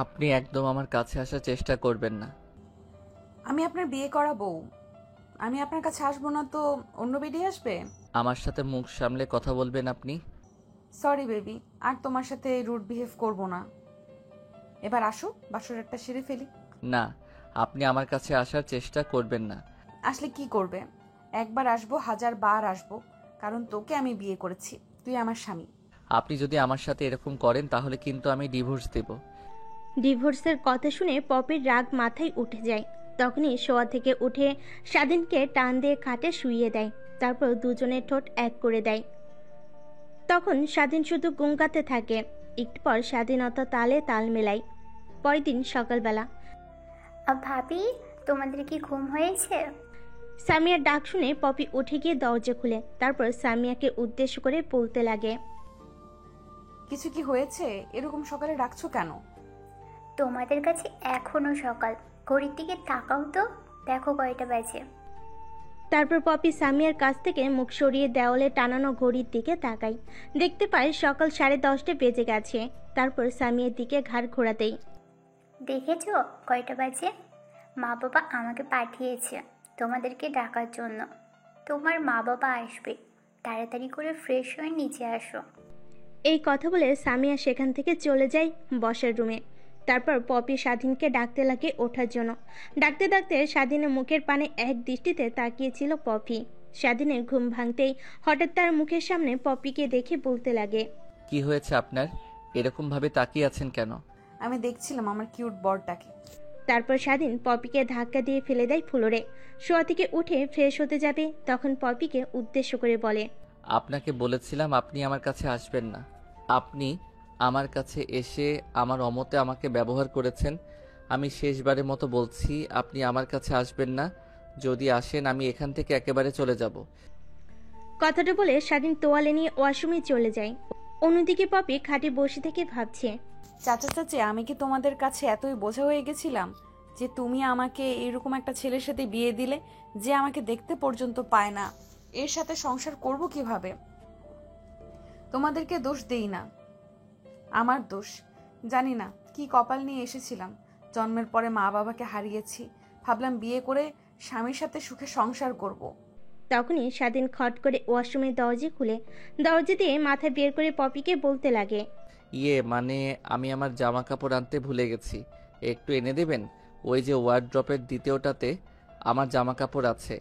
আপনি একদম আমার কাছে আসার চেষ্টা করবেন না। আমি আপনার বিয়ে করা বউ। আমি আপনার কাছে আসবো না তো অন্য বেরিয়ে আসবে? আমার সাথে মুখ সামলে কথা বলবেন আপনি। সরি বেবি, আর তোমার সাথে রুড বিহেভ করব না। এবার আসো, বাসরাতটা সেরে ফেলি। না, আপনি আমার কাছে আসার চেষ্টা করবেন না। আসলে কি করবে? একবার আসবো, হাজার বার আসবো, কারণ তোকে আমি বিয়ে করেছি, তুই আমার স্বামী। আপনি যদি আমার সাথে এরকম করেন তাহলে কিন্তু আমি ডিভোর্স দেব। ডিভোর্সের কথা শুনে পপির রাগ মাথায় উঠে যায়। তখনই শোয়া থেকে উঠে স্বাধীনকে টান দিয়ে খাটে শুইয়ে দেয়। তারপর দুজনের ঠোঁট এক করে দেয়। তখন স্বাধীন শুধু গুঙ্গাতে থাকে। একটু পর স্বাধীনতা তালে তাল মেলায়। পরের দিন সকালবেলা ভাবি, তোমাদের কি ঘুম হয়েছে? সামিয়ার ডাক শুনে পপি উঠে গিয়ে দরজা খুলে। তারপর সামিয়াকে উদ্দেশ্য করে বলতে লাগে, কিছু কি হয়েছে? এরকম সকালে ডাকছো কেন? তোমাদের কাছে এখনো সকাল, ঘড়ির দিকে তাকাও তো, দেখো কয়টা বাজে। তারপর পপি সামিয়ার কাছ থেকে মুখ সরিয়ে দেওয়ালে টানানো ঘড়ির দিকে তাকায়। দেখতে পায় সকাল 10:30 বেজে গেছে। তারপর সামিয়ার দিকে ঘাড় ঘোরাতেই, দেখেছো কয়টা বাজে? মা বাবা আমাকে পাঠিয়েছে তোমাদেরকে ডাকার জন্য। তোমার মা বাবা আসবে, তাড়াতাড়ি করে ফ্রেশ হয়ে নিচে আসো। এই কথা বলে সামিয়া সেখান থেকে চলে যায় বসার রুমে। তারপর পপি স্বাধীনকে ডাকতে লাগে ওঠার জন্য। ডাকতে ডাকতে স্বাধীনের মুখের পানে এক দৃষ্টিতে তাকিয়েছিল পপি। স্বাধীনের ঘুম ভাঙতেই হঠাৎ তার মুখের সামনে পপিকে দেখে বলতে লাগে, কি হয়েছে আপনার? এরকম ভাবে তাকিয়ে আছেন কেন? আমি দেখছিলাম আমার কিউট বরটাকে। তারপর স্বাধীন পপিকে ধাক্কা দিয়ে ফেলে দেয় ফ্লোরে। শোয়া থেকে উঠে ফ্রেশ হতে যাবে, তখন পপিকে উদ্দেশ্য করে বলে, আপনাকে বলেছিলাম আপনি আমার কাছে আসবেন না। আপনি আমার কাছে এসে আমার অমতে আমাকে ব্যবহার করেছেন। আমি শেষবারের মতো বলছি, আপনি আমার কাছে আসবেন না। যদি আসেন আমি এখান থেকে একেবারে চলে যাব। কথাটা বলে স্বাধীন তোয়ালে নিয়ে ওয়াশরুমে চলে যায়। অন্যদিকে পপি খাটে বসে থেকে ভাবছে, চাচা চাচি, আমি কি তোমাদের কাছে এতই বোঝা হয়ে গেছিলাম যে তুমি আমাকে এরকম একটা ছেলের সাথে বিয়ে দিলে যে আমাকে দেখতে পর্যন্ত পায় না? এর সাথে সংসার করব কিভাবে? তোমাদেরকে দোষ দেই না, আমার দোষ। জানি না কি কপাল নিয়ে এসেছিলাম। জন্মের পরে মা বাবাকে হারিয়েছি, ভাবলাম বিয়ে করে স্বামীর সাথে সুখে সংসার করব। তখনই স্বাধীন খট করে ওয়াশরুমের দরজা খুলে দরজা দিয়ে মাথা বের করে পপিকে বলতে লাগে, মানে আমি আমার জামা কাপড় আনতে ভুলে গেছি, একটু এনে দেবেন? ওই যে ওয়ার্ড্রপের দ্বিতীয়টাতে আমার জামা কাপড় আছে।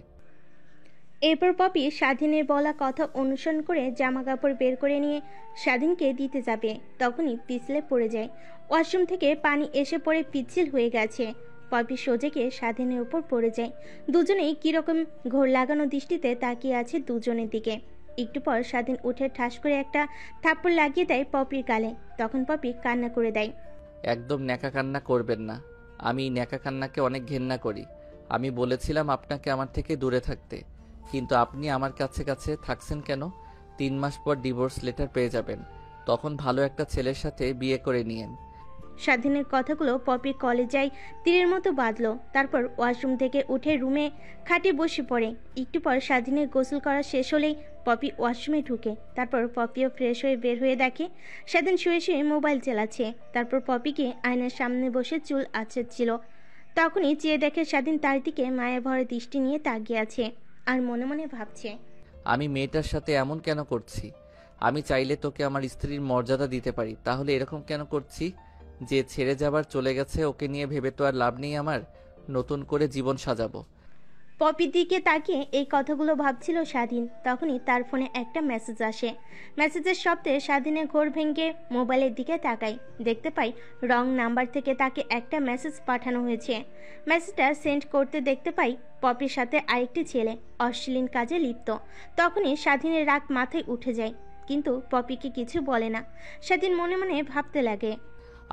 এরপর পপি স্বাধীনের বলা কথা অনুসরণ করে জামা কাপড় বের করে নিয়ে স্বাধীনকে দিতে যাবে। তখনই পিছলে পড়ে যায়। ওয়াশরুম থেকে পানি এসে পড়ে পিচ্ছিল হয়ে গেছে। পপি সোজা গিয়ে স্বাধীনের উপর পড়ে যায়। দুজনেই কিরকম ঘোর লাগানো দৃষ্টিতে তাকিয়ে আছে দুজনের দিকে। একটু পর স্বাধীন উঠে ঠাস করে একটা থাপ্পড় লাগিয়ে দেয় পপির গালে। তখন পপি কান্না করে দেয়। একদম ন্যাকা কান্না করবেন না। আমি ন্যাকা কান্নাকে অনেক ঘেন্না করি। আমি বলেছিলাম আপনাকে আমার থেকে দূরে থাকতে, কিন্তু আপনি আমার কাছে কাছে থাকছেন কেন? 3 মাস পর ডিভোর্স লেটার পেয়ে যাবেন, তখন ভালো একটা ছেলের সাথে বিয়ে করে নিয়েন। স্বাধীনের কথাগুলো পপির কলেজায় তীরের মতো বাঁধল। তারপর ওয়াশরুম থেকে উঠে রুমে খাটে বসে পড়ে। একটু পর স্বাধীনের গোসল করা শেষ হলেই পপি ওয়াশরুমে ঢুকে। তারপর পপিও ফ্রেশ হয়ে বের হয়ে দেখে স্বাধীন শুয়ে শুয়ে মোবাইল চালাচ্ছে। তারপর পপিকে আয়নার সামনে বসে চুল আঁচড়াচ্ছিল। তখনই চেয়ে দেখে স্বাধীন তার দিকে মায়া ভরা দৃষ্টি নিয়ে তাকিয়ে আছে আর মনে মনে ভাবছে, আমি মেয়েটার সাথে এমন কেন করছি? আমি চাইলে তোকে আমার স্ত্রীর মর্যাদা দিতে পারি, তাহলে এরকম কেন করছি? যে ছেড়ে যাবার চলে গেছে ওকে নিয়ে ভেবে তো আর লাভ নেই আমার। নতুন করে জীবন সাজাবো। পপির দিকে তাকিয়ে এই কথাগুলো ভাবছিল স্বাধীন। তখনই তার ফোনে একটা মেসেজ আসে। মেসেজের শব্দে স্বাধীনের ঘোর ভেঙে মোবাইলের দিকে তাকায়। দেখতে পাই রং নাম্বার থেকে তাকে একটা মেসেজ পাঠানো হয়েছে। মেসেজটা সেন্ড করতে দেখতে পাই পপির সাথে আরেকটি ছেলে অশ্লীল কাজে লিপ্ত। তখনই স্বাধীনের রাগ মাথায় উঠে যায়, কিন্তু পপিকে কিছু বলে না। স্বাধীন মনে মনে ভাবতে লাগে,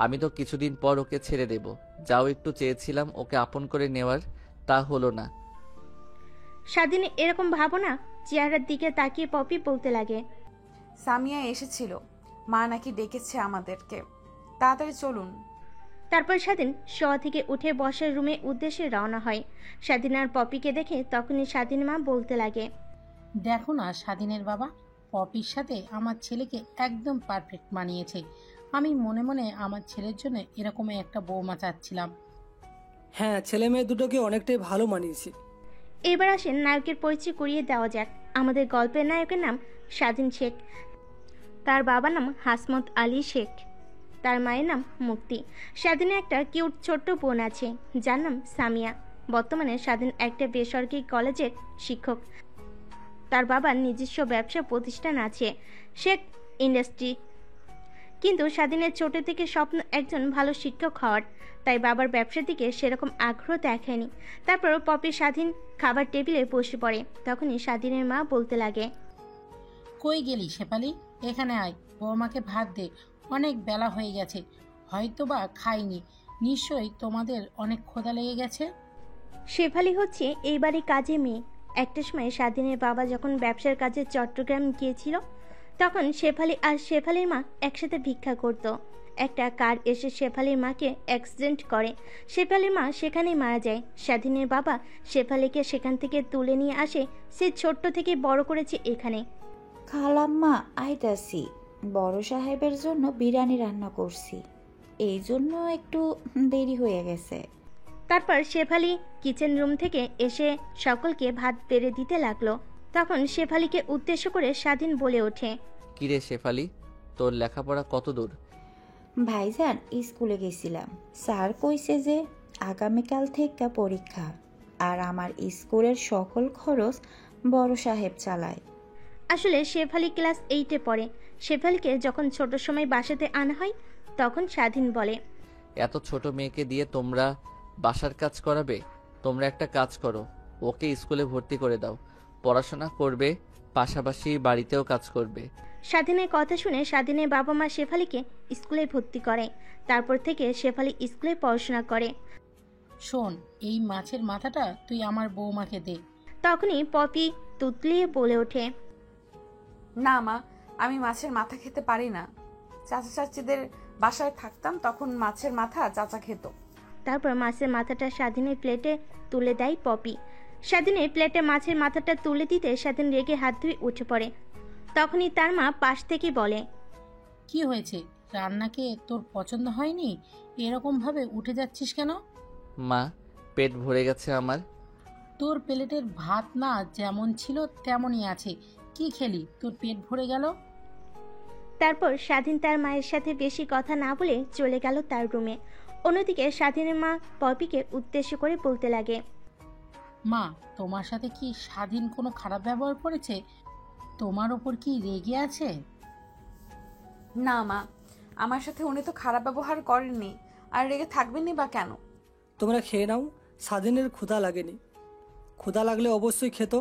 আমি তো কিছুদিন পর ওকে ছেড়ে দেব। যাও, একটু চেয়েছিলাম ওকে আপন করে নেওয়ার, তা হলো না। স্বাধীন এরকম ভাবনা চেহারার দিকে তাকিয়ে পপি বলতে লাগে, সামিয়া এসেছিল, মা নাকি ডেকেছে আমাদেরকে, তাড়াতাড়ি চলুন। তারপর স্বাধীন শোয়া থেকে উঠে বসার রুমে উদ্দেশ্যে রওনা হয়। স্বাধীন আর পপিকে দেখে তখনই স্বাধীন মা বলতে লাগে, দেখো না স্বাধীনের বাবা, পপির সাথে আমার ছেলেকে একদম পারফেক্ট মানিয়েছে। আমি মনে মনে আমার ছেলের জন্য এরকমই একটা বৌমা চাচ্ছিলাম। হ্যাঁ, ছেলে মেয়ে দুটোকে অনেকটাই ভালো মানিয়েছে। এবার আসেন নায়কের পরিচয় করিয়ে দেওয়া যাক। আমাদের গল্পের নায়কের নাম স্বাধীন শেখ। তার বাবার নাম হাসমত আলী শেখ। তার মায়ের নাম মুক্তি। স্বাধীনের একটা কিউট ছোট্ট বোন আছে যার নাম সামিয়া। বর্তমানে স্বাধীন একটা বেসরকারি কলেজের শিক্ষক। তার বাবার নিজস্ব ব্যবসা প্রতিষ্ঠান আছে, শেখ ইন্ডাস্ট্রি। কিন্তু স্বাধীনের ছোট থেকে স্বপ্ন একজন ভালো শিক্ষক হওয়ার, তাই বাবার ব্যবসার দিকে সেরকম আগ্রহ দেখায়নি। তারপর পপি স্বাধীন খাবার টেবিলে বসে পড়ে। তখনই স্বাধীনের মা বলতে লাগে, কই গেলি শেফালি? এখানে আয়, বৌমাকে ভাত দে, অনেক বেলা হয়ে গেছে, হয়তোবা খাইনি, নিশ্চয়ই তোমাদের অনেক ক্ষুধা লেগে গেছে। শেফালি হচ্ছে এই বাড়ির কাজে মেয়ে। একটা সময় স্বাধীনের বাবা যখন ব্যবসার কাজে চট্টগ্রাম গিয়েছিল, তখন শেফালি আর শেফালির মা একসাথে ভিক্ষা করত। একটা কার এসে শেফালির মাকে অ্যাক্সিডেন্ট করে। শেফালির মা সেখানেই মারা যায়। স্বাধীনের বাবা শেফালিকে সেখান থেকে তুলে নিয়ে আসে। সে ছোট্ট থেকে বড় করেছে এখানে। খালাম্মা আইতাছি, বড় সাহেবের জন্য বিরিয়ানি রান্না করছি, এই জন্য একটু দেরি হয়ে গেছে। তারপর শেফালি কিচেন রুম থেকে এসে সকলকে ভাত বেড়ে দিতে লাগলো। তখন শেফালিকে উদ্দেশ্য করে স্বাধীন বলে ওঠে, কিরে শেফালি, তোর লেখাপড়া কত দূর? ভাইজান, স্কুলে গেছিলাম, স্যার কইছে যে আগামীকাল থেকে পরীক্ষা, আর আমার স্কুলের সকল খরচ বড় সাহেব চালায়। আসলে শেফালি ক্লাস 8-এ পড়ে। শেফালিকে যখন ছোট সময় বাসাতে আনা হয়, তখন স্বাধীন বলে, এত ছোট মেয়েকে দিয়ে তোমরা বাসার কাজ করাবে? তোমরা একটা কাজ করো, ওকে স্কুলে ভর্তি করে দাও, পড়াশোনা করবে, পাশাপাশি বাড়িতেও কাজ করবে। স্বাধীনের কথা শুনে স্বাধীনের বাবা মা শেফালিকে স্কুলে ভর্তি করে। তারপর থেকে শেফালি স্কুলে পড়াশোনা করে। শোন, এই মাছের মাথাটা তুই আমার বৌমাকে দে। তখনই পপি তুতলিয়ে বলে ওঠে, না মা, আমি মাছের মাথা খেতে পারি না। চাচা চাচিদের বাসায় থাকতাম, তখন মাছের মাথা চাচা খেত। তারপর মাছের মাথাটা স্বাধীনের প্লেটে তুলে দেয় পপি। স্বাধীনের প্লেটে মাছের মাথাটা তুলে দিতে স্বাধীন রেগে হাত ধুয়ে উঠে পড়ে। তখনই তার মা পাশ থেকে বলে, কি হয়েছে? রান্নাকে তোর পছন্দ হয়নি? এরকম ভাবে উঠে যাচ্ছিস কেন? মা, পেট ভরে গেছে আমার। তোর প্লেটের ভাত না যেমন ছিল তেমনই আছে, কি খেলি তোর পেট ভরে গেল? তারপর স্বাধীন তার মায়ের সাথে বেশি কথা না বলে চলে গেল তার রুমে। অন্যদিকে স্বাধীনের মা পপিকে উদ্দেশ্য করে বলতে লাগে, মা, তোমার সাথে কি স্বাধীন কোনো খারাপ ব্যবহার করেছে? তোমার ওপর কি রেগে আছে? না মা, আমার সাথে উনি তো খারাপ ব্যবহার করেননি, আর রেগে থাকবেনই বা কেন? তোমরা খেয়ে নাও, স্বাধীনের ক্ষুধা লাগেনি। ক্ষুধা লাগলে অবশ্যই খেত,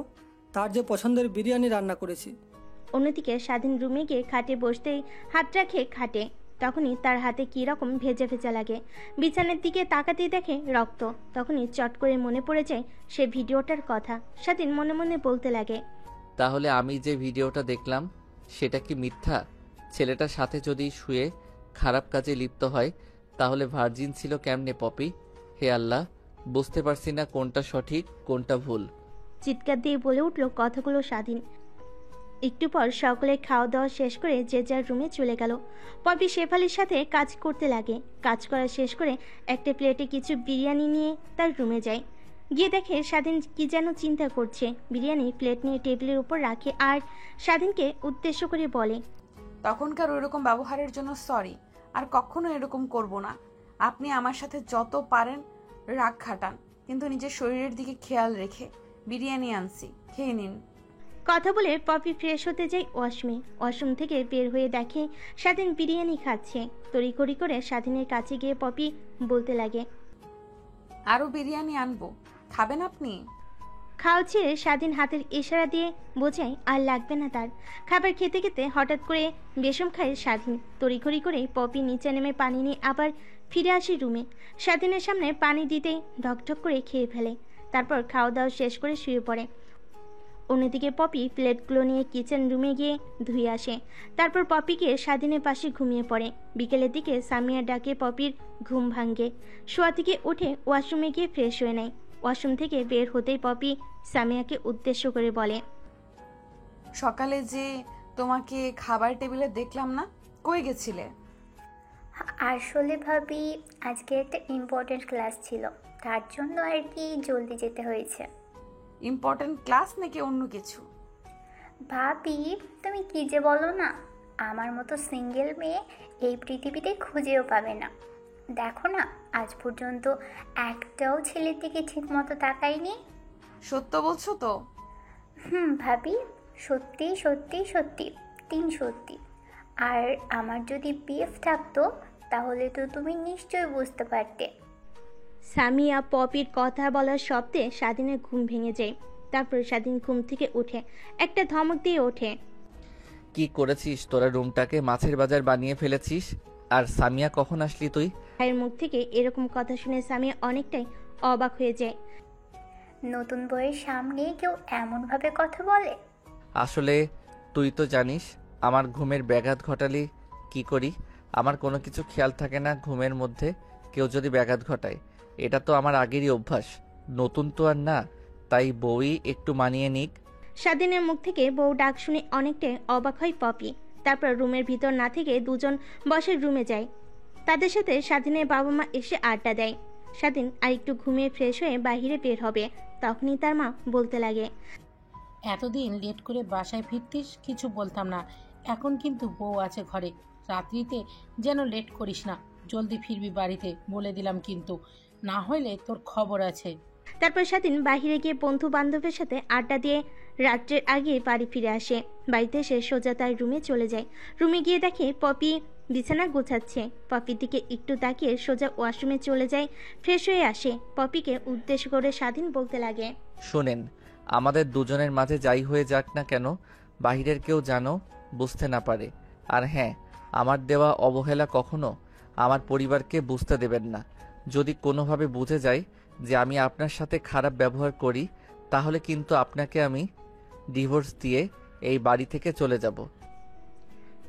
তার যে পছন্দের বিরিয়ানি রান্না করেছি। অন্যদিকে স্বাধীন রুমে গিয়ে খাটে বসতেই হাত রাখে খাটে। তখনই তার হাতে কী রকম ভেজা ভেজা লাগে। বিছানার দিকে তাকাতেই দেখে রক্ত। তখনই চট করে মনে পড়ে যায় সে ভিডিওটার কথা। স্বাধীন মনে মনে বলতে লাগে, তাহলে আমি যে ভিডিওটা দেখলাম সেটা কি মিথ্যা? ছেলেটার সাথে যদি শুয়ে খারাপ কাজে লিপ্ত হয়, তাহলে ভার্জিন ছিল কেমনে পপি? হে আল্লাহ, বুঝতে পারছি না কোনটা সঠিক কোনটা ভুল। চিৎকার দিয়ে বলে উঠল কথাগুলো স্বাধীন। একটু পর সকলে খাওয়া দাওয়া শেষ করে যে যার রুমে চলে গেল। পপি শেফালির সাথে কাজ করতে লাগে। কাজ করা শেষ করে একটা প্লেটে কিছু বিরিয়ানি নিয়ে তার রুমে যায়। গিয়ে দেখে স্বাধীন কি যেন চিন্তা করছে। বিরিয়ানি প্লেট নিয়ে টেবিলের উপর রাখে আর স্বাধীনকে উদ্দেশ্য করে বলে, তখনকার ওইরকম ব্যবহারের জন্য সরি, আর কখনো এরকম করব না। আপনি আমার সাথে যত পারেন রাগ খাটান, কিন্তু নিজের শরীরের দিকে খেয়াল রেখে। বিরিয়ানি আনছি, খেয়ে নিন। কথা বলে পপি ফ্রেশ হতে যায় ওয়াশরুমে। ওয়াশরুম থেকে বের হয়ে দেখে স্বাধীন বিরিয়ানি খাচ্ছে। তড়িঘড়ি করে স্বাধীনের কাছে গিয়ে পপি বলতে লাগে, আরও বিরিয়ানি আনবো, খাবেন আপনি? খাওয়া ছেড়ে স্বাধীন হাতের ইশারা দিয়ে বোঝায় আর লাগবে না তার। খাবার খেতে খেতে হঠাৎ করে বেসম খায় স্বাধীন। তড়িঘড়ি করে পপি নিচে নেমে পানি নিয়ে আবার ফিরে আসে রুমে। স্বাধীনের সামনে পানি দিতেই ঢকঢক করে খেয়ে ফেলে। তারপর খাওয়া দাওয়া শেষ করে শুয়ে পড়ে। অন্যদিকে পপি প্লেটগুলো নিয়ে কিচেন রুমে গিয়ে ধুয়ে আসে। তারপর পপিকে স্বাধীনের পাশে ঘুমিয়ে পড়ে। বিকেলের দিকে সামিয়া ডাকে পপির ঘুম ভাঙ্গে। শোয়া থেকে উঠে ওয়াশরুমে গিয়ে ফ্রেশ হয়ে নেয়। ওয়াশরুম থেকে বের হতেই পপি সামিয়াকে উদ্দেশ্য করে বলে, সকালে যে তোমাকে খাবার টেবিলে দেখলাম না, কই গেছিলে? আসলে ভাবি, আজকে একটা ইম্পর্টেন্ট ক্লাস ছিল, তার জন্য আর কি জলদি যেতে হয়েছে। ইম্পর্টেন্ট ক্লাস নাকি অন্য কিছু? ভাবি, তুমি কি যে বলো না, আমার মতো সিঙ্গেল মেয়ে এই পৃথিবীতে খুঁজেও পাবে না। দেখো না, আজ পর্যন্ত একটাও ছেলের দিকে ঠিক মতো তাকায়নি। সত্য বলছো তো? ভাবি, সত্যি সত্যি সত্যি, 3 সত্যি। আর আমার যদি বিএফ থাকতো তাহলে তো তুমি নিশ্চয়ই বুঝতে পারতে। সামিয়া পপির কথা বলার শব্দে স্বাধীনের ঘুম ভেঙে যায়। তারপর স্বাধীন ঘুম থেকে উঠে একটা ধমক দিয়ে ওঠে। কি করেছিস তোরা? রুমটাকে মাছের বাজার বানিয়ে ফেলেছিস। আর সামিয়া, কখন আসলি তুই? ভাইয়ের মুখ থেকে এরকম কথা শুনে সামিয়া অনেকটাই অবাক হয়ে যায়। নতুন বইয়ের সামনে কেউ এমনভাবে কথা বলে? আসলে তুই তো জানিস আমার ঘুমের ব্যাঘাত ঘটালি কি করি। আমার কোনো কিছু খেয়াল থাকে না ঘুমের মধ্যে কেউ যদি ব্যাঘাত ঘটায়। এটা তো আমার আগেরই অভ্যাস, নতুন তো আর না, তাই বউই একটু মানিয়ে নিক। স্বাধীনের মুখ থেকে বউ ডাক শুনে অনেকটাই অবাক হয় পপি। তারপর রুমের ভিতর না থেকে দুজন বসের রুমে যায়। তাদের সাথে স্বাধীনের বাবা মা এসে আড্ডা দেয়। স্বাধীন আর একটু ঘুমিয়ে ফ্রেশ হয়ে বাইরে বের হবে, তখনই তার মা বলতে লাগে, এতদিন লেট করে বাসায় ফিরতিস, কিছু বলতাম না। এখন কিন্তু বউ আছে ঘরে, রাত্রিতে যেন লেট করিস না, জলদি ফিরবি বাড়িতে, বলে দিলাম কিন্তু, না হইলে তোর খবর আছে। তারপর স্বাধীন বাহিরে গিয়ে বন্ধু বান্ধবের সাথে আড্ডা দিয়ে রাত্রের আগে বাড়ি ফিরে আসে। বাড়িতে এসে সোজা তার রুমে চলে যায়। রুমে গিয়ে দেখে পপি বিছানা গোছাচ্ছে। পপির দিকে একটু তাকিয়ে সোজা ওয়াশরুমে চলে যায়, ফ্রেশ হয়ে আসে। পপিকে উদ্দেশ্য করে স্বাধীন বলতে লাগে, শোনেন, আমাদের দুজনের মাঝে যাই হয়ে যাক না কেন, বাহিরের কেউ যেন বুঝতে না পারে। আর হ্যাঁ, আমার দেওয়া অবহেলা কখনো আমার পরিবারকে বুঝতে দেবেন না। যদি কোনোভাবে বুঝে যায় যে আমি আপনার সাথে খারাপ ব্যবহার করি, তাহলে কিন্তু আপনাকে আমি ডিভোর্স দিয়ে এই বাড়ি থেকে চলে যাব।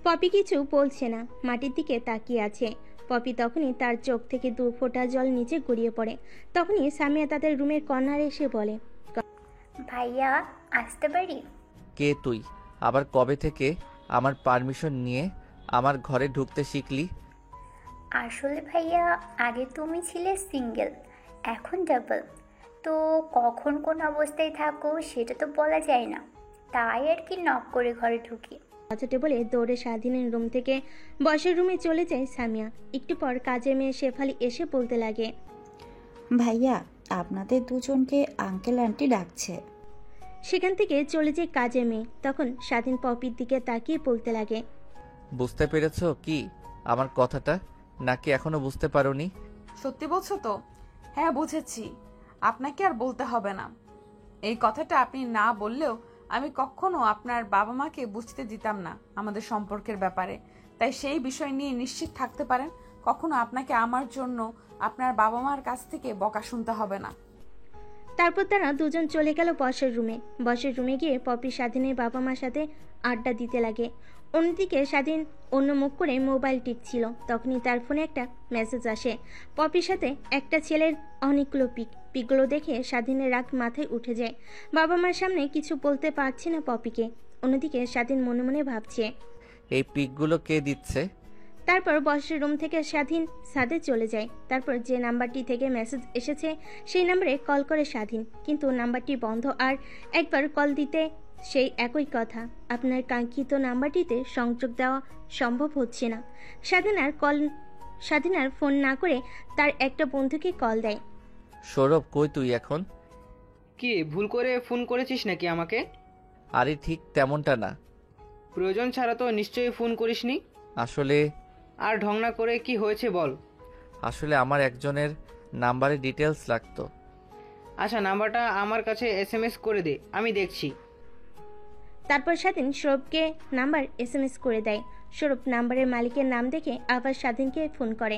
পপি কিছু বলছে না, মাটির দিকে তাকিয়ে আছে। পপি তখনই তার চোখ থেকে 2 ফোঁটা জল নিচে গড়িয়ে পড়ে। তখনই সামিয়া তাদের রুমের কর্নারে এসে বলে, ভাইয়া, আসতে পারি? কে তুই? আবার কবে থেকে আমার পারমিশন নিয়ে আমার ঘরে ঢুকতে শিখলি? আসলে ভাইয়া, আগে তুমি ছিলে সিঙ্গেল, এখন ডাবল। তো কখন কোন অবস্থায় থাকো সেটা তো বলা যায় না, তাই আর কি নক করে ঘরে ঢুকি। কথাটা বলে দৌড়ে স্বাধীনের রুম থেকে বসের রুমে চলে যায় সামিয়া। একটু পর কাজের মেয়ে শেফালি এসে বলতে লাগে, ভাইয়া, আপনাদের দুজনকে আঙ্কেল আন্টি ডাকছে। সেখান থেকে চলে যায় কাজের মেয়ে। তখন স্বাধীন পপির দিকে তাকিয়ে বলতে লাগে, বুঝতে পেরেছো কি আমার কথাটা, নাকি এখনো বুঝতে পারোনি? সত্যি বলছো তো? হ্যাঁ, বুঝেছি। আপনাকে আর বলতে হবে না। এই কথাটা আপনি না বললেও আমি কখনো আপনার বাবা মাকে বুঝতে দিতাম না আমাদের সম্পর্কের ব্যাপারে। তাই সেই বিষয় নিয়ে নিশ্চিত থাকতে পারেন, কখনো আপনাকে আমার জন্য আপনার বাবা মার কাছ থেকে বকা শুনতে হবে না। তারপর তারা দুজন চলে গেল বসের রুমে। বসের রুমে গিয়ে পপি স্বাধীনের বাবা মার সাথে আড্ডা দিতে লাগে। অন্যদিকে স্বাধীন অন্য মুখ করে মোবাইল টিপছিল। তখনই তার ফোনে একটা মেসেজ আসে। পপির সাথে একটা ছেলের অনেকগুলো পিকগুলো দেখে স্বাধীনের রাগ মাথায় উঠে যায়। বাবা মার সামনে কিছু বলতে পারছে না পপিকে। অন্যদিকে স্বাধীন মনে মনে ভাবছে, এই পিকগুলো কে দিচ্ছে? তারপর বসের রুম থেকে স্বাধীন ছাদে চলে যায়। তারপর যে নাম্বারটি থেকে মেসেজ এসেছে সেই নাম্বারে কল করে স্বাধীন, কিন্তু নাম্বারটি বন্ধ। আর একবার কল দিতে সেই একই কথা, আপনার কাঙ্ক্ষিত নাম্বারটিতে সংযোগ দেওয়া সম্ভব হচ্ছে না। স্বাধীন আর ফোন না করে তার একটা বন্ধুকে কল দেয়। সৌরভ, কই তুই এখন? কি ভুল করে ফোন করেছিস নাকি আমাকে? আরে ঠিক তেমনটা না। প্রয়োজন ছাড়া তো নিশ্চয়ই ফোন করিসনি। আসলে আর ঢং না করে কি হয়েছে বল। আসলে আমার একজনের নাম্বারে ডিটেলস লাগতো। আচ্ছা, নাম্বারটা আমার কাছে SMS করে দে, আমি দেখছি। তারপর স্বাধীন সৌরভকে নাম্বার SMS করে দেয়। সৌরভ নাম্বারের মালিকের নাম দেখে আবার স্বাধীনকে ফোন করে।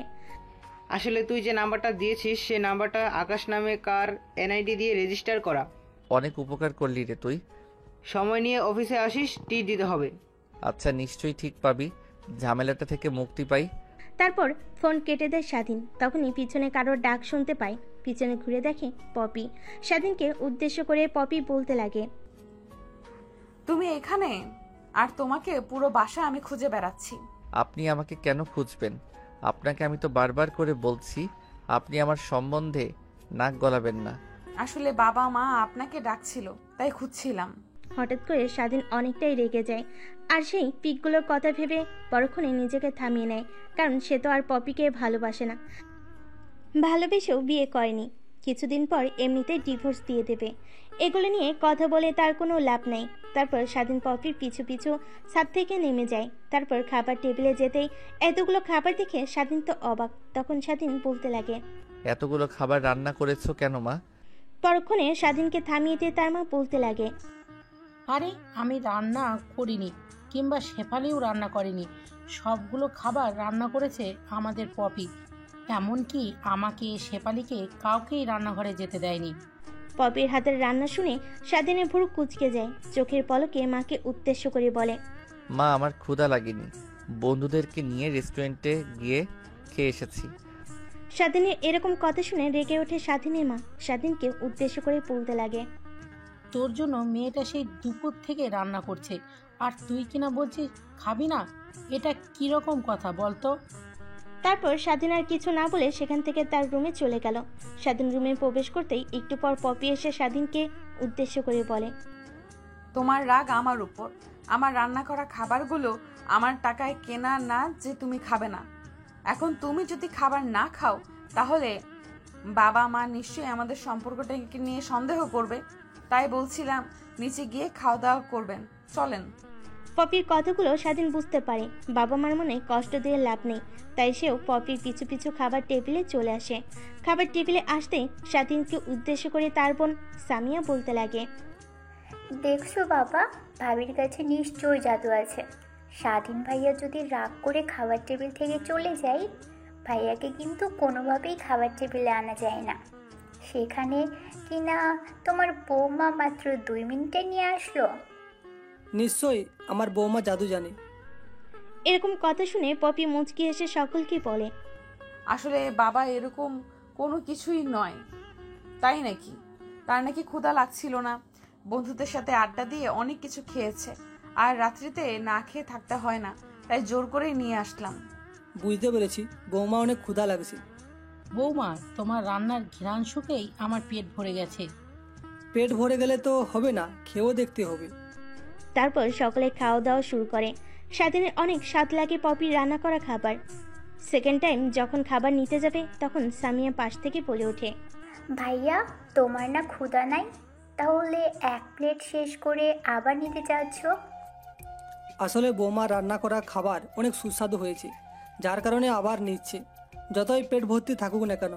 আসলে তুই যে নাম্বারটা দিয়েছিস সে নাম্বারটা আকাশ নামে কার NID দিয়ে রেজিস্টার করা। অনেক উপকার করলি রে তুই। সময় নিয়ে অফিসে আসিস, টি দিতে হবে। আচ্ছা, নিশ্চয়ই ঠিক পাবি, ঝামেলাটা থেকে মুক্তি পাই। তারপর ফোন কেটে দেয় স্বাধীন। তখনই পিছনে কারোর ডাক শুনতে পায়। পিছনে ঘুরে দেখে পপি। স্বাধীনকে উদ্দেশ্য করে পপি বলতে লাগে, তুমি এখানে? আর তোমাকে পুরো বাসা আমি খুঁজে বেড়াচ্ছি। আপনি আমাকে কেন খুঁজবেন? আপনাকে আমি তো বারবার করে বলছি আপনি আমার সম্বন্ধে নাক গলাবেন না। আসলে বাবা মা আপনাকে ডাকছিল, তাই খুঁজছিলাম। হঠাৎ করে স্বাধীন অনেকটাই রেগে যায়, আর সেই পিকগুলোর কথা ভেবে পরক্ষণে নিজেকে থামিয়ে নেয়, কারণ সে তো আর পপিকে ভালোবাসে না, ভালোবেসেও বিয়ে করেনি। কিছুদিন পর এমনিতেই ডিভোর্স দিয়ে দেবে। এগুলো নিয়ে কথা বলে তার কোনো লাভ নেই। তারপর স্বাধীন পপির পিছু পিছু ছাদ থেকে নেমে যায়। তারপর খাবার টেবিলে যেতেই এতগুলো খাবার দেখে স্বাধীন তো অবাক। তখন স্বাধীন বলতে লাগে, এতগুলো খাবার রান্না করেছো কেন মা? পরক্ষণে স্বাধীনকে থামিয়ে দিয়ে তার মা বলতে লাগে, আরে আমি রান্না করিনি, কিংবা শেফালিও রান্না করেনি। সবগুলো খাবার রান্না করেছে আমাদের পপি। এমনকি আমাকে, শেফালিকে কাউকেই রান্নাঘরে যেতে দেয়নি। পপির হাতের রান্না শুনে স্বাধীনের ভুরু কুঁচকে যায়। চোখের পলকে মাকে উদ্দেশ্য করে বলে, মা আমার ক্ষুধা লাগেনি, বন্ধুদেরকে নিয়ে রেস্টুরেন্টে গিয়ে খেয়ে এসেছি। স্বাধীনের এরকম কথা শুনে রেগে ওঠে স্বাধীনের মা। স্বাধীনকে উদ্দেশ্য করে বলতে লাগে, তোর জন্য মেয়েটা সেই দুপুর থেকে রান্না করছে, আর তুই কিনা বলছিস খাবি না? এটা কিরকম কথা বলতো? তারপর স্বাধীন আর কিছু না বলে সেখান থেকে তার রুমে চলে গেল। স্বাধীন রুমে প্রবেশ করতেই একটু পর পপি এসে স্বাধীনকে উদ্দেশ্য করে বলে, তোমার রাগ আমার উপর। আমার রান্না করা খাবারগুলো আমার টাকায় কেনা না যে তুমি খাবে না। এখন তুমি যদি খাবার না খাও তাহলে বাবা মা নিশ্চয়ই আমাদের সম্পর্কটাকে নিয়ে সন্দেহ করবে। তাই বলছিলাম নিচে গিয়ে খাওয়া দাওয়া করবেন, চলেন। পপির কথাগুলো স্বাধীন বুঝতে পারে বাবা মার মনে কষ্ট দিয়ে লাভ নেই, তাই সেও পপির পিছু পিছু খাবার টেবিলে চলে আসে। খাবার টেবিলে আসতেই স্বাধীনকে উদ্দেশ্য করে তার বোন সামিয়া বলতে লাগে, দেখছো বাবা, ভাবির কাছে নিশ্চয়ই জাদু আছে। স্বাধীন ভাইয়া যদি রাগ করে খাবার টেবিল থেকে চলে যায়, ভাইয়াকে কিন্তু কোনোভাবেই খাবার টেবিলে আনা যায় না। সেখানে কিনা তোমার বৌমা মাত্র 2 মিনিটে নিয়ে আসলো। নিশ্চয়ই আমার বৌমা জাদু জানে। এরকম কথা শুনে পপি মুচকি এসে সকলকে বলে, আসলে বাবা এরকম কোনো কিছুই নয়। তাই নাকি? তার নাকি ক্ষুধা লাগছিল না, বন্ধুদের সাথে আড্ডা দিয়ে অনেক কিছু খেয়েছে, আর রাত্রিতে না খেয়ে থাকতে হয় না, তাই জোর করেই নিয়ে আসলাম। বুঝতে পেরেছি, বৌমা অনেক ক্ষুধা লাগছে। বৌমা, তোমার রান্নার ঘ্রাণ শুকেই আমার পেট ভরে গেছে। পেট ভরে গেলে তো হবে না, খেয়েও দেখতে হবে। তারপর সকলে খাওয়া দাওয়া শুরু করে। স্বাধীনের অনেক স্বাদ লাগে পপির রান্না করা খাবার। সেকেন্ড টাইম যখন খাবার নিতে যাবে তখন সামিয়া পাশ থেকে বলে ওঠে, ভাইয়া তোমার না ক্ষুধা নাই? তাহলে 1 প্লেট শেষ করে আবার নিতে চাচ্ছ? আসলে বৌমা রান্না করা খাবার অনেক সুস্বাদু হয়েছে, যার কারণে আবার নিচ্ছে। যতই পেট ভর্তি থাকুক না কেন,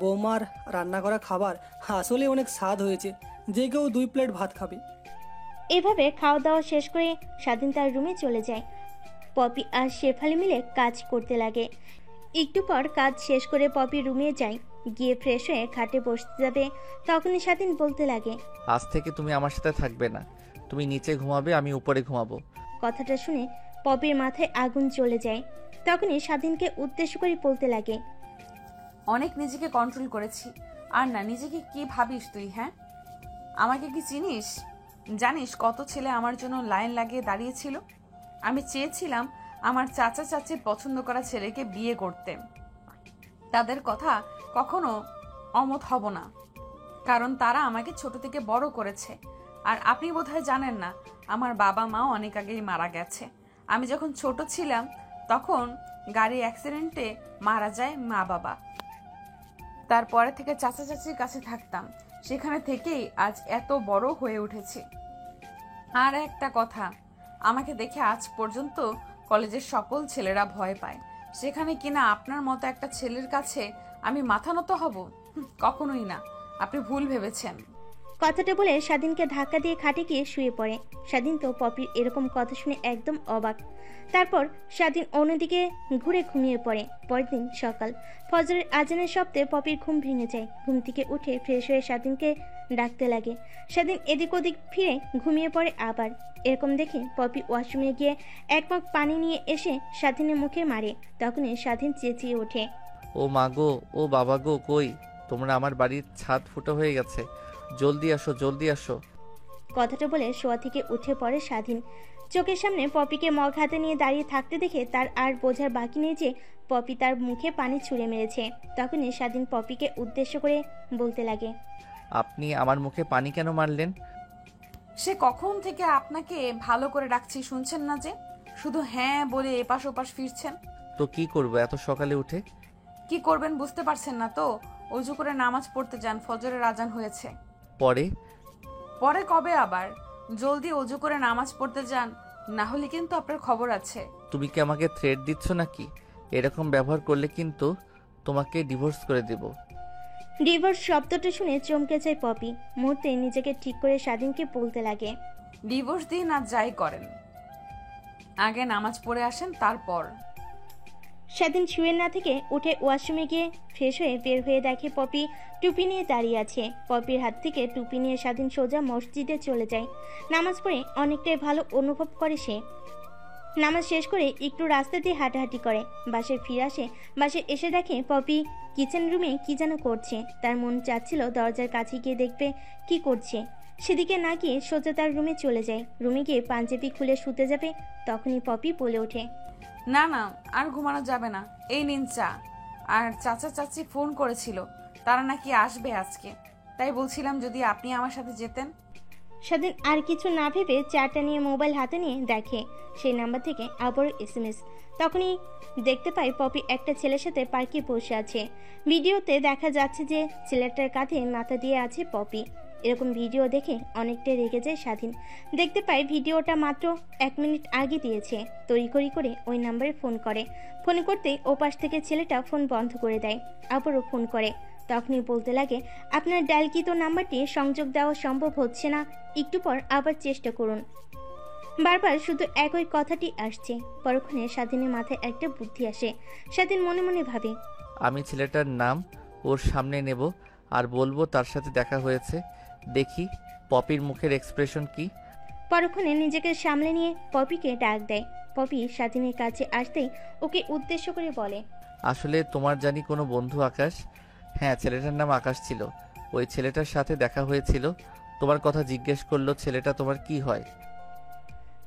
বৌমার রান্না করা খাবার আসলে অনেক স্বাদ হয়েছে, যে কেউ 2 প্লেট ভাত খাবে। এভাবে খাওয়া দাওয়া শেষ করে স্বাধীন তার রুমে চলে যায়। পপি আর শেফালি মিলে কাজ করতে লাগে। একটু পর কাজ শেষ করে পপি রুমে যায়। গিয়ে ফ্রেশ হয়ে খাটে বসতে যাবে তখনই স্বাধীন বলতে লাগে, আজ থেকে তুমি আমার সাথে থাকবে না, তুমি নিচে ঘুমাবে, আমি উপরে ঘুমাবো। কথাটা শুনে পপির মাথায় আগুন চলে যায়। তখনই স্বাধীনকে উদ্দেশ্য করে বলতে লাগে, অনেক নিজেকে কন্ট্রোল করেছি, আর না নিজেকে কি ভাবিস তুই? হ্যাঁ, আমাকে কি চিনিস? জানিস কত ছেলে আমার জন্য লাইন লাগিয়ে দাঁড়িয়েছিল? আমি চেয়েছিলাম আমার চাচা চাচির পছন্দ করা ছেলেকে বিয়ে করতে। তাদের কথা কখনো অমত হব না, কারণ তারা আমাকে ছোট থেকে বড় করেছে। আর আপনি বোধহয় জানেন না, আমার বাবা মাও অনেক আগেই মারা গেছে। আমি যখন ছোট ছিলাম তখন গাড়ি অ্যাক্সিডেন্টে মারা যায় মা বাবা। তারপরে থেকে চাচা চাচির কাছে থাকতাম, সেখানে থেকেই আজ এত বড় হয়ে উঠেছি। আর একটা কথা, আমাকে দেখে আজ পর্যন্ত কলেজের সকল ছেলেরা ভয় পায়, সেখানে কিনা আপনার মতো একটা ছেলের কাছে আমি মাথা নত হব? কখনোই না, আপনি ভুল ভেবেছেন। কথাটা বলে স্বাধীনকে ধাক্কা দিয়ে খাটে গিয়ে শুয়ে পড়ে। স্বাধীন তো পপির এরকম কথা শুনে একদম অবাক। তারপর স্বাধীন অন্যদিকে ঘুরে ঘুমিয়ে পড়ে। পরের দিন সকাল, ফজরের আজানের শব্দে পপির ঘুম ভেঙে যায়। ঘুম থেকে উঠে ফ্রেশ হয়ে স্বাধীনকে ডাকতে লাগে। স্বাধীন এদিক ওদিক ফিরে ঘুমিয়ে পড়ে আবার। এরকম দেখে পপি ওয়াশরুমে গিয়ে 1 মগ পানি নিয়ে এসে স্বাধীনের মুখে মারে। তখনই স্বাধীন চেঁচিয়ে ওঠে, ও মা গো, ও বাবা গো, কই তোমরা? আমার বাড়ির ছাদ ফুটো হয়ে গেছে, জলদি আসো, জলদি আসো। কথাটা বলে শোয়া থেকে উঠে পড়ে স্বাধীন। চোখের সামনে পপিকে মগ হাতে নিয়ে দাঁড়িয়ে থাকতে দেখে তার আর বোঝার বাকি নেই যে পপি তার মুখে পানি ছুঁড়ে মেরেছে। তখনই স্বাধীন পপিকে উদ্দেশ্য করে বলতে লাগে, আপনি আমার মুখে পানি কেন মারলেন? সে কখন থেকে আপনাকে ভালো করে ডাকছি, শুনছেন না যে? শুধু হ্যাঁ বলে এপাশ ওপাশ ফিরছেন। তো কি করব এত সকালে উঠে? কি করবেন বুঝতে পারছেন না তো? অজু করে নামাজ পড়তে যান, ফজরের আজান হয়েছে। পরে? পরে কবে আবার? জলদি অজু করে নামাজ পড়তে যান, না হলে কিন্তু আপনার খবর আছে। তুমি কি আমাকে থ্রেট দিচ্ছ নাকি? এরকম ব্যবহার করলে কিন্তু তোমাকে ডিভোর্স করে দেব। ডিভোর্স শব্দটা শুনে চমকে যায় পপি। মুহূর্তে নিজেকে ঠিক করে স্বাধীনকে বলতে লাগে, ডিভোর্স দিন আর যাই করেন, আগে নামাজ পড়ে আসেন তারপর। স্বাধীন শুয়ে না থেকে উঠে ওয়াশরুমে গিয়ে ফ্রেশ হয়ে বের হয়ে দেখে পপি টুপি নিয়ে দাঁড়িয়ে আছে। পপির হাত থেকে টুপি নিয়ে স্বাধীন সোজা মসজিদে চলে যায়। নামাজ পড়ে অনেকটাই ভালো অনুভব করে সে। নামাজ শেষ করে একটু রাস্তা দিয়ে হাঁটাহাঁটি করে বাসায় ফিরে আসে। বাসায় এসে দেখে পপি কিচেন রুমে কি যেন করছে। তার মন চাচ্ছিল দরজার কাছে গিয়ে দেখবে কি করছে, সেদিকে না গিয়ে সোজা তার রুমে চলে যায়। রুমে গিয়ে পাঞ্জাবি খুলে শুতে যাবে, তখনই পপি বলে ওঠে, না না, আর ঘুমানো যাবে না, এই নিন চা। আর চাচা চাচি ফোন করেছিল, তারা নাকি আসবে আজকে, তাই বলছিলাম যদি আপনি আমার সাথে যেতেন। স্বাধীন আর কিছু না ভেবে চাটা নিয়ে মোবাইল হাতে নিয়ে দেখে সেই নাম্বার থেকে আবার SMS। তখনই দেখতে পাই পপি একটা ছেলের সাথে পার্কে বসে আছে। ভিডিওতে দেখা যাচ্ছে যে ছেলেটার কাঁধে মাথা দিয়ে আছে পপি। এরকম ভিডিও দেখে অনেকটাই রেগে যায় স্বাধীন। দেখতে পাই ভিডিওটা মাত্র 1 মিনিট আগে দিয়েছে। তড়িঘড়ি করে ওই নাম্বারে ফোন করে। ফোন করতেই ওপাশ থেকে ছেলেটা ফোন বন্ধ করে দেয়, আবারও ফোন করে। তখনই বলতে লাগে, আপনার ডায়ালকৃত নাম্বারটি সংযোগ দেওয়া সম্ভব হচ্ছে না, একটু পর আবার চেষ্টা করুন। বারবার শুধু একই কথাটি আসছে। পরক্ষণে স্বাধীনের মাথায় একটা বুদ্ধি আসে। স্বাধীন মনে মনে ভাবে, আমি ছেলেটার নাম ওর সামনে নেব আর বলবো তার সাথে দেখা হয়েছে। দেখি পপির মুখের এক্সপ্রেশন কি। পরক্ষণে নিজেকে সামলে নিয়ে পপিকে ডাক দেয়। পপি স্বাধীনের কাছে আসতেই ওকে উদ্দেশ্য করে বলে, আসলে তোমার জানি কোনো বন্ধু আকাশ? হ্যাঁ, ছেলেটার নাম আকাশ ছিল। ওই ছেলেটার সাথে দেখা হয়েছিল, তোমার কথা জিজ্ঞেস করলো। ছেলেটা তোমার কি হয়?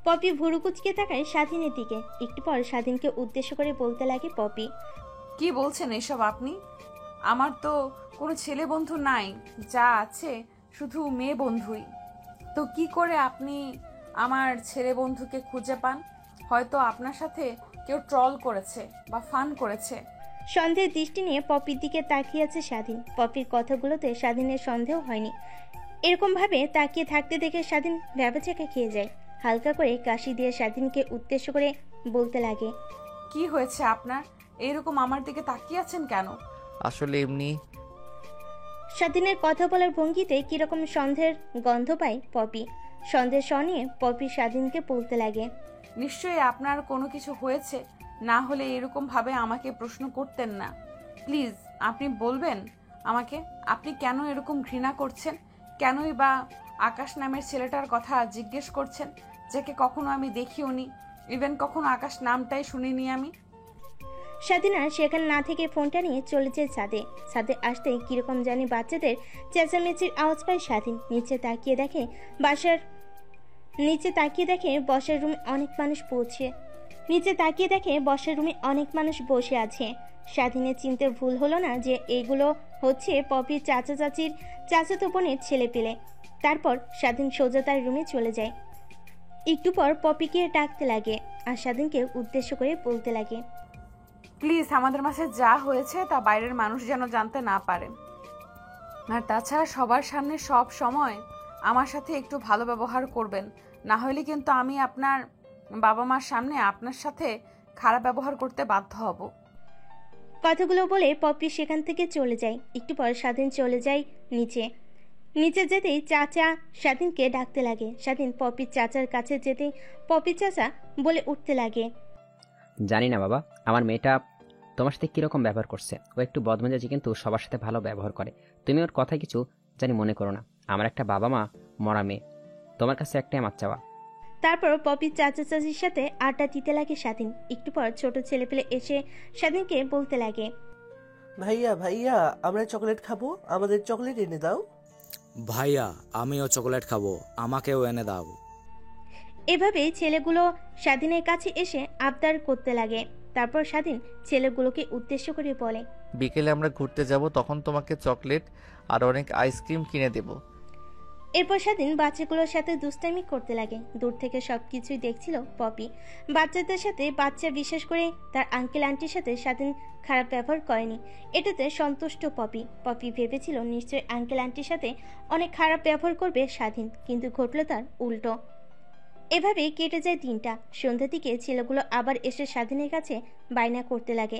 পপি ভুরু কুচকে তাকায় স্বাধীনের দিকে। একটু পর স্বাধীনকে উদ্দেশ্য করে বলতে লাগে পপি, কি বলছেন এসব আপনি? আমার তো কোনো ছেলে বন্ধু নাই, যা আছে শুধু মেয়ে বন্ধুই। তো কি করে আপনি আমার ছেলে বন্ধুকে খুঁজে পান? হয়তো আপনার সাথে কেউ ট্রল করেছে বা ফান করেছে। সন্দেহের দৃষ্টি নিয়ে পপির দিকে তাকিয়ে আছে স্বাধীন। পপির কথাগুলোতে স্বাধীনের সন্দেহ হয়নি। এরকম ভাবে তাকিয়ে থাকতে দেখে স্বাধীন ভ্যাবাচাকা খেয়ে যায়। হালকা করে কাশি দিয়ে স্বাধীনকে উদ্দেশ্য করে বলতে লাগে, কি হয়েছে আপনার? এইরকম আমার দিকে তাকিয়ে আছেন কেন? আসলে এমনি। স্বাধীনের কথা বলার ভঙ্গিতে কিরকম সন্দেহের গন্ধ পায় পপি। সন্দেহ শনিয়ে পপি স্বাধীনকে বলতে লাগে, নিশ্চয়ই আপনার কোনো কিছু হয়েছে, না হলে এরকম ভাবে আমাকে প্রশ্ন করতেন না। প্লিজ আপনি বলবেন আমাকে, আপনি কেন এরকম ঘৃণা করছেন? কেনই বা আকাশ নামের ছেলেটার কথা জিজ্ঞেস করছেন, যাকে কখনো আমি দেখিওনি, ইভেন কখনো আকাশ নামটাই শুনিনি আমি। স্বাধীন আর সেখানে না থেকে ফোনটা নিয়ে চলে যায় ছাদে। ছাদে আসতে কিরকম জানি বাচ্চাদের চেঁচামেচির আওয়াজ পায় স্বাধীন। নিচে তাকিয়ে দেখে বসার রুমে অনেক মানুষ বসে আছে। স্বাধীনের চিনতে ভুল হলো না যে এইগুলো হচ্ছে পপির চাচা চাচির চাচাতো বোনের ছেলে পেলে। তারপর স্বাধীন সোজা তার রুমে চলে যায়। একটু পর পপিকে ডাকতে লাগে আর স্বাধীনকে উদ্দেশ্য করে বলতে লাগে, প্লিজ আমাদের মাঝে যা হয়েছে তা বাইরের মানুষ যেন জানতে না পারে। আর তাছাড়া সবার সামনে সব সময় আমার সাথে একটু ভালো ব্যবহার করবেন, না হলে কিন্তু আমি আপনার বাবা মার সামনে আপনার সাথে খারাপ ব্যবহার করতে বাধ্য হব। কথাগুলো বলে পপি সেখান থেকে চলে যায়। একটু পর স্বাধীন চলে যায় নিচে যেতেই চাচা স্বাধীনকে ডাকতে লাগে। স্বাধীন পপির চাচার কাছে যেতেই পপি চাচা বলে উঠতে লাগে, জানি না বাবা, আমার মেয়েটা তোমার সাথে কিরকম ব্যবহার করছে। ও একটু বদমেজাজি, কিন্তু সবার সাথে ভালো ব্যবহার করে। তুমি ওর কথা কিছু জানি মনে করো না। আমার একটা বাবা মা মরা মেয়ে, তোমার কাছে একটাই আমার চাওয়া। তারপর পপির চাচা চাচির সাথে আড্ডা দিতে লাগে স্বাধীন। একটু পর ছোট ছেলেপেলে এসে স্বাধীনকে বলতে লাগে, ভাইয়া ভাইয়া আমরা চকলেট খাবো, আমাদের চকলেট এনে দাও। ভাইয়া আমিও চকলেট খাবো, আমাকেও এনে দাও। এভাবেই ছেলেগুলো স্বাধীনের কাছে এসে আবদার করতে লাগে। তারপর স্বাধীন ছেলেগুলোকে উদ্দেশ্য করে বলে, বিকেলে আমরা ঘুরতে যাব, তখন তোমাকে চকলেট আর অনেক আইসক্রিম কিনে দেব। এরপর স্বাধীন বাচ্চাগুলোর সাথে দুষ্টামি করতে লাগে। দূর থেকে সবকিছুই দেখছিল পপি। বাচ্চাদের সাথে বাচ্চা, বিশেষ করে তার আঙ্কেল আন্টির সাথে স্বাধীন খারাপ ব্যবহার করেনি, এটাতে সন্তুষ্ট পপি। পপি ভেবেছিল নিশ্চয়ই আঙ্কেল আন্টির সাথে অনেক খারাপ ব্যবহার করবে স্বাধীন, কিন্তু ঘটল তার উল্টো। এভাবেই কেটে যায় দিনটা। সন্ধ্যার দিকে ছেলেগুলো আবার এসে স্বাধীনের কাছে বায়না করতে লাগে।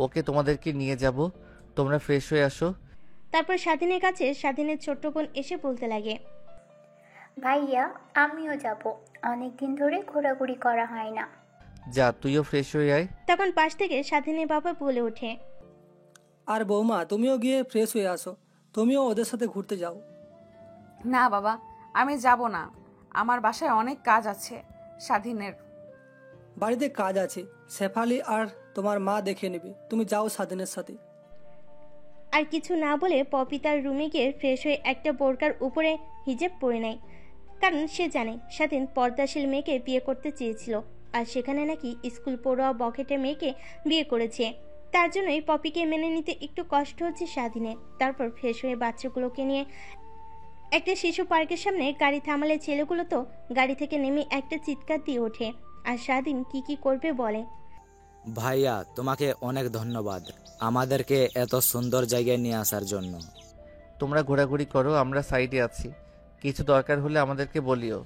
ওকে, তোমাদেরকে নিয়ে যাব, তোমরা ফ্রেশ হয়ে আসো। তারপর স্বাধীনের কাছে স্বাধীনের ছোট্ট বোন এসে বলতে লাগে, ভাইয়া আমিও যাব, অনেক দিন ধরে ঘোরাঘুরি করা হয় না। যা, তুইও ফ্রেশ হয়ে আয়। তখন পাশ থেকে স্বাধীনের বাবা বলে ওঠে, আর বৌমা তুমিও গিয়ে ফ্রেশ হয়ে আসো, তুমিও ওদের সাথে ঘুরতে যাও। না বাবা, আমি যাব না, আমার বাসায় অনেক কাজ আছে। স্বাধীনের বাড়িতে কাজ আছে, শেফালি আর তোমার মা দেখে নেবে, তুমি যাও স্বাধীনের সাথে। আর কিছু না বলে পপি তার রুমে গিয়ে ফ্রেশ হয়ে একটা বোরকার উপরে হিজাব পরে নেয়। কারণ সে জানে স্বাধীন পর্দাশীল মেয়েকে বিয়ে করতে চেয়েছিল, আর সেখানে নাকি স্কুল পড়ুয়া বকেটে মেয়েকে বিয়ে করেছে। তার জন্যই পপিকে মেনে নিতে একটু কষ্ট হচ্ছে স্বাধীনের। তারপর ফ্রেশ হয়ে বাচ্চাগুলোকে নিয়ে একটা শিশু পার্কের সামনে গাড়ি থামালে ছেলেগুলো তো গাড়ি থেকে নেমে একটা চিৎকার দিয়ে ওঠে। আর স্বাধীন কি করবে বলে, ভাইয়া তোমাকে অনেক ধন্যবাদ আমাদেরকে এত সুন্দর জায়গায় নিয়ে আসার জন্য। তোমরা ঘোরাঘুরি করো, আমরা সাইডে আছি, কিছু দরকার হলে আমাদেরকে বলিও।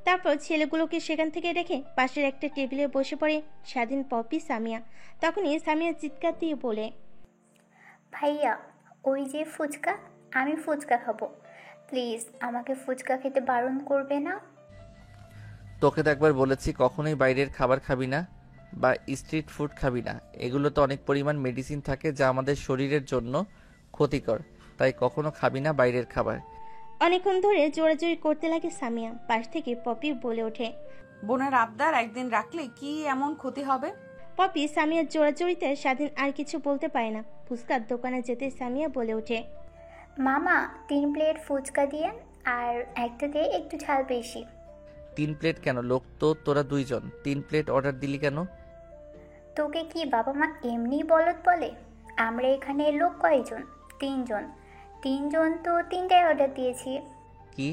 তারপর ছেলেগুলোকে সেখান থেকে রেখে পাশের একটা টেবিলে বসে পড়ে স্বাধীন, পপি, সামিয়া। তখনই সামিয়া চিৎকার দিয়ে বলে, ভাইয়া ওই যে ফুচকা, আমি ফুচকা খাবো, প্লিজ আমাকে ফুচকা খেতে বারণ করবে না। তোকে তো একবার বলেছি কখনোই বাইরের খাবার খাবি না বা স্ট্রিট ফুড খাবি না, এগুলোতে অনেক পরিমাণ মেডিসিন থাকে যা আমাদের শরীরের জন্য ক্ষতিকর, তাই কখনো খাবি না বাইরের খাবার। অনেকক্ষণ ধরে জোরাজোরি করতে লাগে সামিয়া। পাশ থেকে পপি বলে ওঠে, বোনের আবদার একদিন রাখলে কি এমন ক্ষতি হবে? পপি সামিয়ার জোরাজোরিতে স্বাধীন আর কিছু বলতে পারে না। ফুচকার দোকানে যেতে সামিয়া বলে ওঠে, মামা 3 প্লেট ফুচকা দিয়েন, আর একটা দিয়ে একটু ঝাল বেশি। 3 প্লেট কেন? লোক তো তোরা 2 জন, 3 প্লেট অর্ডার দিলি কেন? তোকে কি বাবা মা এমনি বলদ বলে? আমরা এখানে লোক কয়জন? 3 জন। 3 জন তো 3টাই অর্ডার দিয়েছি। কি?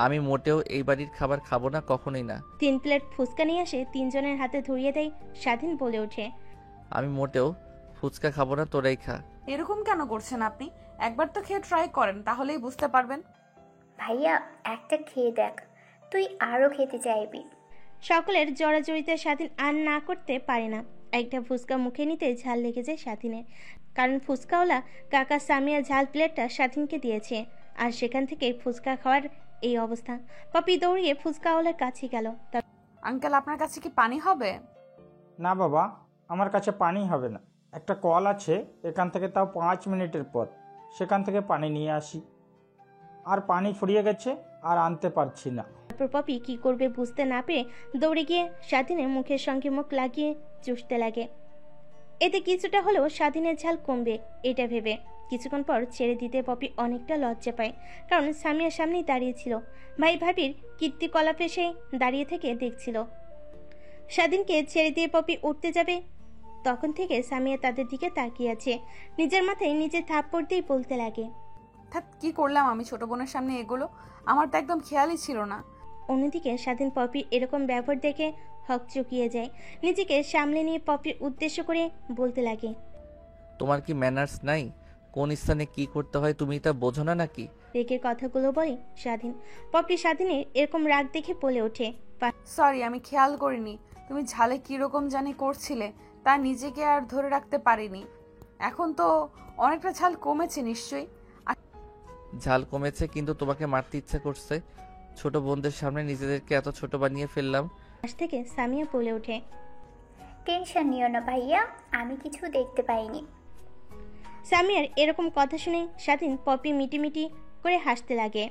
আমি মোটেও এই বাড়ির খাবার খাবো না, কখনোই না। 3 প্লেট ফুচকা নিয়ে আসে 3 জনের হাতে ধরিয়ে দেয়। স্বাধীন বলে ওঠে, আমি মোটেও ফুচকা খাবো না, তোরাই খা। এরকম কেন করছেন আপনি? একবার তো খেয়ে ট্রাই করেন, তাহলেই বুঝতে পারবেন। ভাইয়া একটা খেয়ে দেখ, তুই আরও খেতে চাইবি। সকলের জড়াজড়িতে স্বাধীন আর না করতে পারে না। একটা ফুচকা মুখে নিতে ঝাল লেগে যায় স্বাধীনের, কারণ ফুচকাওয়ালা কাকা সামিয়া ঝাল প্লেটটা স্বাধীনকে দিয়েছে, আর সেখান থেকে ফুচকা খাওয়ার এই অবস্থা। পপি দৌড়িয়ে ফুচকাওয়ালার কাছে গেল। আঙ্কেল, আপনার কাছে কি পানি হবে? না বাবা, আমার কাছে পানি হবে না, একটা কল আছে এখান থেকে, তাও 5 মিনিটের পর, সেখান থেকে পানি নিয়ে আসি। আর পানি ফুরিয়ে গেছে, আর আনতে পারছি না। তারপর পপি কি করবে বুঝতে না পেরে দৌড়ে গিয়ে স্বাধীনের মুখের সঙ্গে মুখ লাগিয়ে চুষতে লাগে। এতে কিছুটা হলেও স্বাধীনের ঝাল কমবে এটা ভেবে। কিছুক্ষণ পর ছেড়ে দিতে পপি অনেকটা লজ্জা পায়, কারণ সামিয়ার সামনেই দাঁড়িয়েছিল। ভাই ভাবির কীর্তিকলাপে সে দাঁড়িয়ে থেকে দেখছিল। স্বাধীনকে ছেড়ে দিয়ে পপি উঠতে যাবে, তখন থেকে সামিয়া তাদের দিকে তাকিয়ে আছে। নিজের মাথায় নিজে থাপ্পড় দিয়ে বলতে লাগে, কি করলাম আমি ছোট বোনের সামনে এগুলো? আমার তো একদম খেয়ালই ছিল না। অন্যদিকে স্বাধীন পপির এরকম ব্যবহার দেখে হকচকিয়ে যায়। নিজেকে সামলে নিয়ে পপির উদ্দেশ্য করে বলতে লাগে, তোমার কি ম্যানার্স নাই? কোন স্থানে কি করতে হয় তুমি তা বোঝো না নাকি? রেগের কথাগুলো বলে স্বাধীন। পপি স্বাধীনের এরকম রাগ দেখে বলে ওঠে, সরি, আমি খেয়াল করিনি। তুমি ঝালে কিরকম জানি করছিলে, তা নিজেকে আর ধরে রাখতে পারিনি। এখন তো অনেকটা ঝাল কমেছে নিশ্চয়ই। ঝাল কমেছে, কিন্তু তোমাকে মারতে ইচ্ছা করছে। ছোট বোনদের সামনে নিজেদেরকে এত ছোট বানিয়ে ফেললাম। পাশ থেকে সামিয়া বলে ওঠে, টেনশন নিও না ভাইয়া, আমি কিছু দেখতে পাইনি। সামিয়ার এরকম কথা শুনে স্বাধীন পপি মিটিমিটি করে হাসতে লাগে।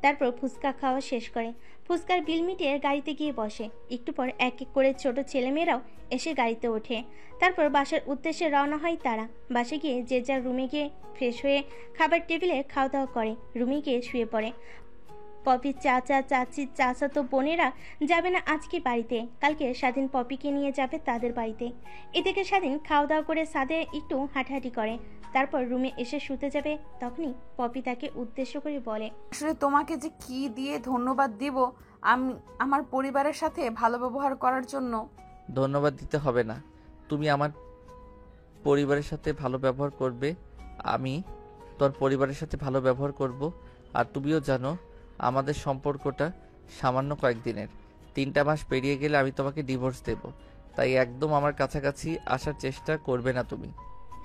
তারপর ফুচকা খাওয়া শেষ করে ফুচকার বিল মিটিয়ে গাড়িতে গিয়ে বসে। একটু পর এক এক করে ছোট ছেলেমেয়েরাও এসে গাড়িতে ওঠে। তারপর বাসার উদ্দেশ্যে রওনা হয় তারা। বাসে গিয়ে যে যার রুমে গিয়ে ফ্রেশ হয়ে খাবার টেবিলে খাওয়া দাওয়া করে, রুমে গিয়ে শুয়ে পড়ে। পপির চাচা চাচি চাচাতো বোনেরা যাবে না আজকে বাড়িতে, কালকে স্বাধীন পপিকে নিয়ে যাবে তাদের বাড়িতে। এদিকে স্বাধীন খাওয়া দাওয়া করে ছাদে একটু হাঁটাহাঁটি করে, তারপর রুমে এসে শুতে যাবে। তখনই পপি তাকে উদ্দেশ্য করে বলে, আসলে তোমাকে যে কি দিয়ে ধন্যবাদ দিব আমি আমার পরিবারের সাথে ভালো ব্যবহার করার জন্য। ধন্যবাদ দিতে হবে না, তুমি আমার পরিবারের সাথে ভালো ব্যবহার করবে, আমি তোর পরিবারের সাথে ভালো ব্যবহার করব। আর তুমিও জানো আমাদের সম্পর্কটা সামান্য কয়েকদিনের, 3টা মাস পেরিয়ে গেলে আমি তোমাকে ডিভোর্স দেব, তাই একদম আমার কাছাকাছি আসার চেষ্টা করবে না তুমি।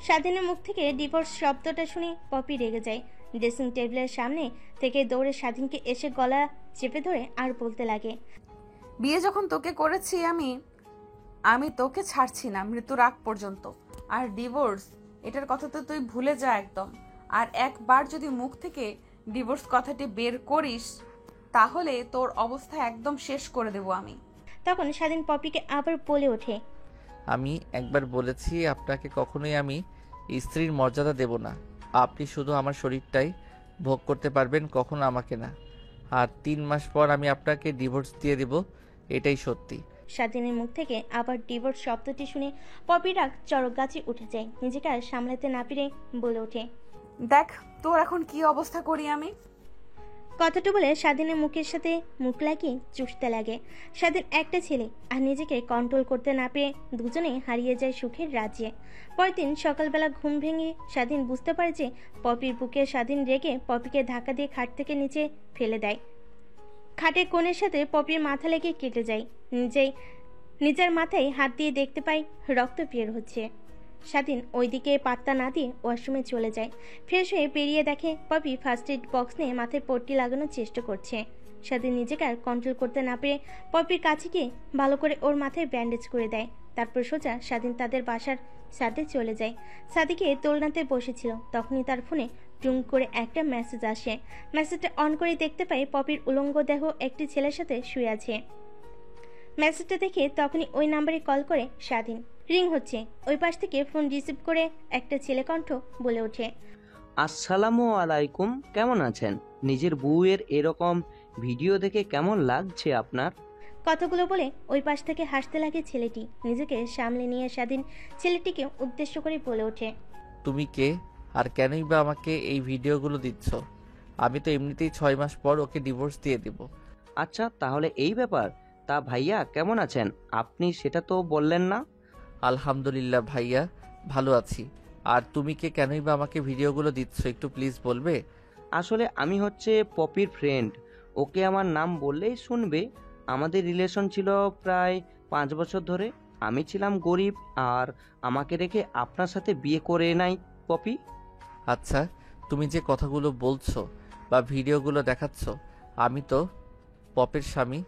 স্বাধীনের মুখ থেকে ডিভোর্স শব্দটা শুনে পপি রেগে যায়। ড্রেসিং টেবিলের সামনে থেকে দৌড়ে স্বাধীনকে এসে গলা চেপে ধরে আর বলতে লাগে, বিয়ে যখন তোকে করেছি আমি তোকে ছাড়ছি না মৃত্যুর আগ পর্যন্ত। আর ডিভোর্স এটার কথা তো তুই ভুলে যা একদম। আর একবার যদি মুখ থেকে ডিভোর্স কথাটি বের করিস তাহলে তোর অবস্থা একদম শেষ করে দেব আমি। তখন স্বাধীন পপিকে আবার বলে ওঠে, আমি একবার বলেছি আপনাকে কখনোই আমি স্ত্রীর মর্যাদা দেব না। আপনি শুধু আমার শরীরটাই ভোগ করতে পারবেন, কখনো আমাকে না। আর 3 মাস পর আমি আপনাকে ডিভোর্স দিয়ে দেব, এটাই সত্যি। স্বাধীনের মুখ থেকে আবার ডিভোর্স শব্দটি শুনে পপির রাগ চড়ক গাছে উঠে যায়। নিজেকে আর সামলাতে না পেরে বলে ওঠে, দেখ তোর এখন কি অবস্থা করি আমি। কথাটা বলে স্বাধীনের মুখের সাথে মুখ লাগিয়ে চুষতে লাগে। স্বাধীন একটা ছেলে, আর নিজেকে কন্ট্রোল করতে না পেরে দুজনেই হারিয়ে যায় সুখের রাজ্যে। পরের দিন সকালবেলা ঘুম ভেঙে স্বাধীন বুঝতে পারে যে পপির বুকে স্বাধীন রেগে পপিকে ধাক্কা দিয়ে খাট থেকে নিচে ফেলে দেয়। খাটের কোণের সাথে পপির মাথা লেগে কেটে যায়। নিজের মাথায় হাত দিয়ে দেখতে পাই রক্ত বের হচ্ছে। স্বাধীন ওইদিকে পাত্তা না দিয়ে ওয়াশরুমে চলে যায়। ফ্রেশ হয়ে বেরিয়ে দেখে পপি ফার্স্ট এড বক্স নিয়ে মাথায় পট্টি লাগানোর চেষ্টা করছে। স্বাধীন নিজেকে আর কন্ট্রোল করতে না পেরে পপির কাছে গিয়ে ভালো করে ওর মাথায় ব্যান্ডেজ করে দেয়। তারপর সোজা স্বাধীন তাদের বাসার ছাদে চলে যায়। ছাদে গিয়ে দোলনাতে বসেছিল, তখনই তার ফোনে টুং করে একটা মেসেজ আসে। মেসেজটা অন করে দেখতে পাই পপির উলঙ্গ দেহ একটি ছেলের সাথে শুয়ে আছে। মেসেজটা দেখে তখনই ওই নাম্বারে কল করে স্বাধীন। রিং হচ্ছে, ওই পাশ থেকে ফোন রিসিভ করে একটা ছেলে কণ্ঠ বলে ওঠে, আসসালামু আলাইকুম, কেমন আছেন? নিজের বউয়ের এরকম ভিডিও দেখে কেমন লাগছে আপনার? কথাগুলো বলে ওই পাশ থেকে হাসতে লাগে ছেলেটি। নিজেকে সামলে নিয়ে স্বাধীন ছেলেটিকে উদ্দেশ্য করে বলে ওঠে, তুমি কে আর কেনই বা আমাকে এই ভিডিওগুলো দিচ্ছ? আমি তো এমনিতেই 6 মাস পর ওকে ডিভোর্স দিয়ে দেব। আচ্ছা, তাহলে এই ব্যাপার। তা ভাইয়া কেমন আছেন আপনি, সেটা তো বললেন না। আলহামদুলিল্লাহ ভাইয়া, ভালো আছি। আর তুমি কে, কেনই বা আমাকে ভিডিওগুলো দিচ্ছ, একটু প্লিজ বলবে? আসলে আমি হচ্ছে পপির ফ্রেন্ড, ওকে আমার নাম বললেই শুনবে। আমাদের রিলেশন ছিল প্রায় 5 বছর ধরে। আমি ছিলাম গরিব, আর আমাকে রেখে আপনার সাথে বিয়ে করে নাই পপি। আচ্ছা, তুমি যে কথাগুলো বলছো বা ভিডিওগুলো দেখাচ্ছ, আমি তো পপের স্বামী,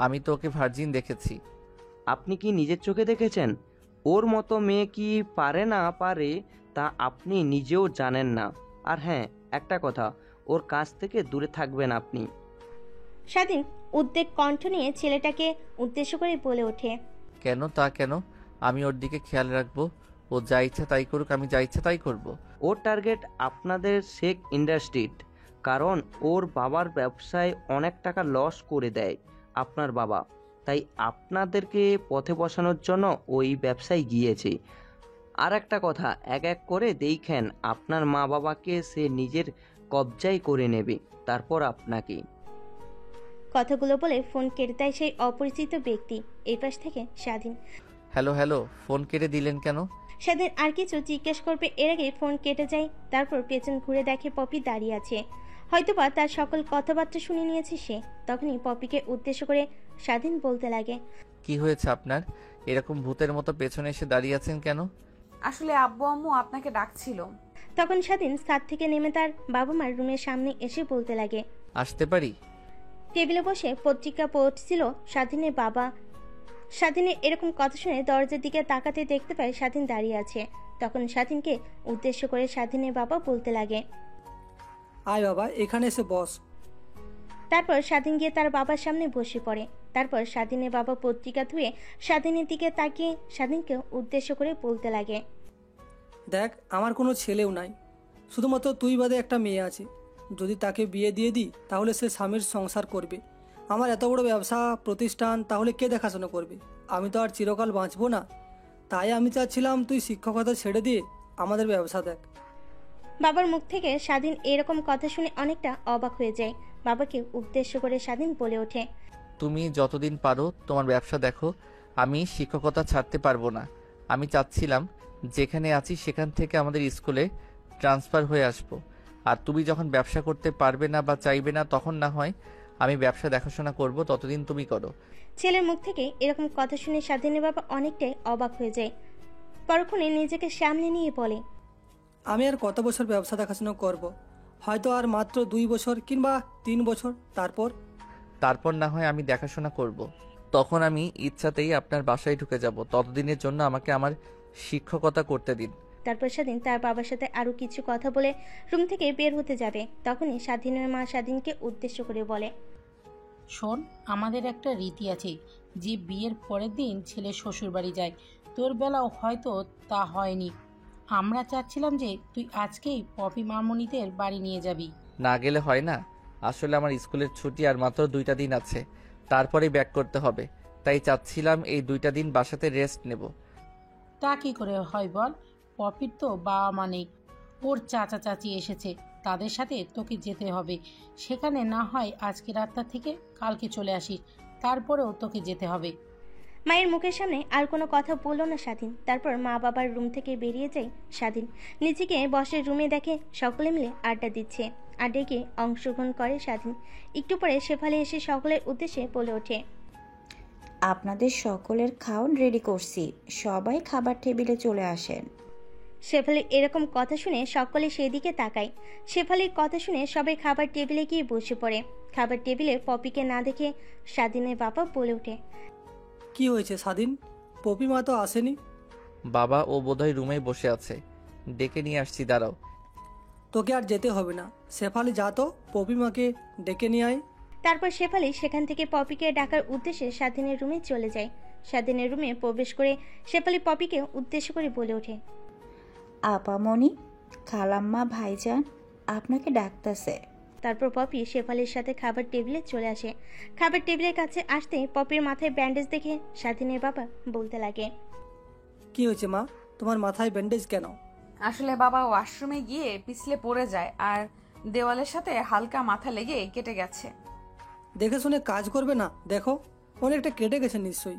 আমি তো ওকে ভার্জিন দেখেছি। আপনি কি নিজের চোখে দেখেছেন? ওর মতো মেয়ে কি পারে না পারে তা আপনি নিজেও জানেন না। আর হ্যাঁ, একটা কথা, ওর কাছ থেকে দূরে থাকবেন আপনি। স্বাধীন উদ্বেগ কণ্ঠ নিয়ে ছেলেটাকে উদ্দেশ্য করে বলে ওঠে, কেন? তা কেন? আমি ওর দিকে খেয়াল রাখবো, ও যা ইচ্ছা তাই করুক, আমি যা ইচ্ছা তাই করব। ওর টার্গেট আপনাদের শেখ ইন্ডাস্ট্রিট, কারণ ওর বাবার ব্যবসায় অনেক টাকা লস করে দেয় আপনার বাবা, তাই আপনাদেরকে পথে বসানোর জন্য ওই ব্যবসায় গিয়েছে। আর একটা কথা, এক এক করে দেখেন আপনার মা বাবাকে সে নিজের কবজায় করে নেবে, তারপর আপনাকে। কথাগুলো বলে ফোন কেটে দেয় সেই অপরিচিত ব্যক্তি। এই পাশ থেকে স্বাধীন, হ্যালো, ফোন কেটে দিলেন কেন? স্বাধীন আর কিছু জিজ্ঞেস করবে এর আগে ফোন কেটে যায়। তারপর পেছন ঘুরে দেখে পপি দাঁড়িয়ে আছে। হয়তোবা তার সকল কথাবার্তা শুনে নিয়েছে সে। তখনই পপিকে উদ্দেশ্য করে স্বাধীন বলতে লাগে, কি হয়েছে আপনার? এরকম ভূতের মতো পেছনে এসে দাঁড়িয়ে আছেন কেন? আসলে আব্বু আম্মু আপনাকে ডাকছিল। তখন স্বাধীন ছাদ থেকে নেমে তার বাবা মার রুমের সামনে এসে বলতে লাগে, আসতে পারি? টেবিলে বসে পত্রিকা পড়ছিল স্বাধীনের বাবা। স্বাধীনের এরকম কথা শুনে দরজার দিকে তাকাতে দেখতে পায় স্বাধীন দাঁড়িয়ে আছে। তখন স্বাধীনকে উদ্দেশ্য করে স্বাধীনের বাবা বলতে লাগে, আয় বাবা, এখানে এসে বস। তারপর স্বাধীন গিয়ে তার বাবার সামনে বসে পড়ে। তারপর স্বাধীনের বাবা পত্রিকা ধুয়ে স্বাধীনের দিকে তাকিয়ে স্বাধীনকে উদ্দেশ্য করে বলতে লাগে, দেখ, আমার কোনো ছেলেও নাই, শুধুমাত্র তুই বাদে একটা মেয়ে আছে। যদি তাকে বিয়ে দিয়ে দিই তাহলে সে স্বামীর সংসার করবে। আমার এত বড় ব্যবসা প্রতিষ্ঠান তাহলে কে দেখাশোনা করবে? আমি তো আর চিরকাল বাঁচবো না। তাই আমি চাচ্ছিলাম তুই শিক্ষকতা ছেড়ে দিয়ে আমাদের ব্যবসা দেখ। বাবার মুখ থেকে স্বাধীন এরকম কথা শুনে অনেকটা অবাক হয়ে যায়। বাবাকে উদ্দেশ্য করে স্বাধীন বলে ওঠে, তুমি যতদিন পারো তোমার ব্যবসা দেখো, আমি শিক্ষকতা ছাড়তে পারবো না। আমি চাচ্ছিলাম যেখানে আছি সেখান থেকে আমাদের স্কুলে ট্রান্সফার হয়ে আসবো। আর তুমি যখন ব্যবসা করতে পারবে না বা চাইবে না তখন না হয় আমি ব্যবসা দেখাশোনা করব, ততদিন তুমি করো। ছেলের মুখ থেকে এরকম কথা শুনে স্বাধীনের বাবা অনেকটাই অবাক হয়ে যায়। পরক্ষণে নিজেকে সামলে নিয়ে বলে, আমি আর কত বছর ব্যবসা দেখাশোনা করব? হয়তো আর মাত্র 2 বছর কিংবা 3 বছর। তারপর না হয় আমি দেখাশোনা করব। তখন আমি ইচ্ছাতেই আপনার বাসায় ঢুকে যাব। ততদিনের জন্য আমাকে আমার শিক্ষকতা করতে দিন। তারপর স্বাধীন তার বাবার সাথে আরো কিছু কথা বলে রুম থেকে বের হতে যাবে। তখনই স্বাধীনের মা স্বাধীনকে উদ্দেশ্য করে বলে, শোন, আমাদের একটা রীতি আছে যে বিয়ের পরের দিন ছেলে শ্বশুর বাড়ি যায়। তোর বেলাও হয়তো তা হয়নি। আমরা চাচ্ছিলাম যে তুই আজকেই পপি মামনিদের বাড়ি নিয়ে যাবি। না গেলে হয় না? আসলে আমার স্কুলের ছুটি আর মাত্র 2টা দিন আছে, তারপরেই ব্যাক করতে হবে। তাই চাচ্ছিলাম এই 2টা দিন বাসাতে রেস্ট নেব। তা কি করে হয় বল? পপির তো বাবা মা নেই, ওর চাচা চাচি এসেছে, তাদের সাথে তোকে যেতে হবে। সেখানে না হয় আজকে রাতটা থেকে কালকে চলে আসিস, তারপরেও তোকে যেতে হবে। মায়ের মুখের সামনে আর কোনো কথা বলল না স্বাধীন। তারপর মা বাবার রুম থেকে বেরিয়ে যায় স্বাধীন। নিজেকে বসের রুমে দেখে সকলে মিলে আড্ডা দিচ্ছে। আড্ডায় গিয়ে অংশগ্রহণ করে স্বাধীন। একটু পরে শেফালি এসে সকলের উদ্দেশ্যে বলে ওঠে, আপনাদের সকলের খাওয়ান রেডি করছি, সবাই খাবার টেবিলে চলে আসেন। শেফালির এরকম কথা শুনে সকলে সেদিকে তাকায়। শেফালির কথা শুনে সবাই খাবার টেবিলে গিয়ে বসে পড়ে। খাবার টেবিলে পপিকে না দেখে স্বাধীনের বাবা বলে ওঠে, কি হয়েছে স্বাধীন? পপি মা তো আসেনি। বাবা, ও বোধহয় রুমেই বসে আছে, ডেকে নিয়ে আসছি, দাঁড়াও। তোকে আর যেতে হবে না, শেফালি যা তো পপি মাকে ডেকে নিয়ে আয়। তারপর শেফালি সেখান থেকে পপিকে ডাকার উদ্দেশ্যে স্বাধীনের রুমে চলে যায়। স্বাধীনের রুমে প্রবেশ করে শেফালি পপিকে উদ্দেশ্য করে বলে ওঠে, আপামনি, খালাম্মা, ভাইজান আপনাকে ডাকতেছে। তারপর পপি শেফালির সাথে খাবার টেবিলে চলে আসে। খাবার টেবিলের কাছে আসতে পপির মাথায় ব্যান্ডেজ দেখে স্বাধীনের বাবা বলতে লাগে, কি হয়েছে মা, তোমার মাথায় ব্যান্ডেজ কেন? আসলে বাবা ওয়াশরুমে গিয়ে পিছলে পড়ে যায় আর দেওয়ালের সাথে হালকা মাথা লেগে কেটে গেছে। দেখে শুনে কাজ করবে না? দেখো অনেকটা কেটে গেছে নিশ্চয়ই।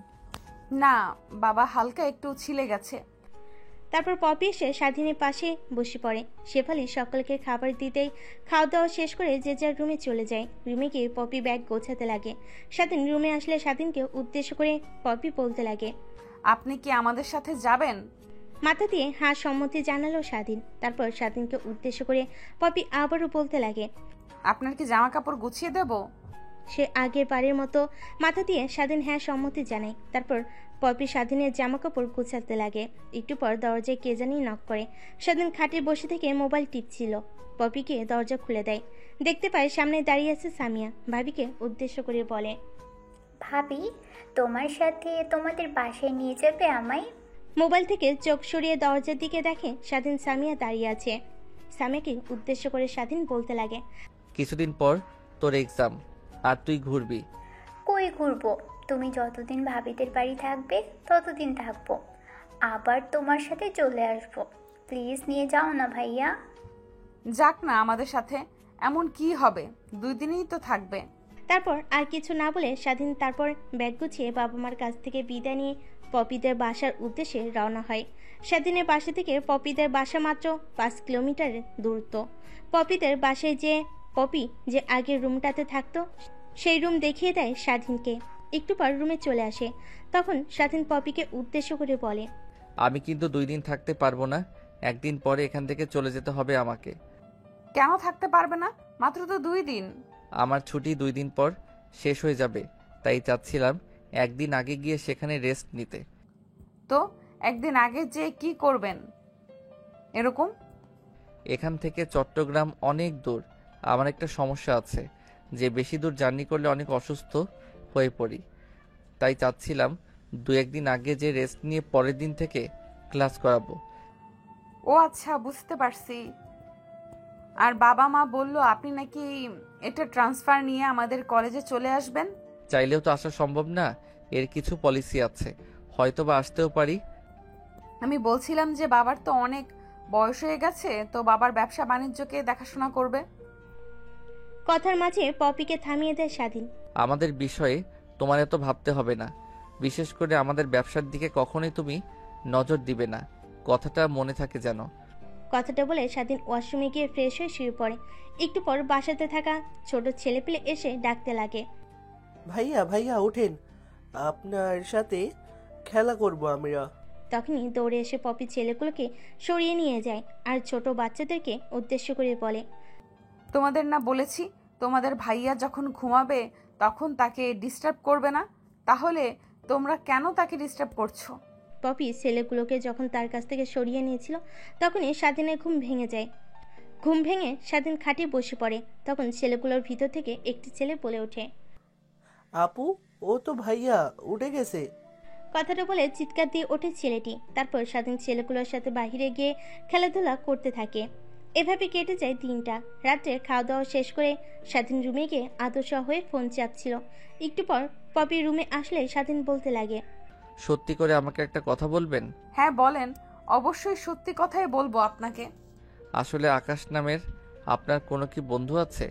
না বাবা, হালকা একটু ছিলে গেছে। তারপর পপি এসে স্বাধীনের পাশে বসে পড়ে। শেফালি সকলকে খাবার দিতেই খাওয়া দাওয়া শেষ করে যে যার রুমে চলে যায়। রুমে গিয়ে পপি ব্যাগ গোছাতে লাগে। স্বাধীন রুমে আসলে স্বাধীনকে উদ্দেশ্য করে পপি বলতে লাগে, আপনি কি আমাদের সাথে যাবেন? মাথা দিয়ে হ্যাঁ সম্মতি জানালো স্বাধীন। তারপর স্বাধীনকে উদ্দেশ্য করে পপি আবারও বলতে লাগে, আপনার কি জামা কাপড় গুছিয়ে দেব? সে আগের বারের মতো মাথা দিয়ে স্বাধীন হ্যাঁ সম্মতি জানায়। তারপর পপি স্বাধীনের জামা কাপড় গুছাতে লাগে। একটু পর দরজায় কে জানি নক করে। স্বাধীন খাটে বসে থেকে মোবাইল টিপছিল। পপিকে দরজা খুলে দেয়। দেখতে পায় সামনে দাঁড়িয়ে আছে সামিয়া। ভাবিকে উদ্দেশ্য করে বলে, ভাবি, তোমার সাথে তোমাদের বাসায় নিয়ে যাবে আমায়? মোবাইল থেকে চোখ সরিয়ে দরজার দিকে দেখে স্বাধীন সামিয়া দাঁড়িয়ে আছে। সামিয়াকে উদ্দেশ্য করে স্বাধীন বলতে লাগে, কিছুদিন পর তোর এক্সাম, আর তুই ঘুরবি। কই ঘুরবো? তুমি যতদিন ভাবিদের বাড়ি থাকবে ততদিন থাকবো, আবার তোমার সাথে চলে আসবো। প্লিজ নিয়ে যাও না ভাইয়া। যাক না আমাদের সাথে, এমন কি হবে, 2 দিনই তো থাকবে। তারপর আর কিছু না বলে স্বাধীন তারপর ব্যাগ গুছিয়ে বাবা মার কাছ থেকে বিদায় নিয়ে পপিদের বাসার উদ্দেশ্যে রওনা হয়। স্বাধীনের বাসা থেকে পপিদের বাসা মাত্র 5 কিলোমিটারের দূরত্ব। পপিদের বাসায় যে পপি যে আগের রুমটাতে থাকতো সেই রুম দেখিয়ে দেয় স্বাধীনকে। একটু পর রুমে চলে আসে। তখন স্বাধীন পপিকে উদ্দেশ্য করে বলে, আমি কিন্তু 2 দিন থাকতে পারবো না, একদিন পরে এখান থেকে চলে যেতে হবে আমাকে। কেন থাকতে পারবে না? মাত্র তো 2 দিন। আমার ছুটি 2 দিন পর শেষ হয়ে যাবে, তাই চাচ্ছিলাম একদিন আগে গিয়ে সেখানে রেস্ট নিতে। তো একদিন আগে যে কি করবেন এরকম? এখান থেকে চট্টগ্রাম অনেক দূর। আমার একটা সমস্যা আছে যে বেশি দূর জার্নি করলে অনেক অসুস্থ হয়ে পড়ি, তাই চাচ্ছিলাম 2-1 দিন আগে যে রেস্ট নিয়ে পরের দিন থেকে ক্লাস করাবো। ও আচ্ছা, বুঝতে পারছি। আর বাবা মা বলল আপনি নাকি এটা ট্রান্সফার নিয়ে আমাদের কলেজে চলে আসবেন। চাইলেও তো আসা সম্ভব না, এর কিছু পলিসি আছে, হয়তো বা আসতেও পারি। আমি বলছিলাম যে বাবার তো অনেক বয়স হয়ে গেছে, তো বাবার ব্যবসা বাণিজ্যকে দেখাশোনা করবে। কথার মাঝে পপিকে থামিয়ে দেয় স্বাধীন। আমাদের বিষয়ে তোমার এত ভাবতে হবে না, বিশেষ করে আমাদের ব্যবসার দিকে কখনোই তুমি নজর দিবে না, কথাটা মনে থাকে যেন। কথাটা বলে স্বাধীন ওয়াশরুমে গিয়ে ফ্রেশ হয়ে শুয়ে পড়ে। একটু পর বাসাতে থাকা ছোট ছেলেপেলে এসে ডাকতে লাগে। ভাইয়া ভাইয়া ওঠেন, আপনার সাথে খেলা করব আমরা। তখনই দৌড়ে এসে পপি ছেলেগুলোকে সরিয়ে নিয়ে যায় আর ছোট বাচ্চাদেরকে উদ্দেশ্য করে বলে, তোমাদের না বলেছি তোমাদের ভাইয়া যখন ঘুমাবে তখন তাকে ডিস্টার্ব করবে না, তাহলে তোমরা কেন তাকে ডিস্টার্ব করছো? পপি ছেলেগুলোকে যখন তার কাছ থেকে সরিয়ে নিয়েছিল তখনই স্বাধীনের ঘুম ভেঙে যায়। ঘুম ভেঙে স্বাধীন খাটে বসে পড়ে। তখন ছেলেগুলোর ভিতর থেকে একটি ছেলে বলে ওঠে, আপু ও তো ভাইয়া উঠে গেছে। কথাটা বলে চিৎকার দিয়ে ওঠে ছেলেটি। তারপর স্বাধীন ছেলেগুলোর সাথে বাইরে গিয়ে খেলাধুলা করতে থাকে। এভাবে কেটে যায় দিনটা। রাত্রে খাওয়া দাওয়া শেষ করে স্বাধীন রুমে গিয়ে আদর্শ হয়ে ফোন চাপছিল। একটু পর পপি রুমে আসলে স্বাধীন বলতে লাগে, সত্যি করে আমাকে একটা কথা বলবেন? হ্যাঁ বলেন, অবশ্যই সত্যি কথাই বলবো আপনাকে। আসলে আকাশ নামের আপনার কোনো কি বন্ধু আছে?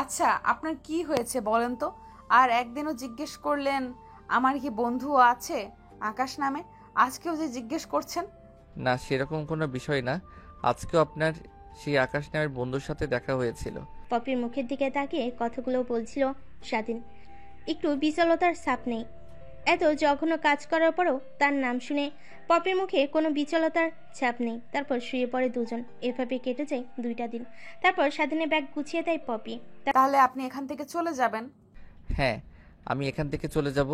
আচ্ছা আপনার কি হয়েছে বলেন তো? আর একদিনও জিজ্ঞেস করলেন আমার কি বন্ধু আছে আকাশ নামে, আজকেও যে জিজ্ঞেস করছেন। না, সেরকম কোনো বিষয় না, আজকেও আপনার সেই আকাশ নামের বন্ধুর সাথে দেখা হয়েছিল। পপির মুখের দিকে তাকিয়ে কথাগুলো বলছিল স্বাধীন। একটু বিচলতার ছাপ নেই। এত জঘন্য কাজ করার পরও তার নাম শুনে পপির মুখে কোনো বিচলতার ছাপ নেই। তারপর শুয়ে পড়ে দুজন। এভাবে কেটে যায় 2টা দিন। তারপর স্বাধীনের ব্যাগ গুছিয়ে দেয় পপি। তাহলে আপনি এখান থেকে চলে যাবেন? হ্যাঁ, আমি এখান থেকে চলে যাব।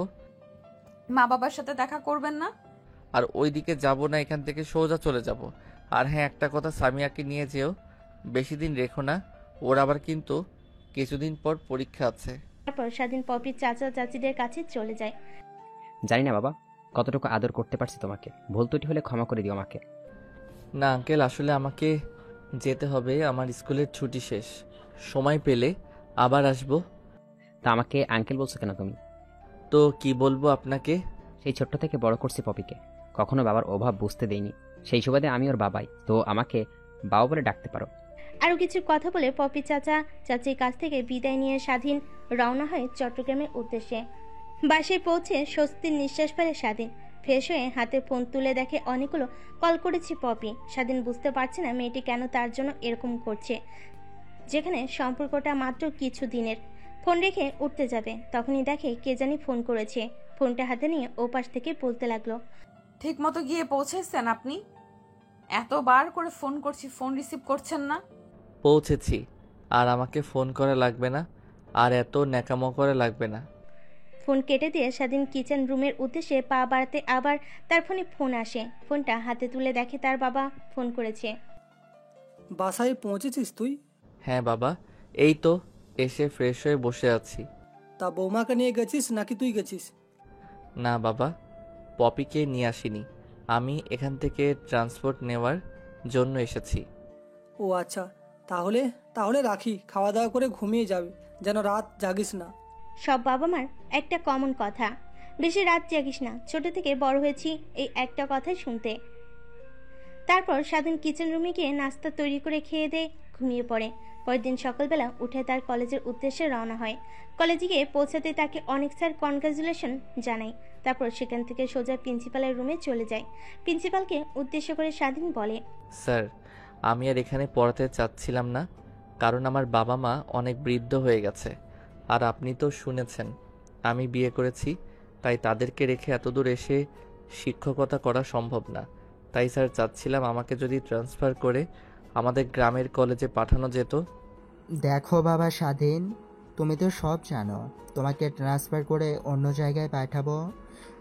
মা বাবার সাথে দেখা করবেন না? আর ওই দিকে যাব না, এখান থেকে সোজা চলে যাব। আর হ্যাঁ, একটা কথা, সামিয়াকে নিয়ে যেও, বেশি দিন রেখো না, ওর আবার কিন্তু কিছুদিন পর পরীক্ষা আছে। তারপর স্বাধীন পপির চাচা চাচিদের কাছে চলে যায়। জানি না বাবা কতটুকু আদর করতে পারছি তোমাকে, ভুল ত্রুটি হলে ক্ষমা করে দিও আমাকে। না আঙ্কেল, আসলে আমাকে যেতে হবে, আমার স্কুলের ছুটি শেষ, সময় পেলে আবার আসবো। তা আমাকে আঙ্কেল বলছো কেন তুমি? তো কি বলবো আপনাকে? সেই ছোট্ট থেকে বড় করছি পপিকে, কখনো বাবার অভাব বুঝতে দেইনি, সেই সুবাদে আমি ওর বাবাই, তো আমাকে বাবা বলে ডাকতে পারো। আরও কিছু কথা বলে পপি চাচা চাচির কাছ থেকে বিদায় নিয়ে স্বাধীন রওনা হয় চট্টগ্রামের উদ্দেশ্যে। বাসে পৌঁছে স্বস্তির নিঃশ্বাস ফেলে স্বাধীন। ফ্রেশ হয়ে হাতে ফোন তুলে দেখে অনেকগুলো কল করেছে পপি। স্বাধীন বুঝতে পারছে না মেয়েটি কেন তার জন্য এরকম করছে, যেখানে সম্পর্কটা মাত্র কিছু দিনের। ফোন রেখে উঠতে যাবে, তখনই দেখে কে জানি ফোন করেছে। ফোনটা হাতে নিয়ে ওপাশ থেকে বলতে লাগলো, ঠিক মতো গিয়ে পৌঁছেছেন আপনি? এতবার করে ফোন করছি, ফোন রিসিভ করছেন না। পৌঁছেছি, আর আমাকে ফোন করা লাগবে না, আর এত ন্যাকামো করা লাগবে না। ফোন কেটে দিয়ে স্বাধীন কিচেন রুমের উদ্দেশ্যে পা বাড়াতে আবার তার ফোনে ফোন আসে। ফোনটা হাতে তুলে দেখে তার বাবা ফোন করেছে। বাসায় পৌঁছেছিস তুই? হ্যাঁ বাবা, এই তো এসে ফ্রেশ হয়ে বসে আছি। তা বৌমাকে নিয়ে গেছিস নাকি তুই গেছিস? না বাবা, পপিকে নিয়ে আসিনি, আমি এখান থেকে ট্রান্সপোর্ট নেওয়ার জন্য এসেছি। ও আচ্ছা, তাহলে তাহলে রাখি, খাওয়া দাওয়া করে ঘুমিয়ে যাবে, যেন রাত জাগিস না। সব বাবা মার একটা কমন কথা, বেশি রাত জাগিস না। ছোট থেকে বড় হয়েছি এই একটা কথাই শুনতে। তারপর স্বাধীন কিচেন রুমে গিয়ে নাস্তা তৈরি করে খেয়ে দিয়ে ঘুমিয়ে পড়ে। পরের দিন সকালবেলা উঠে তার কলেজের উদ্দেশ্যে রওনা হয়। কলেজে গিয়ে পৌঁছাতে তাকে অনেক স্যার কনগ্রাচুলেশন জানায়। তারপর সেখান থেকে সোজা প্রিন্সিপালের রুমে চলে যায়। প্রিন্সিপালকে উদ্দেশ্য করে স্বাধীন বলে, স্যার, আমি আর এখানে পড়াতে চাচ্ছিলাম না, কারণ আমার বাবা মা অনেক বৃদ্ধ হয়ে গেছে, আর আপনি তো শুনেছেন আমি বিয়ে করেছি, তাই তাদেরকে রেখে এতদূর এসে শিক্ষকতা করা সম্ভব না। তাই স্যার চাচ্ছিলাম আমাকে যদি ট্রান্সফার করে আমাদের গ্রামের কলেজে পাঠানো যেত। দেখো বাবা স্বাধীন, তুমি তো সব জানো, তোমাকে ট্রান্সফার করে অন্য জায়গায় পাঠাবো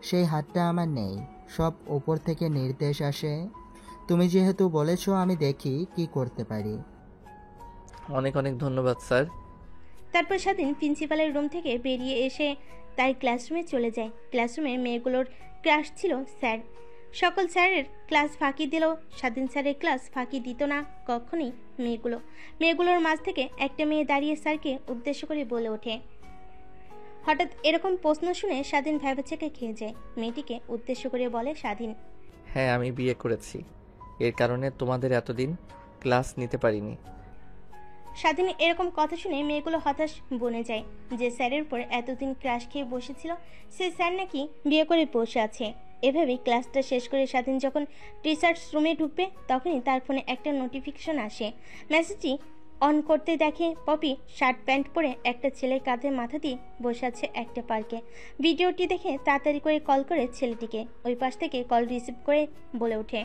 সেই হাতটা আমার নেই, সব উপর থেকে নির্দেশ আসে। তুমি যেহেতু বলেছো, আমি দেখি কি করতে পারি। অনেক অনেক ধন্যবাদ স্যার। তারপর স্বাধীন প্রিন্সিপালের রুম থেকে বেরিয়ে এসে তার ক্লাসরুমে চলে যায়। ক্লাসরুমে মেয়েগুলোর ক্লাস ছিল স্যার। সকল স্যারের ক্লাস ফাঁকি দিলেও স্বাধীন স্যারের ক্লাস ফাঁকি দিত না কখনই মেয়েগুলোর মাঝ থেকে একটা মেয়ে দাঁড়িয়ে স্যারকে উদ্দেশ্য করে বলে ওঠে। হঠাৎ এরকম প্রশ্ন শুনে স্বাধীন ভ্যাবাচেকে খেয়ে যায়। মেয়েটিকে উদ্দেশ্য করে বলে স্বাধীন, হ্যাঁ আমি বিয়ে করেছি, এর কারণে তোমাদের এতদিন ক্লাস নিতে পারিনি। স্বাধীন এরকম কথা শুনে মেয়েগুলো হতাশ বনে যায়। যে স্যারের উপর এতদিন ক্রাশ খেয়ে বসেছিল সেই স্যার নাকি বিয়ে করে বসে আছে। এভাবেই ক্লাসটা শেষ করে স্বাধীন যখন টিচার্স রুমে ঢুকবে তখনই তার ফোনে একটা নোটিফিকেশন আসে। মেসেজটি অন করতে দেখে পপি শার্ট প্যান্ট পরে একটা ছেলের কাঁধে মাথা দিয়ে বসে আছে একটা পার্কে। ভিডিওটি দেখে তাড়াতাড়ি করে কল করে ছেলেটিকে। ওই পাশ থেকে কল রিসিভ করে বলে ওঠে,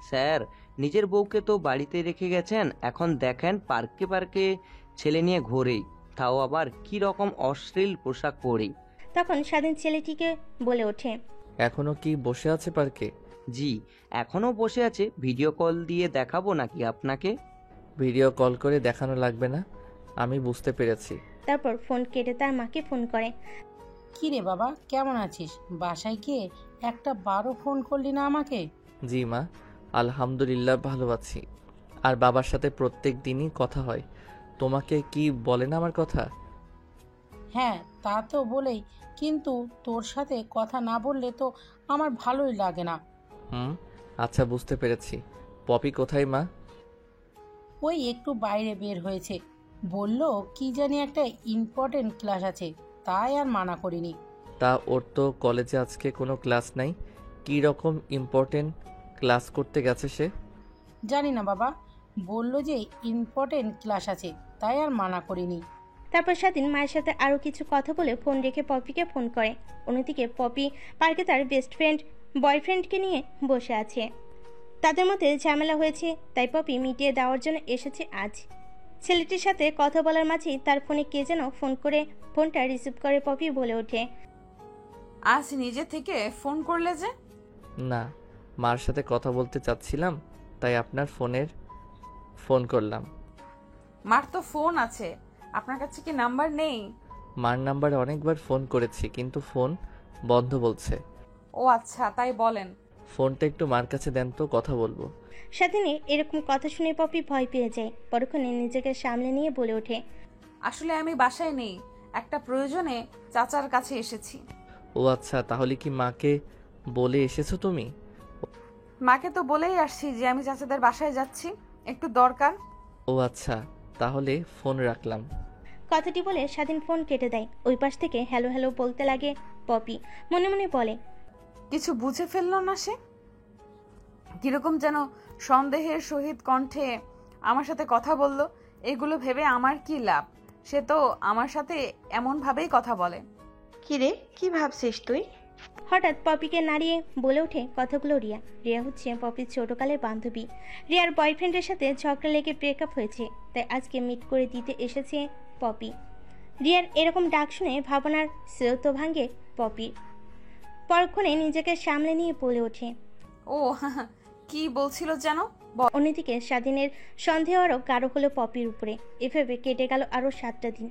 স্যার, নিজের বউকে তো বাড়িতে রেখে গেছেন, এখন দেখেন পার্কে পার্কে ছেলে নিয়ে ঘোরেই, তাও আবার কি রকম অশ্লীল পোশাক পরেই। তখন স্বাধীন ছেলেটিকে বলে ওঠে, এখনো কি বসে আছে পার্কে? জি, এখনো বসে আছে। ভিডিও কল দিয়ে দেখাবো নাকি আপনাকে? ভিডিও কল করে দেখানো লাগবে না, আমি বুঝতে পেরেছি। তারপর ফোন কেটে তার মাকে ফোন করে। কি রে বাবা, কেমন আছিস? বাসায় গিয়ে একটা বারো ফোন করলি না আমাকে? জি মা, আলহামদুলিল্লাহ ভালো আছি। আর বাবার সাথে প্রত্যেক দিনই কথা হয়। তোমাকে কি বলে না আমার কথা? হ্যাঁ তা তো বলেই, কিন্তু তোর সাথে কথা না বললে তো আমার ভালোই লাগে না। আচ্ছা বুঝতে পেরেছি। পপি কোথায় মা? ওই একটু বাইরে বের হয়েছে, বলল কি জানি একটা ইম্পর্টেন্ট ক্লাস আছে, তাই আর মানা করিনি। তা ওর তো কলেজে আজকে কোনো ক্লাস নাই, কি রকম ইম্পর্টেন্ট ক্লাস করতে গেছে সে? জানি না বাবা, বলল যে ইম্পর্টেন্ট ক্লাস আছে, তাই আর মানা করিনি। তারপর স্বাধীন মায়ের সাথে আরও কিছু কথা বলে ফোন রেখে পপিকে ফোন করে। অন্যদিকে পপি পার্কে তার বেস্ট ফ্রেন্ড বয়ফ্রেন্ডকে নিয়ে বসে আছে। তাদের মধ্যে ঝামেলা হয়েছে, তাই পপি মিটিয়ে দেওয়ার জন্য এসেছে আজ। ছেলেটির সাথে কথা বলার মাঝেই তার ফোনে কে যেন ফোন করে ফোনটা রিসিভ করে পপি বলে ওঠে, আজ নিজে থেকে ফোন করলে যে? না, মার সাথে কথা বলতে চাচ্ছিলাম, তাই আপনার ফোন করলাম। মার তো ফোন আছে, আপনার কাছে কি নাম্বার নেই? মার নাম্বারে অনেকবার ফোন করেছি কিন্তু ফোন বন্ধ বলছে। ও আচ্ছা, তাই বলেন। ফোনটা একটু মার কাছে দেন তো, কথা বলবো। স্বাধীনের এরকম কথা শুনে পপি ভয় পেয়ে যায়। পরক্ষণে নিজেকে সামলে নিয়ে বলে ওঠে, আসলে আমি বাসায় নেই, একটা প্রয়োজনে চাচার কাছে এসেছি। ও আচ্ছা, তাহলে কি মাকে বলে এসেছো তুমি? মাকে তো বলেই আসছি যে আমি চাচাদের বাসায় যাচ্ছি, একটু দরকার। ও আচ্ছা, তাহলে ফোন রাখলাম। কথাটি বলে স্বাধীন ফোন কেটে দেয়। ওই পাশ থেকে হ্যালো হ্যালো বলতে লাগে পপি। মনে মনে বলে, কিছু বুঝে ফেললো না সে? কিরকম যেন সন্দেহের সহিত কণ্ঠে আমার সাথে কথা বলল। এগুলো ভেবে আমার কি লাভ? সে তো আমার সাথে এমন ভাবেই কথা বলে। কিরে, কি ভাবছিস তুই? হঠাৎ পপিকে নাড়িয়ে বলে ওঠে কথাগুলো রিয়া। রিয়া হচ্ছে পপির ছোটকালের বান্ধবী। রিয়ার বয়ফ্রেন্ডের সাথে ঝগড়া লেগে ব্রেকআপ হয়েছে, তাই আজকে মিট করে দিতে এসেছে পপি। রিয়ার এরকম ডাক শুনে ভাবনার স্রোত ভাঙে পপির। পরক্ষণে নিজেকে সামলে নিয়ে বলে ওঠে, ও কি বলছিল যেন? অন্যদিকে স্বাধীনের সন্দেহ আরও গাঢ় হলো পপির উপরে। এভাবে কেটে গেল আরও 7টা দিন।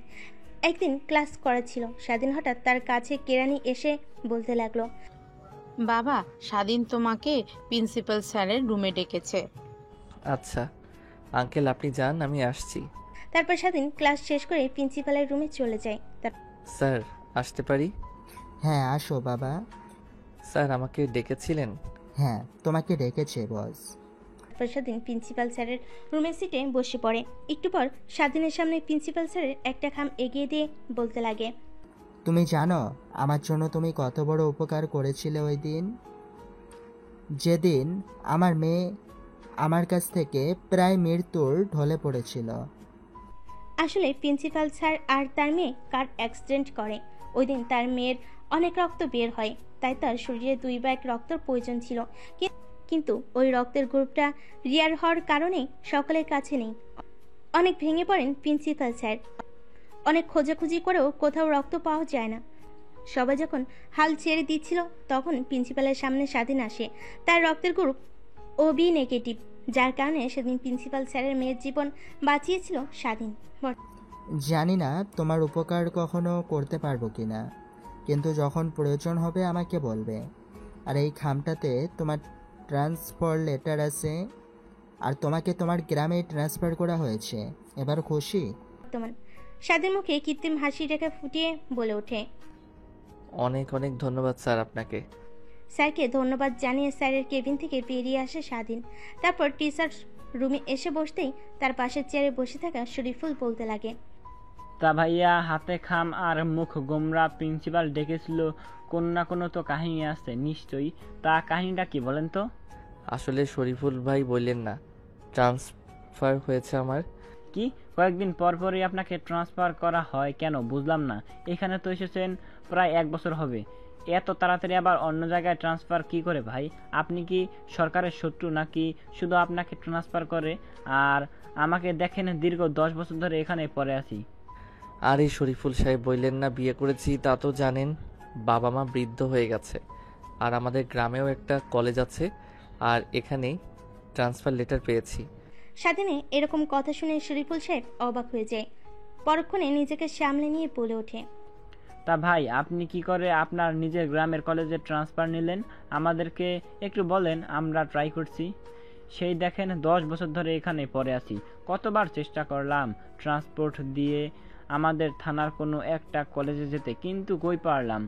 একদিন ক্লাস করা ছিল, স্বাধীন হঠাৎ তার কাছে কেরানি এসে বলতে লাগলো, বাবা, স্বাধীন তোমাকে প্রিন্সিপাল স্যারের রুমে ডেকেছে। আচ্ছা আঙ্কেল, আপনি যান, আমি আসছি। তারপর স্বাধীন ক্লাস শেষ করে প্রিন্সিপালের রুমে চলে যায়। স্যার আসতে পারি? হ্যাঁ আসো বাবা। স্যার আমাকে ডেকেছিলেন? হ্যাঁ তোমাকে ডেকেছে বস। তারপর স্বাধীন প্রিন্সিপাল স্যারের রুমের সিটে বসে পড়ে। একটু পর স্বাধীনের সামনে প্রিন্সিপাল স্যারের একটা খাম এগিয়ে দিয়ে বলতে লাগে, তুমি জানো আমার জন্য তুমি কত বড় উপকার করেছিলে ওই দিন, যেদিন আমার মেয়ে আমার কাছ থেকে প্রায় মৃত্যুর ঢলে পড়েছিল। আসলে প্রিন্সিপাল স্যার আর তার মেয়ে কার অ্যাক্সিডেন্ট করে। ওই দিন তার মেয়ের অনেক রক্ত বের হয়, তাই তার শরীরে 2 ব্যাগ রক্তের প্রয়োজন ছিল, কিন্তু ওই রক্তের গ্রুপটা রিয়ার হওয়ার কারণে সকলের কাছে নেই। অনেক ভেঙে পড়েন প্রিন্সিপাল স্যার। অনেক খোঁজাখুঁজি করেও কোথাও রক্ত পাওয়া যায় না। সবাই যখন হাল ছেড়ে দিচ্ছিল তখন প্রিন্সিপালের সামনে স্বাধীন আসে। তার রক্তের গ্রুপ ওবি নেগেটিভ, যার কারণে সেদিন প্রিন্সিপাল স্যারের মেয়ের জীবন বাঁচিয়েছিল স্বাধীন। জানি না তোমার উপকার কখনো করতে পারবো কিনা, কিন্তু যখন প্রয়োজন হবে আমাকে বলবে। আর এই খামটাতে তোমার ট্রান্সফার লেটার আছে, আর তোমাকে তোমার গ্রামে ট্রান্সফার করা হয়েছে। এবার খুশি? বর্তমান স্বাধীন মুখে কৃত্রিম হাসি রেখে ফুটিয়ে বলে ওঠে। অনেক অনেক ধন্যবাদ স্যার আপনাকে। স্যারকে ধন্যবাদ জানিয়ে স্যারের কেবিন থেকে বেরিয়ে আসে স্বাধীন। তারপর টিচার রুমে এসে বসতেই তার পাশের চেয়ারে বসে থাকা শরীফুল বলতে লাগে, তা ভাইয়া, হাতে খাম আর মুখ গোমরা প্রিন্সিপাল ডেকেছিল, কোনো না কোনো তো কাহিনী আছে নিশ্চয়ই। তা কাহিনীটা কি বলেন তো? আসলে শরীফুল ভাই বললেন না, ট্রান্সফার হয়েছে আমার। কি কয়েকদিন পর পরই আপনাকে ট্রান্সফার করা হয় কেন বুঝলাম না। এখানে তো এসেছেন প্রায় 1 বছর হবে, এত তাড়াতাড়ি আবার অন্য জায়গায় ট্রান্সফার কি করে ভাই? আপনি কি সরকারের শত্রু নাকি শুধু আপনাকে ট্রান্সফার করে? আর আমাকে দেখেন দীর্ঘ 10 বছর ধরে এখানে পড়ে আছি। আর এই শরীফুল সাহেব বললেন না বিয়ে করেছি, তা তো জানেন। বাবা মা বৃদ্ধ হয়ে গেছে, আর আমাদের গ্রামেও একটা কলেজ আছে, আর এখানেই ট্রান্সফার লেটার পেয়েছি। স্বাধীনে এরকম কথা শুনে শরীফুল সাহেব অবাক হয়ে যায়। পরক্ষণে নিজেকে সামলে নিয়ে বলে ওঠে, তা ভাই, আপনি কি করে আপনার নিজের গ্রামের কলেজে ট্রান্সফার নিলেন? আমাদেরকে একটু বলেন, আমরা ট্রাই করছি। সেই দেখেন 10 বছর ধরে এখানে পড়ে আছি, কতবার চেষ্টা করলাম ট্রান্সপোর্ট দিয়ে আমাদের থানার কোনো একটা কলেজে যেতে, কিন্তু কই পারলাম।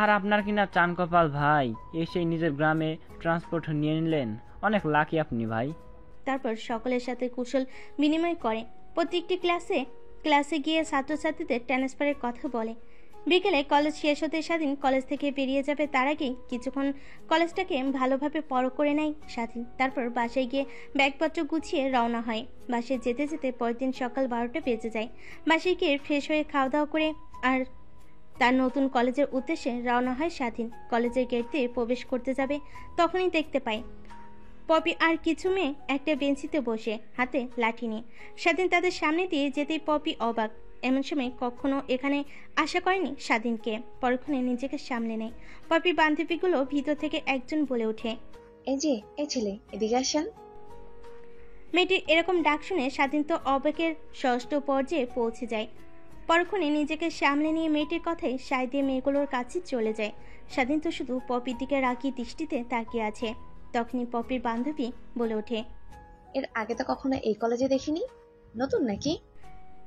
আর আপনার কিনা চান কপাল ভাই, এসেই নিজের গ্রামে ট্রান্সপোর্ট নিয়ে নিলেন, অনেক লাকি আপনি ভাই। তারপর সকলের সাথে কুশল বিনিময় করে, প্রত্যেকটি ক্লাসে গিয়ে ছাত্রছাত্রীদের ট্রান্সফারের কথা বলে। বিকেলে কলেজ শেষ হতে স্বাধীন কলেজ থেকে বেরিয়ে যাবে, তার আগেই কিছুক্ষণ কলেজটাকে ভালোভাবে পরখ করে নেয় স্বাধীন। তারপর বাসায় গিয়ে ব্যাগপত্র গুছিয়ে রওনা হয়। বাসায় যেতে যেতে পরের দিন সকাল 12টা বেজে যায়। বাসায় গিয়ে ফ্রেশ হয়ে খাওয়া দাওয়া করে আর তার নতুন কলেজের উদ্দেশ্যে রওনা হয় স্বাধীন। কলেজের গেট দিয়ে প্রবেশ করতে যাবে, তখনই দেখতে পায় পপি আর কিছু মেয়ে একটা বেঞ্চিতে বসে, হাতে লাঠি নিয়ে। স্বাধীন তাদের সামনে দিয়ে যেতেই পপি অবাক, এমন সময় কখনো এখানে আশা করেনি স্বাধীনকে। পরক্ষণে নিজেকে সামলে নেয়। পপির বান্ধবীগুলো ভিতর থেকে একজন বলে ওঠে, এই ছেলে এদিকে আসেন। মেয়েটির এরকম ডাক শুনে স্বাধীন তো অবাকের ষষ্ঠ পর্যায়ে পৌঁছে যায়। পরক্ষণে নিজেকে সামলে নিয়ে মেয়েটির কথায় সায় দিয়ে মেয়েগুলোর কাছে চলে যায়। স্বাধীন তো শুধু পপির দিকে রাগী দৃষ্টিতে তাকিয়ে আছে। তখনই পপির বান্ধবী বলে ওঠে, এর আগে তো কখনো এই কলেজে দেখিনি, নতুন নাকি?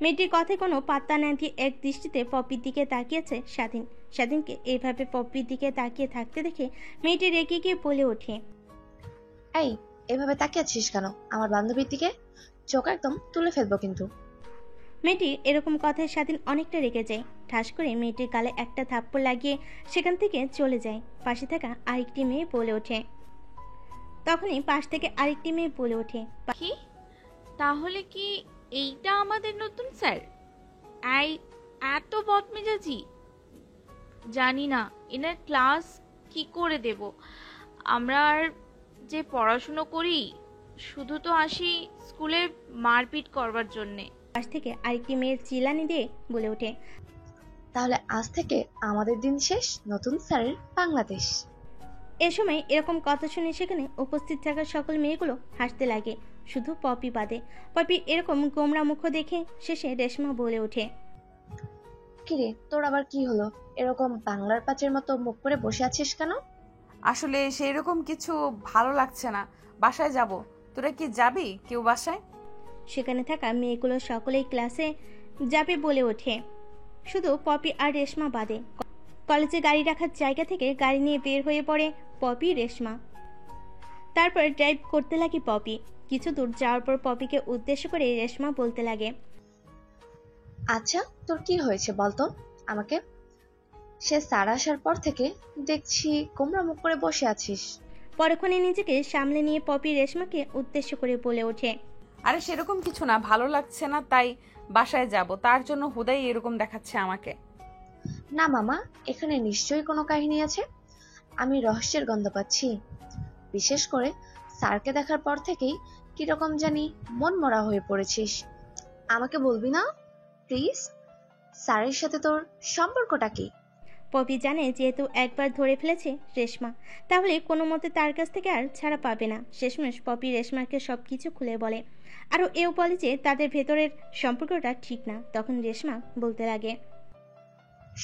মেয়েটির কথায় কোনো পাত্তা না দিয়ে এক দৃষ্টিতে পপির দিকে তাকিয়েছে স্বাধীন। স্বাধীনকে এইভাবে পপির দিকে তাকিয়ে থাকতে দেখে মেয়েটি রেগে গিয়ে বলে ওঠে, এই এভাবে তাকিয়ে আছিস কেন আমার বান্ধবীর দিকে? চোখ একদম তুলে ফেলবো কিন্তু। মেয়েটি এরকম কথায় স্বাধীন অনেকটা রেগে যায়। ঠাস করে মেয়েটির গালে একটা থাপ্পড় লাগিয়ে সেখান থেকে চলে যায়। পাশে থাকা আরেকটি মেয়ে বলে ওঠে। তখনই পাশ থেকে আরেকটি মেয়ে বলে ওঠে, কি তাহলে কি এইটা আমাদের নতুন স্যার? এই এত বদমেজাজি, জানি না এনার ক্লাস কি করে দেব। আমরা আর যে পড়াশুনো করি, শুধু তো আসি স্কুলে মারপিট করবার জন্যে। পাশ থেকে আরেকটি মেয়ের চিল্লানি দিয়ে বলে ওঠে, তাহলে আজ থেকে আমাদের দিন শেষ, নতুন স্যারের বাংলাদেশ। এ সময় এরকম কথা শুনে সেখানে উপস্থিত থাকা সকল মেয়েগুলো হাসতে লাগে, শুধু পপি বাদে। পপি এরকম গোমরা মুখ দেখে শেষে রেশমা বলে ওঠে, কিরে তোর আবার কি হলো? এরকম বাংলার পাঁচের মতো মুখ করে বসে আছিস কেন? আসলে সেই রকম কিছু ভালো লাগছে না, বাসায় যাব। তোরা কি যাবি কেউ বাসায়? সেখানে থাকা মেয়েগুলো সকলেই ক্লাসে যাবে বলে ওঠে, শুধু পপি আর রেশমা বাদে। কলেজে গাড়ি রাখার জায়গা থেকে গাড়ি নিয়ে বের হয়ে পড়ে পপি রেশমা। তারপর ড্রাইভ করতে লাগে পপি। কিছু দূর যাওয়ার পর পপিকে উদ্দেশ্য করে রেশমা বলতে লাগে, আচ্ছা তোর কি হয়েছে বলতো আমাকে? সে স্যার আসার পর থেকে দেখছি গোমরা মুখ করে বসে আছিস। পরক্ষণে নিজেকে সামলে নিয়ে পপি রেশমাকে উদ্দেশ্য করে বলে ওঠে, আরে সেরকম কিছু না, ভালো লাগছে না তাই বাসায় যাব, তার জন্য হুদাই এরকম দেখাচ্ছে আমাকে। না মামা, এখানে নিশ্চয়ই কোনো কাহিনী আছে। আমি রহস্যের গন্ধ পাচ্ছি। বিশেষ করে স্যারকে দেখার পর থেকেই কিরকম জানি মন মরা হয়ে পড়েছিস। আমাকে বলবি না প্লিজ, স্যারের সাথে তোর সম্পর্কটা কি? পপি জানে যেহেতু একবার ধরে ফেলেছে রেশমা, তাহলে কোনো মতে তার কাছ থেকে আর ছাড়া পাবে না। শেষমেশ পপি রেশমাকে সবকিছু খুলে বলে, আরও এও বলে যে তাদের ভেতরের সম্পর্কটা ঠিক না। তখন রেশমা বলতে লাগে,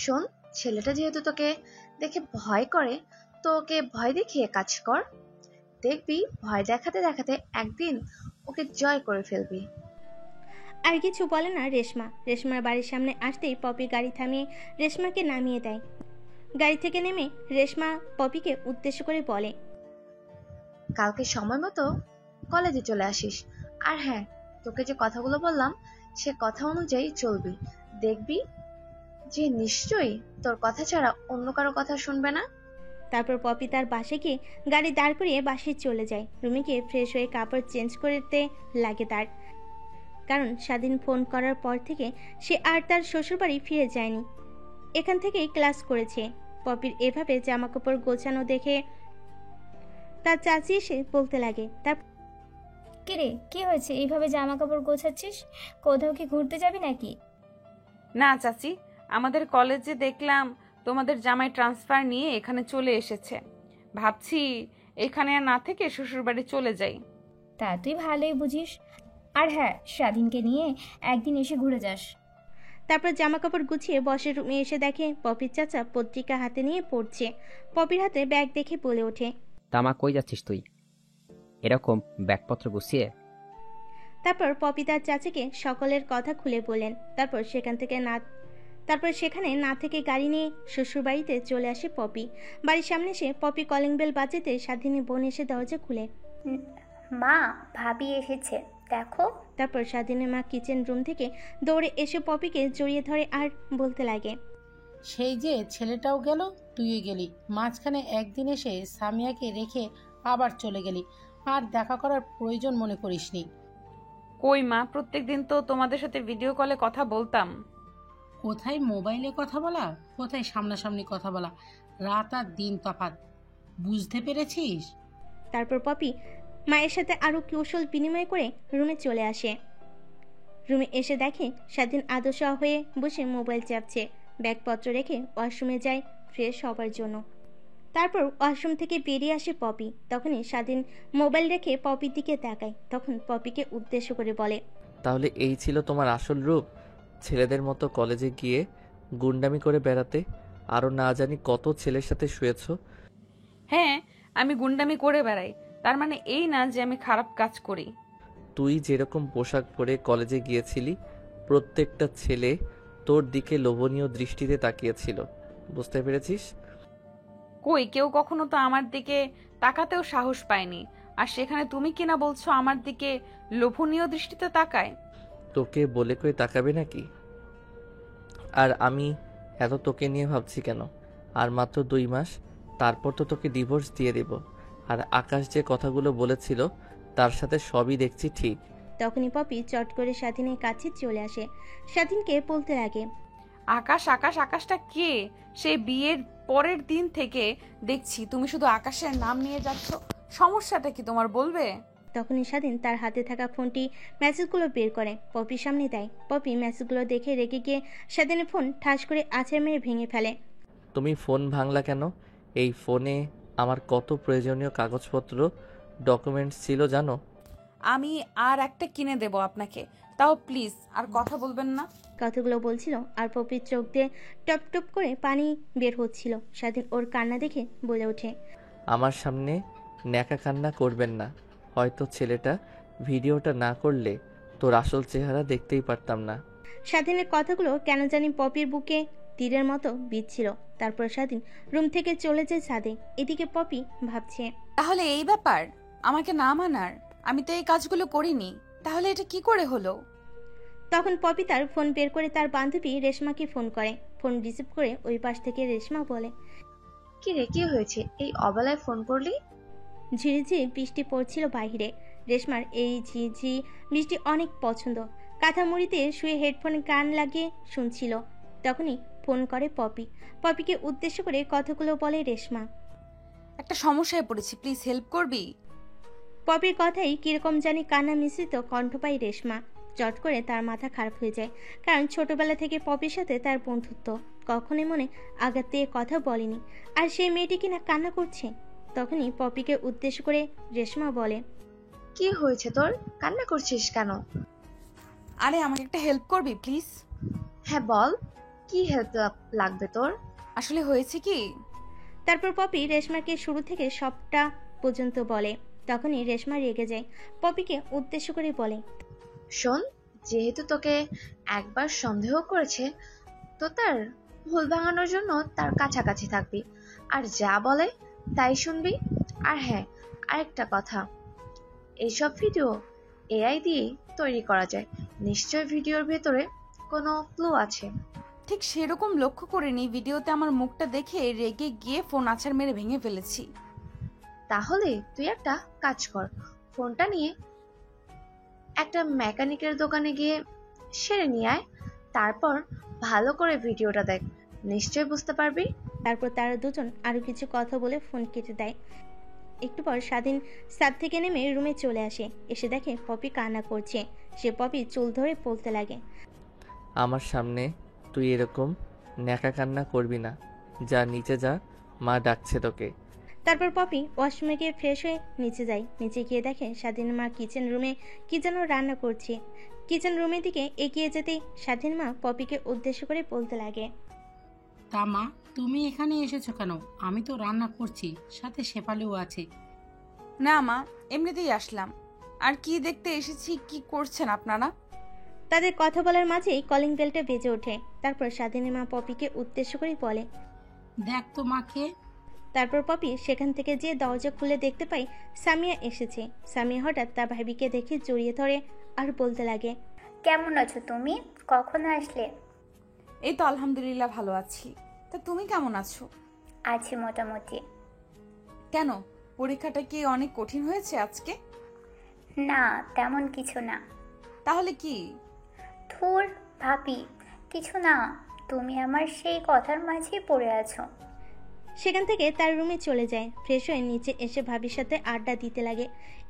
শোন, ছেলেটা যেহেতু তোকে দেখে ভয় করে, তো ওকে ভয় দেখিয়ে কাজ কর, দেখবি ভয় দেখাতে দেখাতে একদিন ওকে জয় করে ফেলবি। আর কিছু বলে না রেশমা। রেশমার বাড়ির সামনে আসতেই পপি গাড়ি থামিয়ে রেশমাকে নামিয়ে দেয়। গাড়ি থেকে নেমে রেশমা পপিকে উদ্দেশ্য করে বলে, কালকে সময় মতো কলেজে চলে আসিস। আর হ্যাঁ, তোকে যে কথাগুলো বললাম সে কথা অনুযায়ী চলবি, দেখবি যে নিশ্চয়ই তোর কথা ছাড়া অন্য কারো কথা শুনবে না। তারপর পপি তার বাসে গিয়ে গাড়ি দাঁড় করিয়ে বাসে চলে যায়। রুমে গিয়ে ফ্রেশ হয়ে কাপড় চেঞ্জ করতে লাগে তার, কারণ স্বাধীন ফোন করার পর থেকে সে আর তার শ্বশুরবাড়ি ফিরে যায়নি, এখান থেকেই ক্লাস করেছে। পপির এভাবে জামা কাপড় গোছানো দেখে তার চাচি এসে বলতে লাগে, তার কিরে কি হয়েছে, এইভাবে জামা কাপড় গোছাচ্ছিস? কোথাও কি ঘুরতে যাবি নাকি? না চাচি, আমাদের কলেজে দেখলাম তোমাদের জামাই ট্রান্সফার নিয়ে এখানে চলে এসেছে, ভাবছি এখানে আর না থেকে শ্বশুরবাড়ি চলে যাই। তা তুই ভালোই বুঝিস। আর হ্যাঁ, স্বাধীনকে নিয়ে একদিন এসে ঘুরে যাস। তারপর জামা কাপড় গুছিয়ে বসে রুমে এসে দেখে পপির চাচা পত্রিকা হাতে নিয়ে পড়ছে। পপির হাতে ব্যাগ দেখে বলে ওঠে, তামা কই যাচ্ছিস তুই এরকম ব্যাগপত্র গুছিয়ে? তারপর পপি তার চাচাকে সকলের কথা খুলে বলেন। তারপর সেখানে না থেকে গাড়ি নিয়ে শ্বশুরবাড়িতে চলে আসে পপি। বাড়ির সামনে এসে পপি কলিং বেল বাজাতে স্বাধীনী বোন এসে দরজা খুলে, মা ভাবি এসেছে দেখো। তারপর স্বাধীনের মা কিচেন রুম থেকে দৌড়ে এসে পপিকে জড়িয়ে ধরে আর বলতে লাগে, সেই যে ছেলেটাও গেল, তুইও গেলি, মাঝখানে একদিন এসে সামিয়াকে রেখে আবার চলে গেলি, আর দেখা করার প্রয়োজন মনে করিসনি। কই মা, প্রত্যেকদিন তো তোমাদের সাথে ভিডিও কলে কথা বলতাম। কোথায় মোবাইলে কথা বলা, কোথায় সামনাসামনি কথা বলা, রাত আর দিন তফাৎ, বুঝতে পেরেছিস? তারপর পপি মায়ের সাথে আরো কৌশল বিনিময় করে রুমে চলে আসে। রুমে এসে দেখে স্বাধীন আদর্শ হয়ে বসে মোবাইল চাপছে। ব্যাগপত্র রেখে ওয়াশরুমে যায় ফ্রেশ হবার জন্য। তারপর ওয়াশরুম থেকে বেরিয়ে আসে পপি। তখনই স্বাধীন মোবাইল রেখে পপির দিকে তাকায়। তখন পপিকে উদ্দেশ্য করে বলে, তাহলে এই ছিল তোমার আসল রূপ? ছেলেদের মতো কলেজে গিয়ে গুন্ডামি করে বেড়াতে, আরও না জানি কত ছেলের সাথে শুয়েছো। হ্যাঁ, আমি গুন্ডামি করে বেড়াই, তার মানে এই না যে আমি খারাপ কাজ করি। তুই যেরকম পোশাক পরে কলেজে গিয়েছিলি, প্রত্যেকটা ছেলে তোর দিকে লোভনীয় দৃষ্টিতে তাকিয়েছিল, বুঝতে পেরেছিস? কই, কেউ কখনো তো আমার দিকে তাকাতেও সাহস পায়নি, আর সেখানে তুমি কিনা বলছো আমার দিকে লোভনীয় দৃষ্টিতে তাকায়। তোকে বলে কই তাকাবে নাকি? আর আমি এত তোকে নিয়ে ভাবছি কেন? আর মাত্র 2 মাস, তারপর তো তোকে ডিভোর্স দিয়ে দেব। আর আকাশ যে কথাগুলো বলেছিল তার সাথে সবই দেখছি ঠিক। তখনই পপি চট করে স্বাধীনের কাছে চলে আসে। স্বাধীনকে বলতে লাগে, আকাশ আকাশ আকাশটা কে? সেই বিয়ের পরের দিন থেকে দেখছি তুমি শুধু আকাশের নাম নিয়ে যাচ্ছ, সমস্যাটা কি তোমার বলবে? তখনই স্বাধীন তার হাতে থাকা ফোনটি মেসেজগুলো বের করে পপির সামনে দেয়। পপি মেসেজগুলো দেখে রেগে গিয়ে স্বাধীনের ফোন ঠাস করে আছাড় মেরে ভেঙে ফেলে। তুমি ফোন ভাঙলা কেন? এই ফোনে আমার কত প্রয়োজনীয় কাগজপত্র, ডকুমেন্টস ছিল জানো? আমি আর একটা কিনে দেব আপনাকে, তাও প্লিজ আর কথা বলবেন না। কথাগুলো বলছিল আর পপির চোখ দিয়ে টপ টপ করে পানি বের হচ্ছিল। স্বাধীন ওর কান্না দেখে বলে ওঠে, আমার সামনে ন্যাকা কান্না করবেন না। হয়তো ছেলেটা ভিডিওটা না করলে তোর আসল চেহারা দেখতেই পারতাম না। স্বাধীনের কথাগুলো কেন জানি পপির বুকে তীরের মতো বিঁধছিল। তারপর স্বাধীন রুম থেকে চলে যায় ছাদে। এদিকে পপি ভাবছে, তাহলে এই ব্যাপার আমাকে না মানার, আমি তো এই কাজগুলো করিনি, তাহলে এটা কি করে হলো? তখন পপি তার ফোন বের করে তার বান্ধবী রেশমাকে ফোন করে। ফোন রিসিভ করে ওই পাশ থেকে রেশমা বলে, কি রে, কি হয়েছে, এই অবেলায় ফোন করলি? ঝিরিঝিরি বৃষ্টি পড়ছিল বাইরে। রেশমার এই ঝিঝি বৃষ্টি অনেক পছন্দ। কাঁথা মুড়িতে শুয়ে হেডফোনে গান লাগিয়ে শুনছিল। তখনই ফোন করে পপি। পপিকে উদ্দেশ্য করে কথাগুলো বলে রেশমা, একটা সমস্যায় পড়েছি, প্লিজ হেল্প করবি? পপির কথাই কিরকম জানি কান্না মিশ্রিত কণ্ঠ পায় রেশমা। চট করে তার মাথা খারাপ হয়ে যায়, কারণ ছোটবেলা থেকে পপির সাথে তার বন্ধুত্ব, কখনোই মনে আঘাত দিয়ে কথা বলেনি। আর সেই মেয়েটি কিনা কান্না করছে। তখনই পপিকে উদ্দেশ্য করে রেশমা বলে, কি হয়েছে তোর, কান্না করছিস কেন? আরে আমাকে একটা হেল্প করবি প্লিজ? হ্যাঁ বল, কি হেল্প লাগবে তোর? আসলে হয়েছে কি, তারপর পপি রেশমাকে শুরু থেকে সবটা পর্যন্ত বলে। তখনই রেশমা রেগে যায়, পপিকে উদ্দেশ্য করে বলে, শোন, যেহেতু তোকে একবার সন্দেহ করেছে, তো তার ভুল ভাঙানোর জন্য তার কাছাকাছি থাকবি, আর যা বলে তাই শুনবি। আর হ্যাঁ, আরেকটা কথা, এইসব ভিডিও এআই দিয়ে তৈরি করা যায়। নিশ্চয় ভিডিওর ভেতরে কোনো ক্লু আছে। ঠিক সেরকম লক্ষ্য করিনি, ভিডিওতে আমার মুখটা দেখে রেগে গিয়ে ফোন আছাড় মেরে ভেঙে ফেলেছি। তাহলে তুই একটা কাজ কর, ফোনটা নিয়ে একটা মেকানিকের দোকানে গিয়ে সেরে নিয়ে আয়, তারপর ভালো করে ভিডিওটা দেখ, নিশ্চয় বুঝতে পারবি। তারপর তারা দুজন আরো কিছু কথা বলে ফোন কেটে দেয়। একটু পর স্বাধীন ছাদ থেকে নেমে রুমে চলে আসে, এসে দেখে পপি কান্না করছে। সে পপি চুল ধরে বলতে লাগে, আমার সামনে তুই এরকম ন্যাকা কান্না করবি না, যা নিচে যা, মা ডাকছে তোকে। তারপর পপি ওয়াশরুমে গিয়ে ফ্রেশ হয়ে নিচে যায়। নিচে গিয়ে দেখে স্বাধীন মা কিচেন রুমে কি যেন রান্না করছে। কিচেন রুমের দিকে এগিয়ে যেতেই স্বাধীন মা পপিকে উদ্দেশ্য করে বলতে লাগে, তা মা, তুমি এখানে এসেছো কেন? আমি তো রান্না করছি, সাথে শেফালিও আছে। না মা, এমনিতেই আসলাম। আর কি দেখতে এসেছি, কি করছেন আপনারা? তাদের কথা বলার মাঝেই কলিং বেলটা বেজে ওঠে। তারপর স্বাধীনের মা পপিকে উদ্দেশ্য করে বলে, দেখ তো মাকে। তারপর পপি সেখান থেকে যে দরজা খুলে দেখতে পাই সামিয়া এসেছে। সামিয়া হঠাৎ তার ভাবিকে দেখে জড়িয়ে ধরে আর বলতে লাগে, কেমন আছো তুমি? কখন আসলে? এই তো আলহামদুলিল্লাহ ভালো আছি। তা তুমি কেমন আছো? আছি মোটামুটি। কেন, পরীক্ষাটা কি অনেক কঠিন হয়েছে আজকে? না, তেমন কিছু না। তাহলে কি? ধুর ভাবি, কিছু না, তুমি আমার সেই কথার মাঝেই পড়ে আছো। সেখান থেকে তার রুমে চলে যায়। ফ্রেশ হয়ে নিচে এসে ভাবির সাথে আড্ডা দিতে লাগে।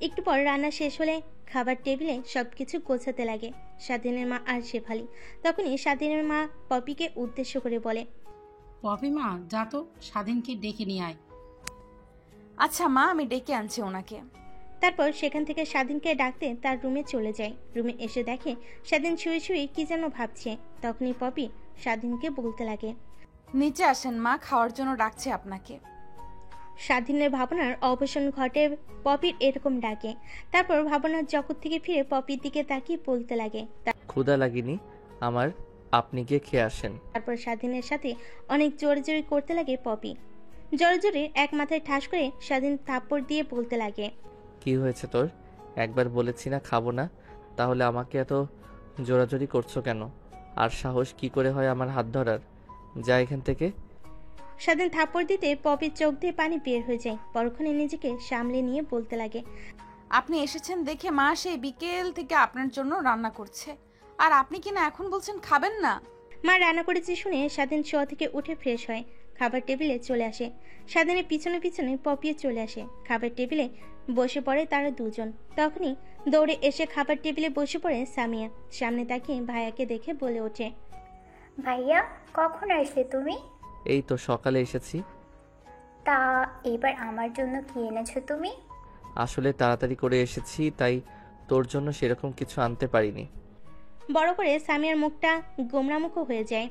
একটু পর রান্না শেষ হলে খাবার টেবিলে সবকিছু গোছাতে লাগে স্বাধীনের মা আর শেফালি। তখনই স্বাধীনের মা পপিকে উদ্দেশ্য করে বলে, পপি মা, যা তো স্বাধীনকে ডেকে নিয়ে আয়। আচ্ছা মা, আমি ডেকে আনছি ওনাকে। তারপর সেখান থেকে স্বাধীনকে ডাকতে তার রুমে চলে যায়। রুমে এসে দেখে স্বাধীন শুয়ে শুয়ে কি যেন ভাবছে। তখনই পপি স্বাধীনকে বলতে লাগে, নিচে আসেন মা, খাওয়ার জন্য ডাকছে আপনাকে। স্বাধীনের ভাবনার অবসান ঘটে পপির এরকম ডাকে। তারপর ভাবনার জগৎ থেকে ফিরে পপির দিকে তাকিয়ে বলতে লাগে, ক্ষুধা লাগেনি আমার, আপনি গিয়ে খেয়ে আসেন। তারপর স্বাধীনের সাথে অনেক জোরে জোরে করতে লাগে পপি। জোরে জোরে এক মাথায় ঠাস করে স্বাধীন থাপ্পড় দিয়ে বলতে লাগে, কি হয়েছে তোর? একবার বলেছি না খাবো না, তাহলে আমাকে এত জোরাজোরি করছো কেন? আর সাহস কি করে হয় আমার হাত ধরার? যা এখান থেকে। স্বাধীন থাপ্পড় দিতে পপির চোখ দিয়ে পানি বের হয়ে যায়। পরক্ষণে নিজেকে সামলে নিয়ে বলতে লাগে, আপনি এসেছেন দেখে মা সেই বিকেল থেকে আপনার জন্য রান্না করছে, আর আপনি কিনা এখন বলছেন খাবেন না। মা রান্না করেছে শুনে স্বাধীন শোয়া থেকে উঠে ফ্রেশ হয়, খাবার টেবিলে চলে আসে। স্বাধীনের পিছনে পিছনে পপিয়ে চলে আসে। খাবার টেবিলে বসে পড়ে তারা দুজন। তখনই দৌড়ে এসে খাবার টেবিলে বসে পড়ে সামিয়া। সামনে তাকিয়ে ভাইয়াকে দেখে বলে ওঠে, ভাইয়া, কখন আসলে তুমি? এই তো সকালে এসেছি। তা এবার আমার জন্য কি এনেছো তুমি? আসলে তাড়াতাড়ি করে এসেছি, তাই তোর জন্য সেরকম কিছু আনতে পারিনি। বড় করে সামিয়ার মুখটা গোমরামুখো হয়ে যায়।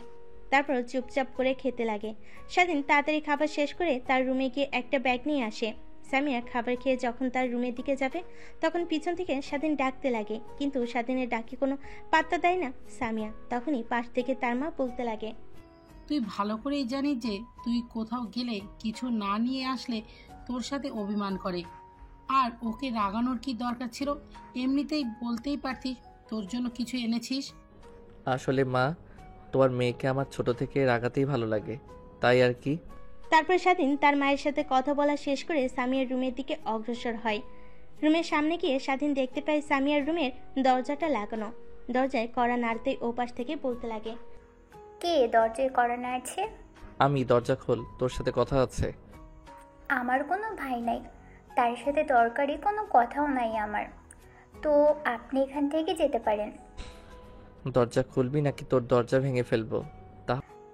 তারপর চুপচাপ করে খেতে লাগে। স্বাধীন তাড়াতাড়ি খাবার শেষ করে তার রুমে গিয়ে একটা ব্যাগ নিয়ে আসে। সামিয়া খাবার খেয়ে যখন তার রুমের দিকে যাবে তখন পিছন থেকে স্বাধীন ডাকতে লাগে, কিন্তু স্বাধীনের ডাকে কোনো পাত্তা দেয় না সামিয়া। তখনই পাশ থেকে তার মা বলতে লাগে, তুই ভালো করেই জানিস যে তুই কোথাও গেলে কিছু না নিয়ে আসলে তোর সাথে অভিমান করে। আর ওকে রাগানোর কি দরকার ছিল? এমনিতেই বলতেই পারতিস তোর জন্য কিছু এনেছিস। আসলে মা, তোমার মেয়েকে আমার ছোট থেকে রাগাতেই ভালো লাগে, তাই আর কি। তারপর স্বাধীন তার মায়ের সাথে কথা বলা শেষ করে সামিয়ার রুমের দিকে অগ্রসর হয়। রুমের সামনে গিয়ে স্বাধীন দেখতে পায় সামিয়ার রুমের দরজাটা লাগানো। দরজায় কড়া নাড়তেই ওপাশ থেকে বলতে লাগে, কে দরজায় কড়া নাড়ছে? আমি। দরজা খোল, তোর সাথে কথা আছে। আমার কোনো ভাই নাই, তার সাথে দরকারি কোনো কথাও নাই আমার। তো আপনি এখান থেকে যেতে পারেন। দরজা খুলবি নাকি তোর দরজা ভেঙে ফেলবো?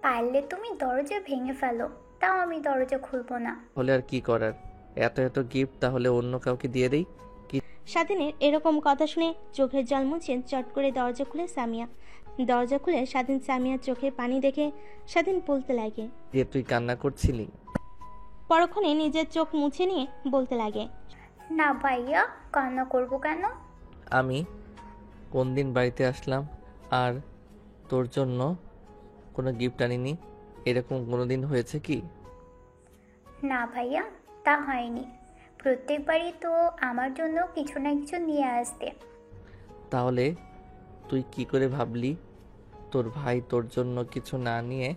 পারলে তুমি দরজা ভেঙে ফেলো, তাও আমি দরজা খুলবো না। তাহলে আর কি করার? এত এত গিফট তাহলে অন্য কাউকে দিয়ে দেই। স্বাধীনের এরকম কথা শুনে চোখের জল মুছে চট করে দরজা খুলে সামিয়া। দরজা খুলে স্বাধীন সামিয়ার চোখে পানি দেখে স্বাধীন বলতে লাগে, যে তুই কান্না করছিলি? পরক্ষণে নিজের চোখ মুছে নিয়ে বলতে লাগে, না ভাইয়া, কান্না করবো কেন? আমি কোন দিন বাড়িতে আসলাম আর তোর জন্য কোনো গিফট আনিনি? এরকম কোনো দিন হয়েছে কি? না ভাইয়া, তা হয়নি। প্রত্যেকবারই তো আমার জন্য কিছু না কিছু নিয়ে আসতে। তাহলে তুই কি করে ভাবলি তোর ভাই তোর জন্য কিছু না নিয়ে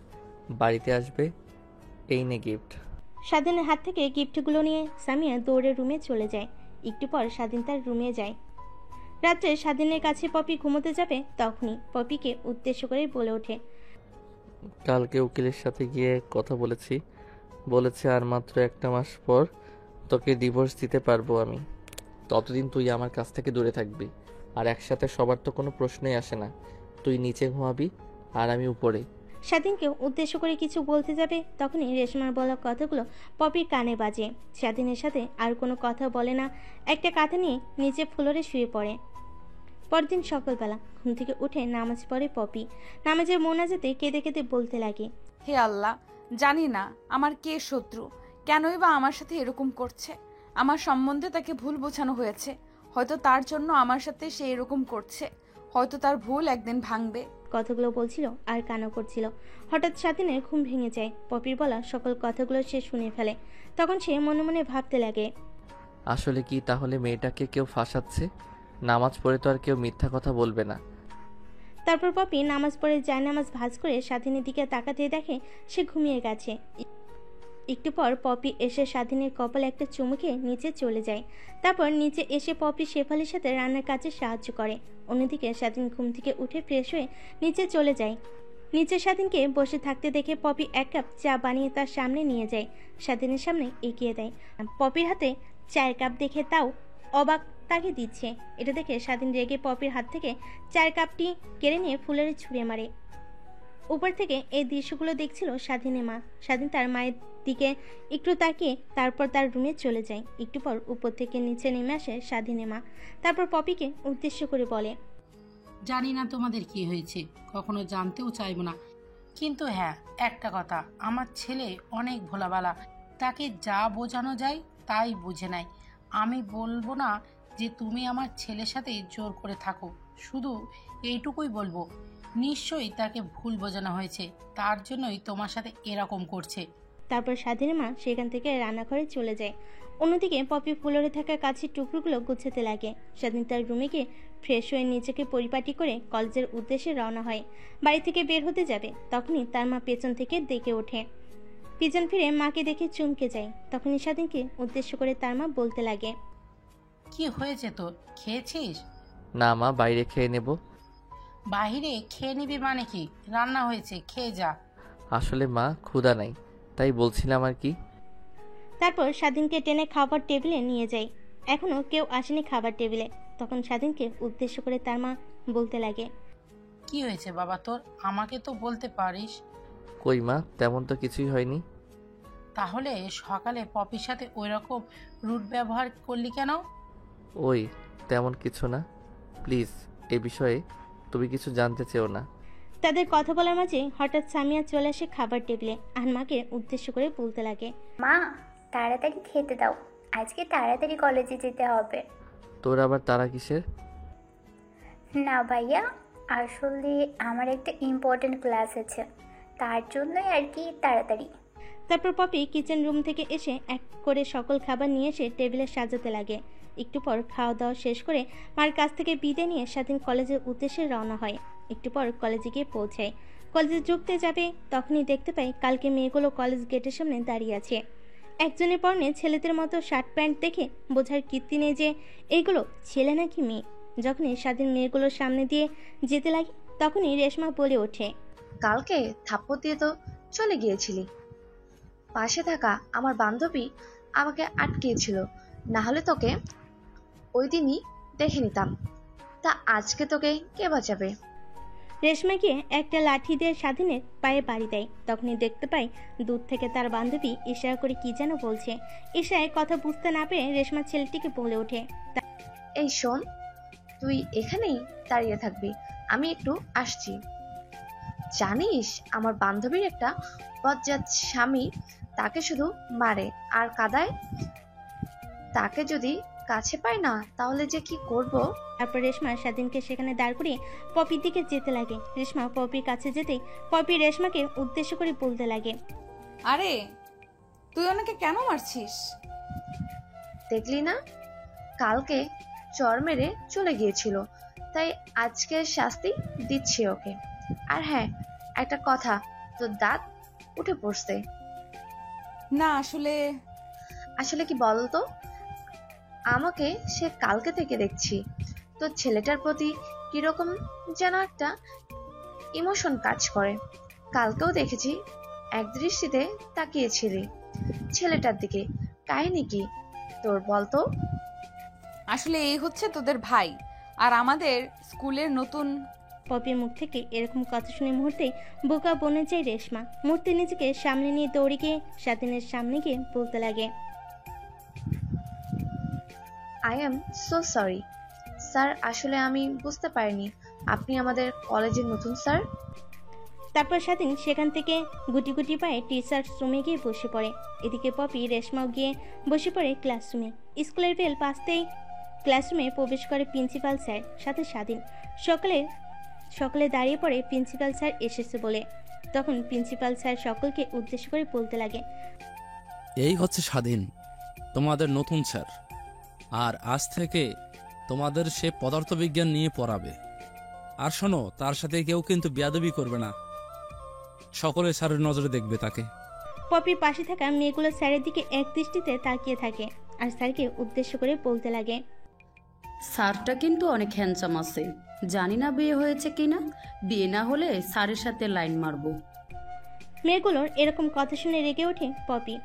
বাড়িতে আসবে? এই নে গিফট। স্বাধীনের হাত থেকে গিফটগুলো নিয়ে সামিয়া দৌড়ে রুমে চলে যায়। একটু পর স্বাধীন তার রুমে যায়। রাত্রে স্বাধীনের কাছে পপি ঘুমোতে যাবে, তখনই পপিকে উদ্দেশ্য করে বলে ওঠে, কালকে উকিলের সাথে গিয়ে কথা বলেছে আর মাত্র 1 মাস পর তোকে ডিভোর্স দিতে পারবো আমি। ততদিন তুই আমার কাছ থেকে দূরে থাকবি। আর একসাথে সবার তো কোনো প্রশ্নই আসে না। তুই নিচে ঘুমাবি আর আমি উপরে। স্বাধীনকে উদ্দেশ্য করে কিছু বলতে যাবে, তখনই রেশমার বলা কথাগুলো পপির কানে বাজে। স্বাধীনের সাথে আর কোনো কথা বলে না, একটা কাঁথা নিয়ে নিচে ফ্লোরে শুয়ে পড়ে। পরদিন সকালবেলা ঘুম থেকে উঠে নামাজ পড়ে পপি। নামাজের মোনাজাতে কেঁদে কেঁদে বলতে লাগে, হে আল্লাহ, জানি না আমার কে শত্রু, কেনই বা আমার সাথে এরকম করছে। আমার সম্বন্ধে তাকে ভুল বোঝানো হয়েছে, হয়তো তার জন্য আমার সাথে সে এরকম করছে। হয়তো তার ভুল একদিন ভাঙবে। কথাগুলো বলছিল আর কান্না করছিল। হঠাৎ স্বাধীনের ঘুম ভেঙে যায়। পপির বলা সকল কথাগুলো সে শুনে ফেলে। তখন সে মনে মনে ভাবতে লাগে, আসলে কি তাহলে মেয়েটাকে কেউ ফাঁসাচ্ছে? নামাজ পড়ে তো আর কেউ মিথ্যা কথা বলবে না। তারপর পপি নামাজ পড়ে জায়নামাজ ভাঁজ করে স্বাধীনের দিকে তাকাতে দেখে সে ঘুমিয়ে গেছে। একটু পর পপি এসে স্বাধীনের কপালে একটা চুমু খেয়ে নিচে চলে যায়। তারপর নিচে এসে পপি শেফালির সাথে রান্নার কাজে সাহায্য করে। অন্যদিকে স্বাধীন ঘুম থেকে উঠে ফ্রেশ হয়ে নিচে চলে যায়। নিচে স্বাধীনকে বসে থাকতে দেখে পপি 1 কাপ চা বানিয়ে তার সামনে নিয়ে যায়, স্বাধীনের সামনে এগিয়ে দেয়। পপির হাতে চায়ের কাপ দেখে তাও অবাক তাকে দিচ্ছে। এটা দেখে স্বাধীন রেগে পপির হাত থেকে চায়ের কাপটি কেড়ে নিয়ে ফুলের ছুঁড়ে মারে। উপর থেকে এই দৃশ্যগুলো দেখছিল স্বাধীনের মা। স্বাধীন তার মায়ের দিকে একটু তাকিয়ে তারপর তার রুমে চলে যায়। একটু পর উপর থেকে নিচে নেমে আসে স্বাধীনের মা। তারপর পপিকে উদ্দেশ্য করে বলে, জানি না তোমাদের কি হয়েছে, কখনো জানতেও চাইব না, কিন্তু হ্যাঁ একটা কথা, আমার ছেলে অনেক ভোলাবালা, তাকে যা বোঝানো যায় তাই বুঝে নেয়। আমি বলবো না যে তুমি আমার ছেলের সাথে জোর করে থাকো, শুধু এইটুকুই বলবো নিশ্চয়ই তাকে ভুল বোঝানো হয়েছে, তার জন্যই তোমার সাথে এরকম করছে। তারপর স্বাধীনের মা সেখান থেকে রান্নাঘরে চলে যায়। অন্যদিকে পপি ফ্লোরে থাকা কাছের টুকরোগুলো গুছাতে লাগে। স্বাধীন তার রুমে গিয়ে ফ্রেশ হয়ে নিজেকে পরিপাটি করে কলেজের উদ্দেশ্যে রওনা হয়। বাড়ি থেকে বের হতে যাবে, তখনই তার মা পেছন থেকে ডেকে ওঠে। পিছন ফিরে মাকে দেখে চমকে যায়। তখনই স্বাধীনকে উদ্দেশ্য করে তার মা বলতে লাগে, কি হয়েছে তোর, খেয়েছিস? না মা, বাইরে খেয়ে নেব। বাইরে খেয়ে নিবি মানে কি? রান্না হয়েছে, খেয়ে যা। আসলে মা ক্ষুধা নাই, তাই বলছিলাম আর কি। তারপর স্বাধীনকে টেনে খাবার টেবিলে নিয়ে যায়। এখনো কেউ আসেনি খাবার টেবিলে। তখন স্বাধীনকে উদ্দেশ্য করে তার মা বলতে লাগে, কি হয়েছে বাবা তোর, আমাকে তো বলতে পারিস। কই মা, তেমন তো কিছুই হয়নি। তাহলে সকালে পপির সাথে ওই রকম রুট ব্যবহার করলি কেন? ওই তেমন কিছু না, প্লিজ এ বিষয়ে তুমি কিছু জানতে চেও না। তাদের কথা বলার মাঝে হঠাৎ সামিয়া চলে আসে খাবার টেবিলে আর মাকে উদ্দেশ্য করে বলতে লাগে, মা তাড়াতাড়ি খেতে দাও, আজকে তাড়াতাড়ি কলেজে যেতে হবে। তোর আবার তারা কিসের? না ভাইয়া, আসলে আমার একটা ইম্পর্টেন্ট ক্লাস আছে, তার জন্যই আর কি তাড়াতাড়ি। তারপর পপি কিচেন রুম থেকে এসে এক করে সকল খাবার নিয়ে এসে টেবিলে সাজাতে লাগে। একটু পর খাওয়া দাওয়া শেষ করে মার কাছ থেকে বিদায় নিয়ে স্বাধীন কলেজের উদ্দেশ্যে রওনা হয়। একটু পর কলেজে গিয়ে পৌঁছায়। কলেজে ঢুকতে যাবে, তখনই দেখতে পাই কালকে মেয়েগুলো কলেজ গেটের সামনে দাঁড়িয়ে আছে। একজনের পরনে ছেলেদের মতো শার্ট প্যান্ট দেখে বোঝার কীর্তি নেই যে এইগুলো ছেলে নাকি মেয়ে। যখনই স্বাধীন মেয়েগুলোর সামনে দিয়ে যেতে লাগে, তখনই রেশমা বলে ওঠে, কালকে থাপ্পড় দিয়ে তো চলে গিয়েছিলি, পাশে থাকা আমার বান্ধবী আমাকে আটকিয়েছিল, না হলে তোকে ওই দিনই দেখে নিতাম, তা আজকে তোকে কে বাঁচাবে? রেশমা গিয়ে একটা লাঠি দিয়ে স্বাধীনের পায়ে বাড়ি দেয়। তখনই দেখতে পাই দূর থেকে তার বান্ধবী ইশারা করে কি যেন বলছে। ইশারায় কথা বুঝতে না পেরে রেশমা ছেলেটিকে বলে ওঠে, এই শোন, তুই এখানেই দাঁড়িয়ে থাকবি, আমি একটু আসছি। জানিস আমার বান্ধবীর একটা বজ্জাত স্বামী তাকে শুধু মারে আর কাঁদায়। তাকে যদি কাছে পাই না তাহলে যে কি করব। তারপর রেশমা স্বাধীনকে সেখানে দাঁড় করিয়ে পপির দিকে যেতে লাগে। রেশমা পপির কাছে যেতেই পপি রেশমাকে উদ্দেশ্য করে বলতে লাগে, আরে তুই ওনাকে কেন মারছিস? দেখলি না, কালকে চর মেরে চলে গিয়েছিল, তাই আজকে শাস্তি দিচ্ছি ওকে। আর হ্যাঁ, একটা কথা, তোর দাঁত উঠে পড়ছে না। আসলে কি বলতো, আমাকে সে কালকে থেকে দেখছি তোর ছেলেটার প্রতি কিরকম যেন একটা ইমোশন কাজ করে। কালকেও দেখেছি এক দৃষ্টিতে তাকিয়েছিলি ছেলেটার দিকে, কাহিনী কি তোর বলতো? আসলে এই হচ্ছে তোদের ভাই আর আমাদের স্কুলের নতুন। পপির মুখ থেকে এরকম কথা শুনে মুহূর্তে বোকা বনে যায় রেশমা। মুহূর্তে নিজেকে সামনে নিয়ে দৌড়ে গিয়ে স্বাধীনের সামনে গিয়ে বলতে লাগে, I am so sorry sir, আসলে আমি বুঝতে পারিনি আপনি আমাদের কলেজের নতুন স্যার। তারপর স্বাধীন সেখান থেকে গুটি গুটি পায়ে টিচার্স রুমে গিয়ে বসে পড়ে। এদিকে পপি রেশমাও গিয়ে বসে পড়ে ক্লাসরুমে। স্কুলের বেল বাজতেই ক্লাসরুমে প্রবেশ করে প্রিন্সিপাল স্যার সাথে স্বাধীন। সকলে দাঁড়িয়ে পড়ে প্রিন্সিপাল স্যার এসেছে বলে। তখন প্রিন্সিপাল স্যার সকলকে উদ্দেশ্য করে বলতে লাগে, এই হচ্ছে স্বাধীন, তোমাদের নতুন স্যার। আর আজ থেকে তোমাদের সে পদার্থবিজ্ঞান নিয়ে পড়াবে। আর শোনো, তার সাথে কেউ কিন্তু বেয়াদবি করবে না, সকলে স্যারের নজরে দেখবে তাকে। পপির পাশে থাকা মেয়েগুলো স্যারের দিকে এক দৃষ্টিতে তাকিয়ে থাকে আর স্যারকে উদ্দেশ্য করে বলতে লাগে, স্যারটা কিন্তু অনেক হ্যান্ডসাম আছে, জানি না বিয়ে হয়েছে কিনা, বিয়ে না হলে স্যারের সাথে লাইন মারবো। মেয়েগুলোর এরকম কথা শুনে রেগে ওঠে পপি।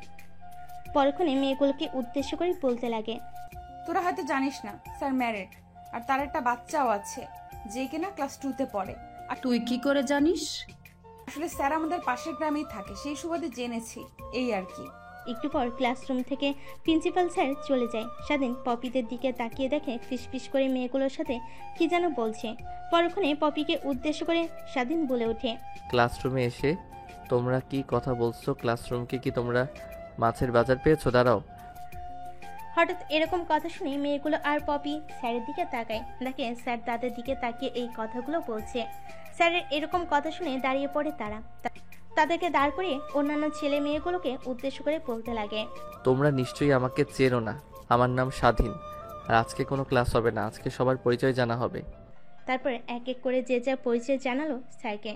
পরক্ষণে মেয়েগুলোকে উদ্দেশ্য করে বলতে লাগে, তোরা হয়তো জানিস না স্যার ম্যারিড, আর তার একটা বাচ্চাও আছে যে কিনা ক্লাস 2-তে পড়ে। আর তুই কি করে জানিস? আসলে স্যার আমাদের পাশের গ্রামেই থাকে, সেই সুবাদে জেনেছি, এই আর কি। একটু পর ক্লাসরুম থেকে প্রিন্সিপাল স্যার চলে যায়। স্বাধীন পপিদের দিকে তাকিয়ে দেখে ফিসফিস করে মেয়েগুলোর সাথে কি যেন বলছে। পরক্ষণে পপিকে উদ্দেশ্য করে স্বাধীন বলে ওঠে, ক্লাসরুমে এসে তোমরা কি কথা বলছো? ক্লাসরুমকে কি তোমরা মাছের বাজার পেয়েছো? দাঁড়াও। হঠাৎ এরকম কথা শুনে মেয়েগুলো আর পপি স্যারের দিকে তাকায়। দেখে স্যার তাদের দিকে তাকিয়ে এই কথাগুলো বলছে। স্যারের এরকম কথা শুনে দাঁড়িয়ে পড়ে তারা। তাদেরকে দাঁড় করিয়ে অন্যান্য ছেলে মেয়েগুলোকে উদ্দেশ্য করে বলতে লাগে, তোমরা নিশ্চয়ই আমাকে চেনো না, আমার নাম স্বাধীন। আর আজকে কোনো ক্লাস হবে না, আজকে সবার পরিচয় জানা হবে। তারপর এক এক করে যে যা পরিচয় জানালো স্যারকে।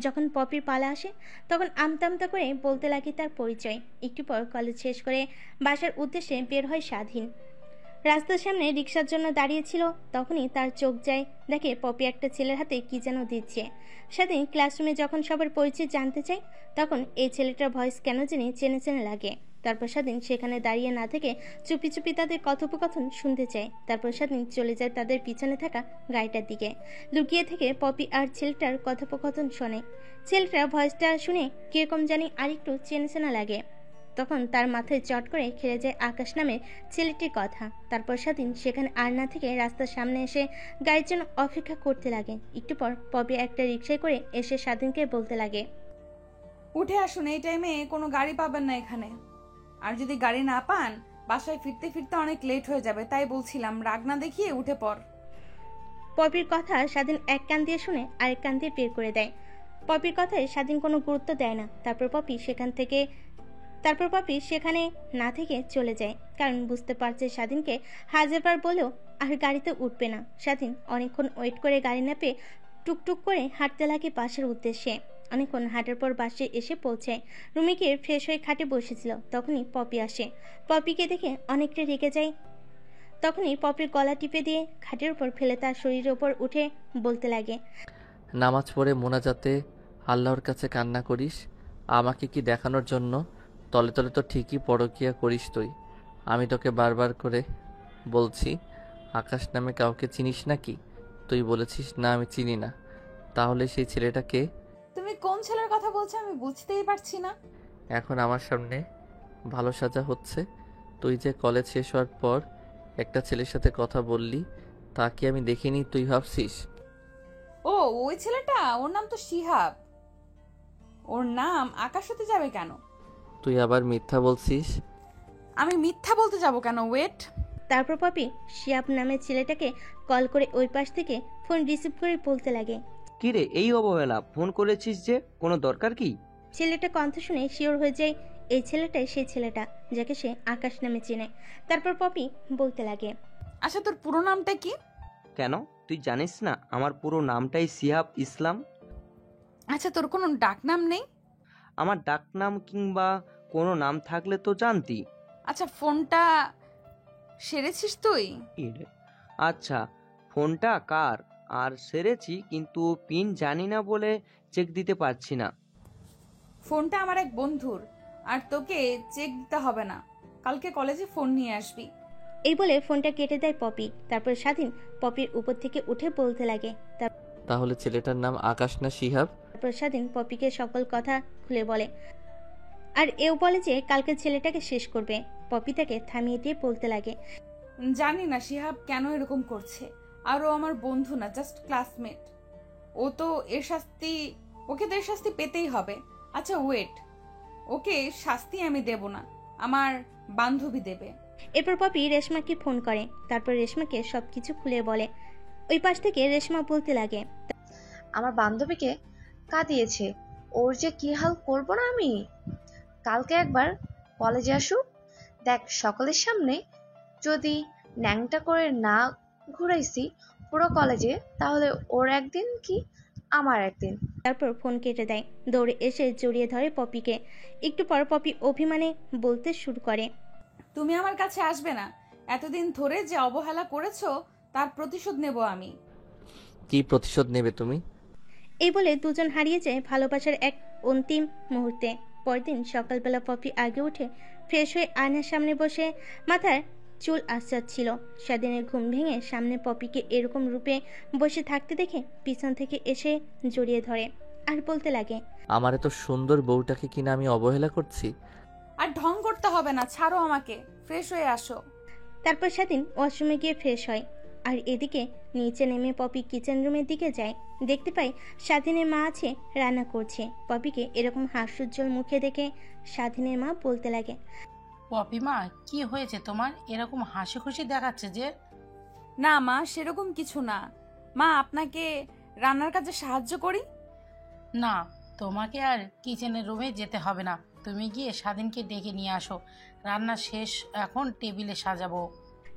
যখন পপির পালা আসে তখন আমতা আমতা করে বলতে লাগে তার পরিচয়। একটু পর কলেজ শেষ করে বাসার উদ্দেশ্যে বের হয় স্বাধীন। রাস্তার সামনে রিক্সার জন্য দাঁড়িয়েছিল, তখনই তার চোখ যায়, দেখে পপি একটা ছেলের হাতে কি যেন দিচ্ছে। স্বাধীন ক্লাসরুমে যখন সবার পরিচয় জানতে চায় তখন এই ছেলেটার ভয়েস কেন জানি চেনে চেনে লাগে। তারপর স্বাধীন সেখানে দাঁড়িয়ে না থেকে চুপি চুপি তাদের কথোপকথন শুনতে চায়। তারপর স্বাধীন চলে যায় তাদের পিছনে থাকা গাড়িটার দিকে। লুকিয়ে থেকে পপি আর ছেলেটার কথোপকথন শোনে। ছেলেটার ভয়েসটা শুনে কিরকম জানি আরেকটু চেনা চেনা লাগে। তখন তার মাথায় চট করে খেলে যায় আকাশ নামের ছেলেটির কথা। তারপর স্বাধীন সেখানে আর না থেকে রাস্তার সামনে এসে গাড়ির জন্য অপেক্ষা করতে লাগে। একটু পর পপি একটা রিক্সায় করে এসে স্বাধীনকে বলতে লাগে, উঠে আসুন, এই টাইমে কোনো গাড়ি পাবেন না এখানে। আর যদি গাড়ি না পান বাসায় ফিরতে ফিরতে অনেক লেট হয়ে যাবে, তাই বলছিলাম রাগ না দেখিয়ে উঠে পড়। পপির কথা স্বাধীন এক কান দিয়ে শুনে আরেক কান দিয়ে বের করে দেয়। পপির কথায় স্বাধীন কোনো গুরুত্ব দেয় না। তারপর পপি সেখানে না থেকে চলে যায়, কারণ বুঝতে পারছে স্বাধীনকে হাজারবার বলেও আর গাড়িতে উঠবে না। স্বাধীন অনেকক্ষণ ওয়েট করে গাড়ি না পেয়ে টুকটুক করে হাঁটতে লাগে বাসার উদ্দেশ্যে। অনেকক্ষণ হাঁটার পর বাসে এসে পৌঁছায়। রুমে গিয়ে ফ্রেশ হয়ে খাটে বসেছিল, তখনই পপি আসে। পপিকে দেখে অনেকটা রেগে যায়। তখনই পপির গলা টিপে দিয়ে খাটের উপর ফেলে তার শরীরের উপর উঠে বলতে লাগে, নামাজ পড়ে মোনাজাতে আল্লাহর কাছে কান্না করিস, আমাকে কি দেখানোর জন্য? তলে তলে তো ঠিকই পরকিয়া করিস তুই। আমি তোকে বারবার করে বলছি আকাশ নামে কাউকে চিনিস নাকি? তুই বলেছিস না আমি চিনি না। তাহলে সেই ছেলেটাকে? তুমি কোন ছেলের কথা বলছো আমি বুঝতেই পারছি না। এখন আমার সামনে ভালো সাজা হচ্ছে। তুই যে কলেজ শেষ হওয়ার পর একটা ছেলের সাথে কথা বললি, তা কি আমি দেখিনি তুই ভাবছিস? ও ওই ছেলেটা, ওর নাম তো শিহাব। ওর নাম আকাশ হতে যাবে কেন? তুই আবার মিথ্যা বলছিস? আমি মিথ্যা বলতে যাব কেন? ওয়েট। তারপর পপি শিয়াব নামের ছেলেটাকে কল করে ওই পাশ থেকে ফোন রিসিভ করে বলতে লাগে। কি রে, এই অবহেলা, ফোন করেছিস যে, কোনো দরকার কি? ছেলেটা কণ্ঠ শুনে শিওর হয়ে যায় এই ছেলেটাই সেই ছেলেটা যাকে সে আকাশ নামে চেনে। তারপর পপি বলতে লাগে, আচ্ছা তোর পুরো নামটা কি? কেন, তুই জানিস না আমার পুরো নামটাই শিহাব ইসলাম। আচ্ছা তোর কোনো ডাকনাম নেই? আমার ডাকনাম কিংবা কোনো নাম থাকলে তো জানতি। আচ্ছা ফোনটা সেরেছিস তুই? আচ্ছা, ফোনটা কার আর সেরেছি, কিন্তু পিন জানি না বলে চেক দিতে পারছি না। ফোনটা আমার এক বন্ধুর, আর তোকে চেক দিতে হবে না, কালকে কলেজে ফোন নিয়ে আসবি। এই বলে ফোনটা কেটে দেয় পপি। তারপর স্বাধীন পপির উপর থেকে উঠে বলতে লাগে। তাহলে ছেলেটার নাম আকাশ না শিহাব? তারপর স্বাধীন পপিকে সকল কথা খুলে বলে, আর এও বলে যে কালকে ছেলেটাকে শেষ করবে। পপি তাকে থামিয়ে দিয়ে বলতে লাগে, জানি না শিহাব কেন এরকম করছে, আর ও আমার বন্ধু না, জাস্ট ক্লাসমেট। ওকে তো এর শাস্তি পেতেই হবে। আচ্ছা ওয়েট, ওকে শাস্তি আমি দেব না, আমার বান্ধবী দেবে। এরপর পপি রেশমাকে ফোন করে। তারপর রেশমাকে সবকিছু খুলে বলে। ওই পাশ থেকে রেশমা বলতে লাগে, আমার বান্ধবীকে কাঁদিয়েছে, ওর যে কি হাল করব না আমি। কালকে একবার কলেজে আসুক, দেখ সকলের সামনে যদি ন্যাংটা করে না ঘুরাইছি পুরো কলেজে, তাহলে ওর একদিন কি আমার একদিন। তারপর ফোন কেটে দেয়। দৌড়ে এসে জড়িয়ে ধরে পপিকে। একটু পর পপি অভিমানে বলতে শুরু করে, তুমি আমার কাছে আসবে না, এতদিন ধরে যে অবহেলা করেছো তার প্রতিশোধ নেব আমি। কি প্রতিশোধ নেবে তুমি? এই বলে দুজন হারিয়ে যায় ভালোবাসার এক অন্তিম মুহূর্তে। পরদিন সকালবেলা পপি আগে উঠে ফ্রেশ হয়ে আয়নার সামনে বসে মাথার চুল আঁচড়াচ্ছিল। স্বাধীনের ঘুম ভেঙে সামনে পপিকে এরকম রূপে বসে থাকতে দেখে পিছন থেকে এসে জড়িয়ে ধরে আর বলতে লাগে, আমার এত সুন্দর বউটাকে কিনা আমি অবহেলা করছি? আর ঢং করতে হবে না, ছাড়ো আমাকে, ফ্রেশ হয়ে আসো। তারপর স্বাধীন ওয়াশরুমে গিয়ে ফ্রেশ হয়। আর এদিকে নিচে নেমে পপি কিচেন রুমের দিকে যায়। দেখতে পাই স্বাধীনের মা আছে, রান্না করছে। পপিকে এরকম হাস্যোজ্জ্বল মুখে দেখে স্বাধীনের মা বলতে লাগে, পপি মা, কি হয়েছে তোমার? এরকম হাসি খুশি দেখাচ্ছে যে। না মা, সেরকম কিছু না মা, আপনাকে রান্নার কাজে সাহায্য করি। না, তোমাকে আর কিচেনের রুমে যেতে হবে না, তুমি গিয়ে স্বাধীনকে ডেকে নিয়ে আসো, রান্না শেষ, এখন টেবিলে সাজাবো।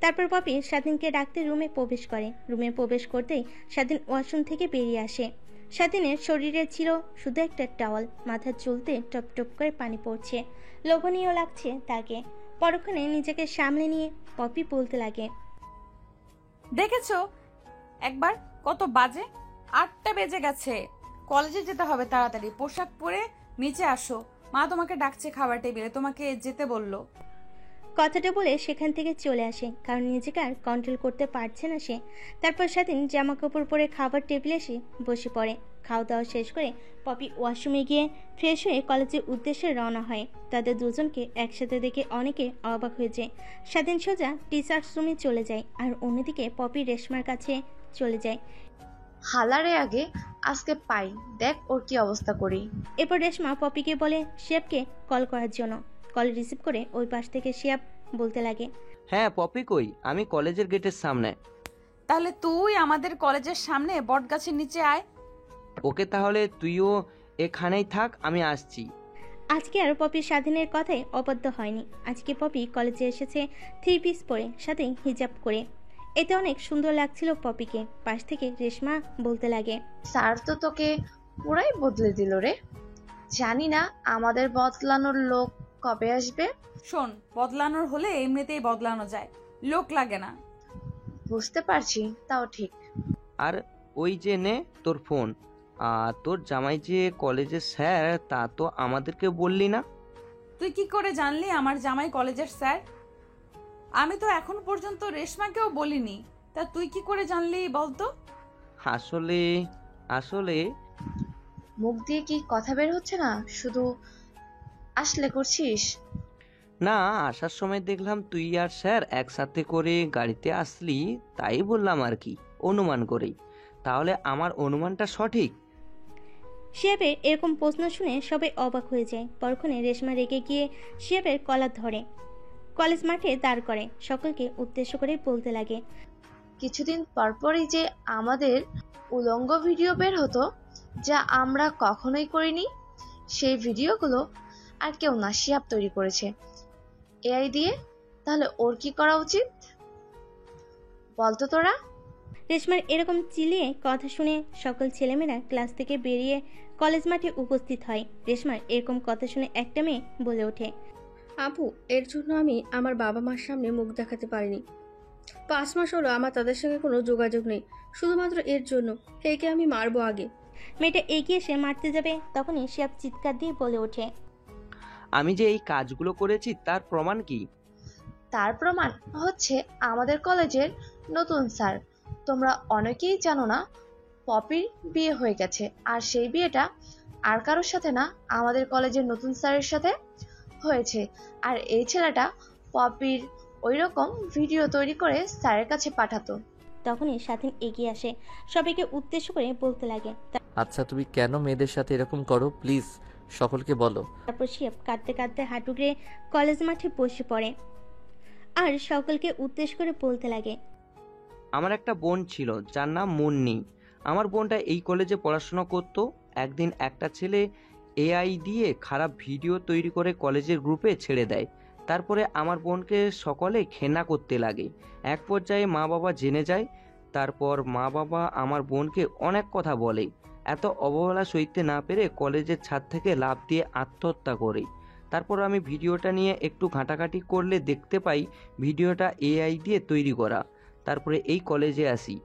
তারপর পপি স্বাধীনকে ডাকতে রুমে প্রবেশ করে। রুমে প্রবেশ করতেই স্বাধীন ওয়াশরুম থেকে বেরিয়ে আসে। স্বাধীনের শরীরে ছিল শুধু একটা টাওয়াল, মাথার চুলতে টপ টপ করে পানি পড়ছে, লোভনীয় লাগছে তাকে। পরক্ষণে নিজেকে সামলে নিয়ে পপি বলতে লাগে, দেখেছো একবার কত বাজে? 8টা বেজে গেছে, কলেজে যেতে হবে, তাড়াতাড়ি পোশাক পরে নিচে আসো, মা তোমাকে ডাকছে খাবার টেবিলে, তোমাকে যেতে বললো। কথাটা বলে সেখান থেকে চলে আসে, কারণ নিজেকে আর কন্ট্রোল করতে পারছে না সে। তারপর স্বাধীন জামা কাপড় পরে খাবার টেবিলে এসে বসে পড়ে। খাওয়া দাওয়া শেষ করে পপি ওয়াশরুমে গিয়ে ফ্রেশ হয়ে কলেজের উদ্দেশ্যে রওনা হয়। তাদের দুজনকে একসাথে দেখে অনেকে অবাক হয়ে যায়। স্বাধীন সোজা টিচার্স রুমে চলে যায়, আর অন্যদিকে পপি রেশমার কাছে চলে যায়। হালারে আগে আজকে পাই, দেখ ওর কি অবস্থা করি। এরপর রেশমা পপিকে বলে শিয়াবকে কল করার জন্য। কল রিসিভ করে ওই পাশ থেকে শিয়াব বলতে লাগে, হ্যাঁ পপি কই, আমি কলেজের গেটের সামনে। তাহলে তুই আমাদের কলেজের সামনে বটগাছের নিচে আয়। ওকে, তাহলে তুইও এখানেই থাক, আমি আসছি। আজকে আর পপি স্বাধীনের কথায় অবাধ্য হয়নি। আজকে পপি কলেজে এসেছে 3 পিস পরে, সাথে হিজাব করে। এতে অনেক সুন্দর লাগছিল পপিকে। পাশ থেকে রেশমা বলতে লাগে, স্যার তো তোকে পুরাই বদলে দিল রে, জানি না আমাদের বদলানোর লোক কবে আসবে। শোন, বদলানোর হলে এমনিতেই বদলানো যায়, লোক লাগে না। বুঝতে পারছি, তাও ঠিক। আর ওই যে নে তোর ফোন, আর তোর জামাই যে কলেজের স্যার তা তো আমাদেরকে বললি না। তুই কি করে জানলি আমার জামাই কলেজের স্যার? আমি তো এখন পর্যন্ত রেশমাকেও বলিনি, তা তুই কি করে জানলি বলতো? আসলে মুখ দিয়ে কি কথা বের হচ্ছে না, শুধু আসলে করছিস? না, আসার সময় দেখলাম তুই আর স্যার একসাথে করে গাড়িতে আসলি, তাই বললাম আর কি, অনুমান করেই। তাহলে আমার অনুমানটা সঠিক? শিহাবের এরকম প্রশ্ন শুনে সবাই অবাক হয়ে যায়। পরক্ষণে রেশমা রেগে গিয়ে শিহাবের কলার ধরে কলেজ মাঠে দাঁড় করে সকলকে উদ্দেশ্য করে বলতে লাগে, কিছুদিন পরপরই যে আমাদের উলঙ্গ ভিডিও বের হতো, যা আমরা কখনোই করিনি, সেই ভিডিওগুলো আর কেউ না, শিহাব তৈরি করেছে এআই দিয়ে। তাহলে ওর কি করা উচিত বলতো তোরা? রেশমার এরকম চিলিয়ে কথা শুনে সকল ছেলেমেয়েরা ক্লাস থেকে বেরিয়ে কলেজ মাঠে উপস্থিত হয়। রেশমার এরকম কথা শুনে একটা মেয়ে বলে ওঠে, আপু, এর জন্য আমি আমার বাবা মার সামনে মুখ দেখাতে পারিনি। 5 মাস হলো আমার তাদের সঙ্গে কোনো যোগাযোগ নেই, শুধুমাত্র এর জন্য। একে আমি মারবো আগে। মেয়েটা এগিয়ে এসে মারতে যাবে, তখনই শিহাব চিৎকার দিয়ে বলে ওঠে, আমি যে এই কাজগুলো করেছি তার প্রমাণ কি? তার প্রমাণ হচ্ছে আমাদের কলেজের নতুন স্যার। তোমরা অনেকেই জানো না, পপির বিয়ে হয়ে গেছে, আর সেই বিয়েটা আর কারোর সাথে না, আমাদের কলেজের নতুন স্যারের সাথে হয়েছে। আর এই ছেলেটা পপির ওই রকম ভিডিও তৈরি করে স্যারের কাছে পাঠাতো। তখনই স্বাধীন এগিয়ে আসে, সবাইকে উদ্দেশ্য করে বলতে লাগে, আচ্ছা তুমি কেন মেয়েদের সাথে এরকম করো, প্লিজ সকলকে বলো। তারপর শিহাব কাঁদতে কাঁদতে হাঁটু গেড়ে কলেজ মাঠে বসে পড়ে আর সকলকে উদ্দেশ্য করে বলতে লাগে, আমার একটা বোন ছিল যার নাম মুন্নি। আমার বোনটা এই কলেজে পড়াশোনা করত। একদিন একটা ছেলে এআই দিয়ে খারাপ ভিডিও তৈরি করে কলেজের গ্রুপে ছেড়ে দেয়। তারপরে আমার বোনকে সকলে ঘেন্না করতে লাগে। এক পর্যায়ে মা বাবা জেনে যায়। তারপর মা বাবা আমার বোনকে অনেক কথা বলে। এত অবহেলা সইতে না পেরে কলেজের ছাদ থেকে লাফ দিয়ে আত্মহত্যা করে। তারপর আমি ভিডিওটা নিয়ে একটু ঘাঁটাঘাঁটি করলে দেখতে পাই ভিডিওটা এআই দিয়ে তৈরি করা। তারপরে এই কলেজে আসি,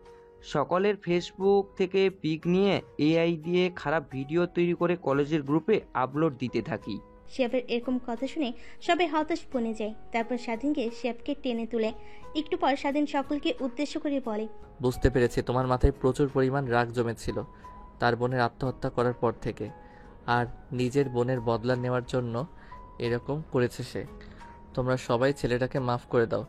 সকলের ফেসবুক থেকে পিক নিয়ে এআই দিয়ে খারাপ ভিডিও তৈরি করে কলেজের গ্রুপে আপলোড দিতে থাকি। শিহাবের এরকম কথা শুনে সবাই হতাশ বনে যায়। তারপর স্বাধীনকে শিহাবকে টেনে তুলে একটু পর স্বাধীন সকলকে উদ্দেশ্য করে বলে, বুঝতে পেরেছি তোমার মাথায় প্রচুর পরিমাণ রাগ জমেছিল তার বোনের আত্মহত্যা করার পর থেকে, আর নিজের বোনের বদলা নেওয়ার জন্য এরকম করেছে সে। তোমরা সবাই ছেলেটাকে মাফ করে দাও।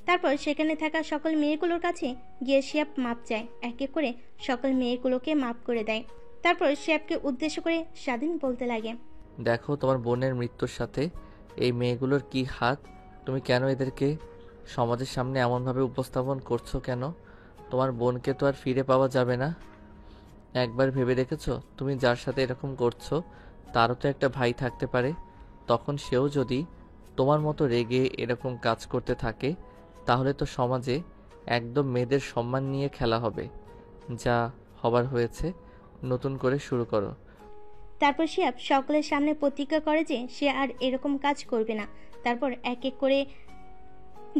তারপর সেখানে থাকা সকল মেয়েগুলোর কাছে গিয়ে শিহাব মাপ চায়। এক এক করে সকল মেয়েগুলোকে মাপ করে দেয়। তারপর শিহাবকে উদ্দেশ্য করে স্বাধীন বলতে লাগে, দেখো তোমার বোনের মৃত্যুর সাথে এই মেয়েগুলোর কি হাত, তুমি কেন এদেরকে সমাজের সামনে এমনভাবে উপস্থাপন করছো কেন? তোমার বোনকে তো আর ফিরে পাওয়া যাবে না। একবার ভেবে দেখেছো তুমি যার সাথে এরকম করছো তারও তো একটা ভাই থাকতে পারে। তখন সেও যদি তোমার মতো রেগে এরকম কাজ করতে থাকে তাহলে তো সমাজে একদম মেয়েদের সম্মান নিয়ে খেলা হবে। যা হবার হয়েছে, নতুন করে শুরু করো। তারপর শিহাব সকলের সামনে প্রতিজ্ঞা করে যে সে আর এরকম কাজ করবে না। তারপর এক এক করে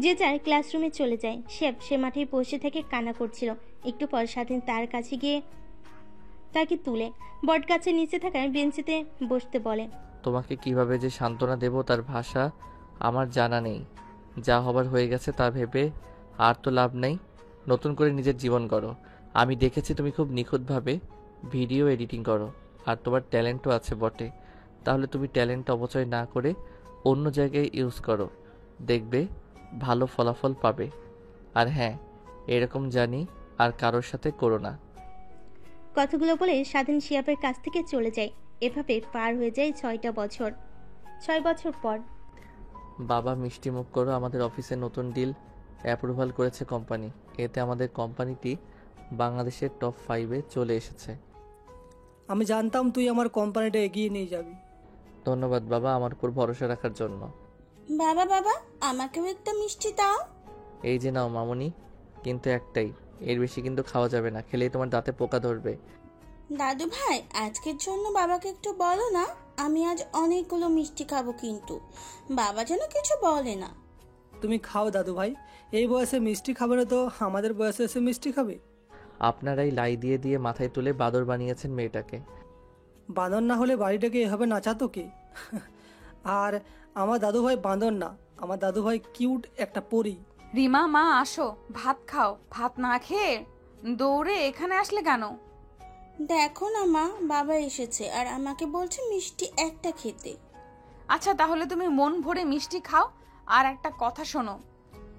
যে যার ক্লাসরুমে চলে যায়। শিহাব সে মাঠে বসে থেকে কান্না করছিল। একটু পর স্বাধীন তার কাছে গিয়ে তাকে তুলে বটগাছের নিচে থাকা বেঞ্চিতে বসতে বলে, তোমাকে কিভাবে যে সান্ত্বনা দেব তার ভাষা আমার জানা নেই। যা হবার হয়ে গেছে তা ভেবে আর তো লাভ নেই। নতুন করে নিজের জীবন করো। আমি দেখেছি তুমি খুব নিখুঁতভাবে ভিডিও এডিটিং করো, আর তোমার ট্যালেন্টও আছে বটে। তাহলে তুমি ট্যালেন্ট অপচয় না করে অন্য জায়গায় ইউজ করো, দেখবে ভালো ফলাফল পাবে। আর হ্যাঁ, এরকম জানি আর কারোর সাথে করো না। কথাগুলো বলে স্বাধীন শিহাবের কাছ থেকে চলে যায়। এভাবে পার হয়ে যায় 6টা বছর। 6 বছর পর বাবা মিষ্টি মুখ করো, আমাদের অফিসে নতুন ডিল অ্যাপ্রুভাল করেছে কোম্পানি। এতে আমাদের কোম্পানিটি বাংলাদেশের টপ 5-এ চলে এসেছে। আমি জানতাম তুই আমার কোম্পানিটা এগিয়ে নিয়ে যাবি। ধন্যবাদ বাবা আমার উপর ভরসা রাখার জন্য। বাবা বাবা আমাকেও একটা মিষ্টি দাও। এই যে নাও মামুনি, কিন্তু একটাই, এর বেশি কিন্তু খাওয়া যাবে না, খেলেই তোমার দাঁতে পোকা ধরবে। দাদু ভাই আজকের জন্য বাবাকে একটু বলো না, আমি আজ অনেকগুলো মিষ্টি খাবো, কিন্তু বাবা যেন কিছু বলে না। তুমি খাও দাদু ভাই, এই বয়সে মিষ্টি খাবে না তো আমাদের বয়সে এসে মিষ্টি খাবে? আপনারাই লাই দিয়ে দিয়ে মাথায় তুলে বাদর বানিয়েছেন মেয়েটাকে। বাঁদর না হলে বাড়িটাকে এভাবে নাচাতো কে? আর আমার দাদু ভাই বাঁদর না, আমার দাদু ভাই কিউট একটা পরী। রিমা মা আসো, ভাত খাও। ভাত না খেয়ে দৌড়ে এখানে আসলে কেন? দেখো না মা, বাবা এসেছে আর আমাকে বলছে মিষ্টি একটা খেতে। আচ্ছা তাহলে তুমি মন ভরে মিষ্টি খাও। আর একটা কথা শোনো,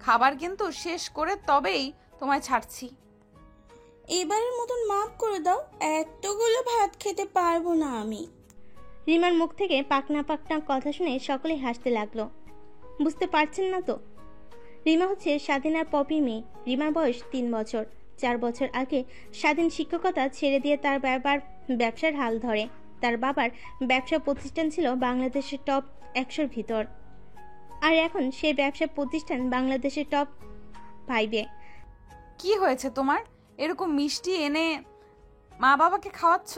খাবার কিন্তু শেষ করে তবেই তোমায় ছাড়ছি। এবারের মতন মাফ করে দাও, এতগুলো ভাত খেতে পারবো না আমি। রিমার মুখ থেকে পাকনা পাকনা কথা শুনে সকলেই হাসতে লাগলো। বুঝতে পারছেন না তো, রিমা হচ্ছে স্বাধীন আর পপির মেয়ে। রিমার বয়স 3 বছর। 4 বছর আগে স্বাধীন শিক্ষকতা ছেড়ে দিয়ে তার বাবার ব্যবসার হাল ধরে। তার বাবার ব্যবসা প্রতিষ্ঠান ছিল বাংলাদেশের টপ 100-র ভিতর, আর এখন সেই ব্যবসা প্রতিষ্ঠান বাংলাদেশের টপ 5-এ। কি হয়েছে তোমার? এরকম মিষ্টি এনে মা বাবাকে খাওয়াচ্ছ?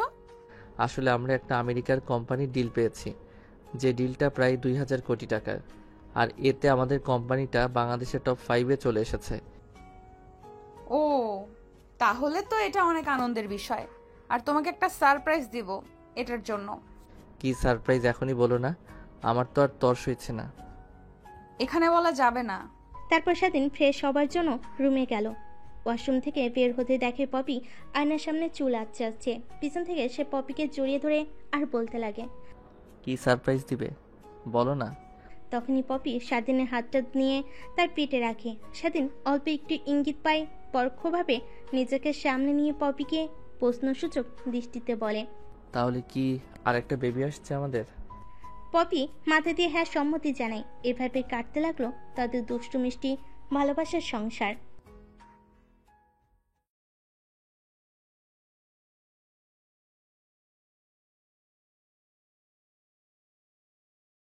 আসলে আমরা একটা আমেরিকার কোম্পানির ডিল পেয়েছি, যে ডিলটা প্রায় 2000 কোটি টাকার, আর এতে আমাদের কোম্পানিটা বাংলাদেশের টপ 5-এ চলে এসেছে। ও, তাহলে তো এটা অনেক আনন্দের বিষয়। আর তোমাকে একটা সারপ্রাইজ দিব এটার জন্য। কি সারপ্রাইজ এখনই বলো না, আমার তো আর তর্স হচ্ছে না। এখানে বলা যাবে না। তারপর স্বাধীন ফ্রেশ হবার জন্য রুমে গেল। ওয়াশরুম থেকে বের হতে দেখে পপি আয়নার সামনে চুল আঁচড়াচ্ছে। পিছন থেকে সে পপিকে জড়িয়ে ধরে আর বলতে লাগে, কি সারপ্রাইজ দিবে বলো না। তখনই পপি স্বাধীনের হাতটা নিয়ে তার পেটে রাখে। স্বাধীন অল্প একটু ইঙ্গিত পায়, পরোক্ষভাবে নিজেকে সামনে নিয়ে পপিকে প্রশ্নসূচক দৃষ্টিতে বলে, তাহলে কি আর একটা বেবি আসছে আমাদের? পপি মাথা দিয়ে হ্যাঁ সম্মতি জানায়। এভাবে কাটতে লাগলো তাদের দুষ্টু মিষ্টি ভালোবাসার সংসার।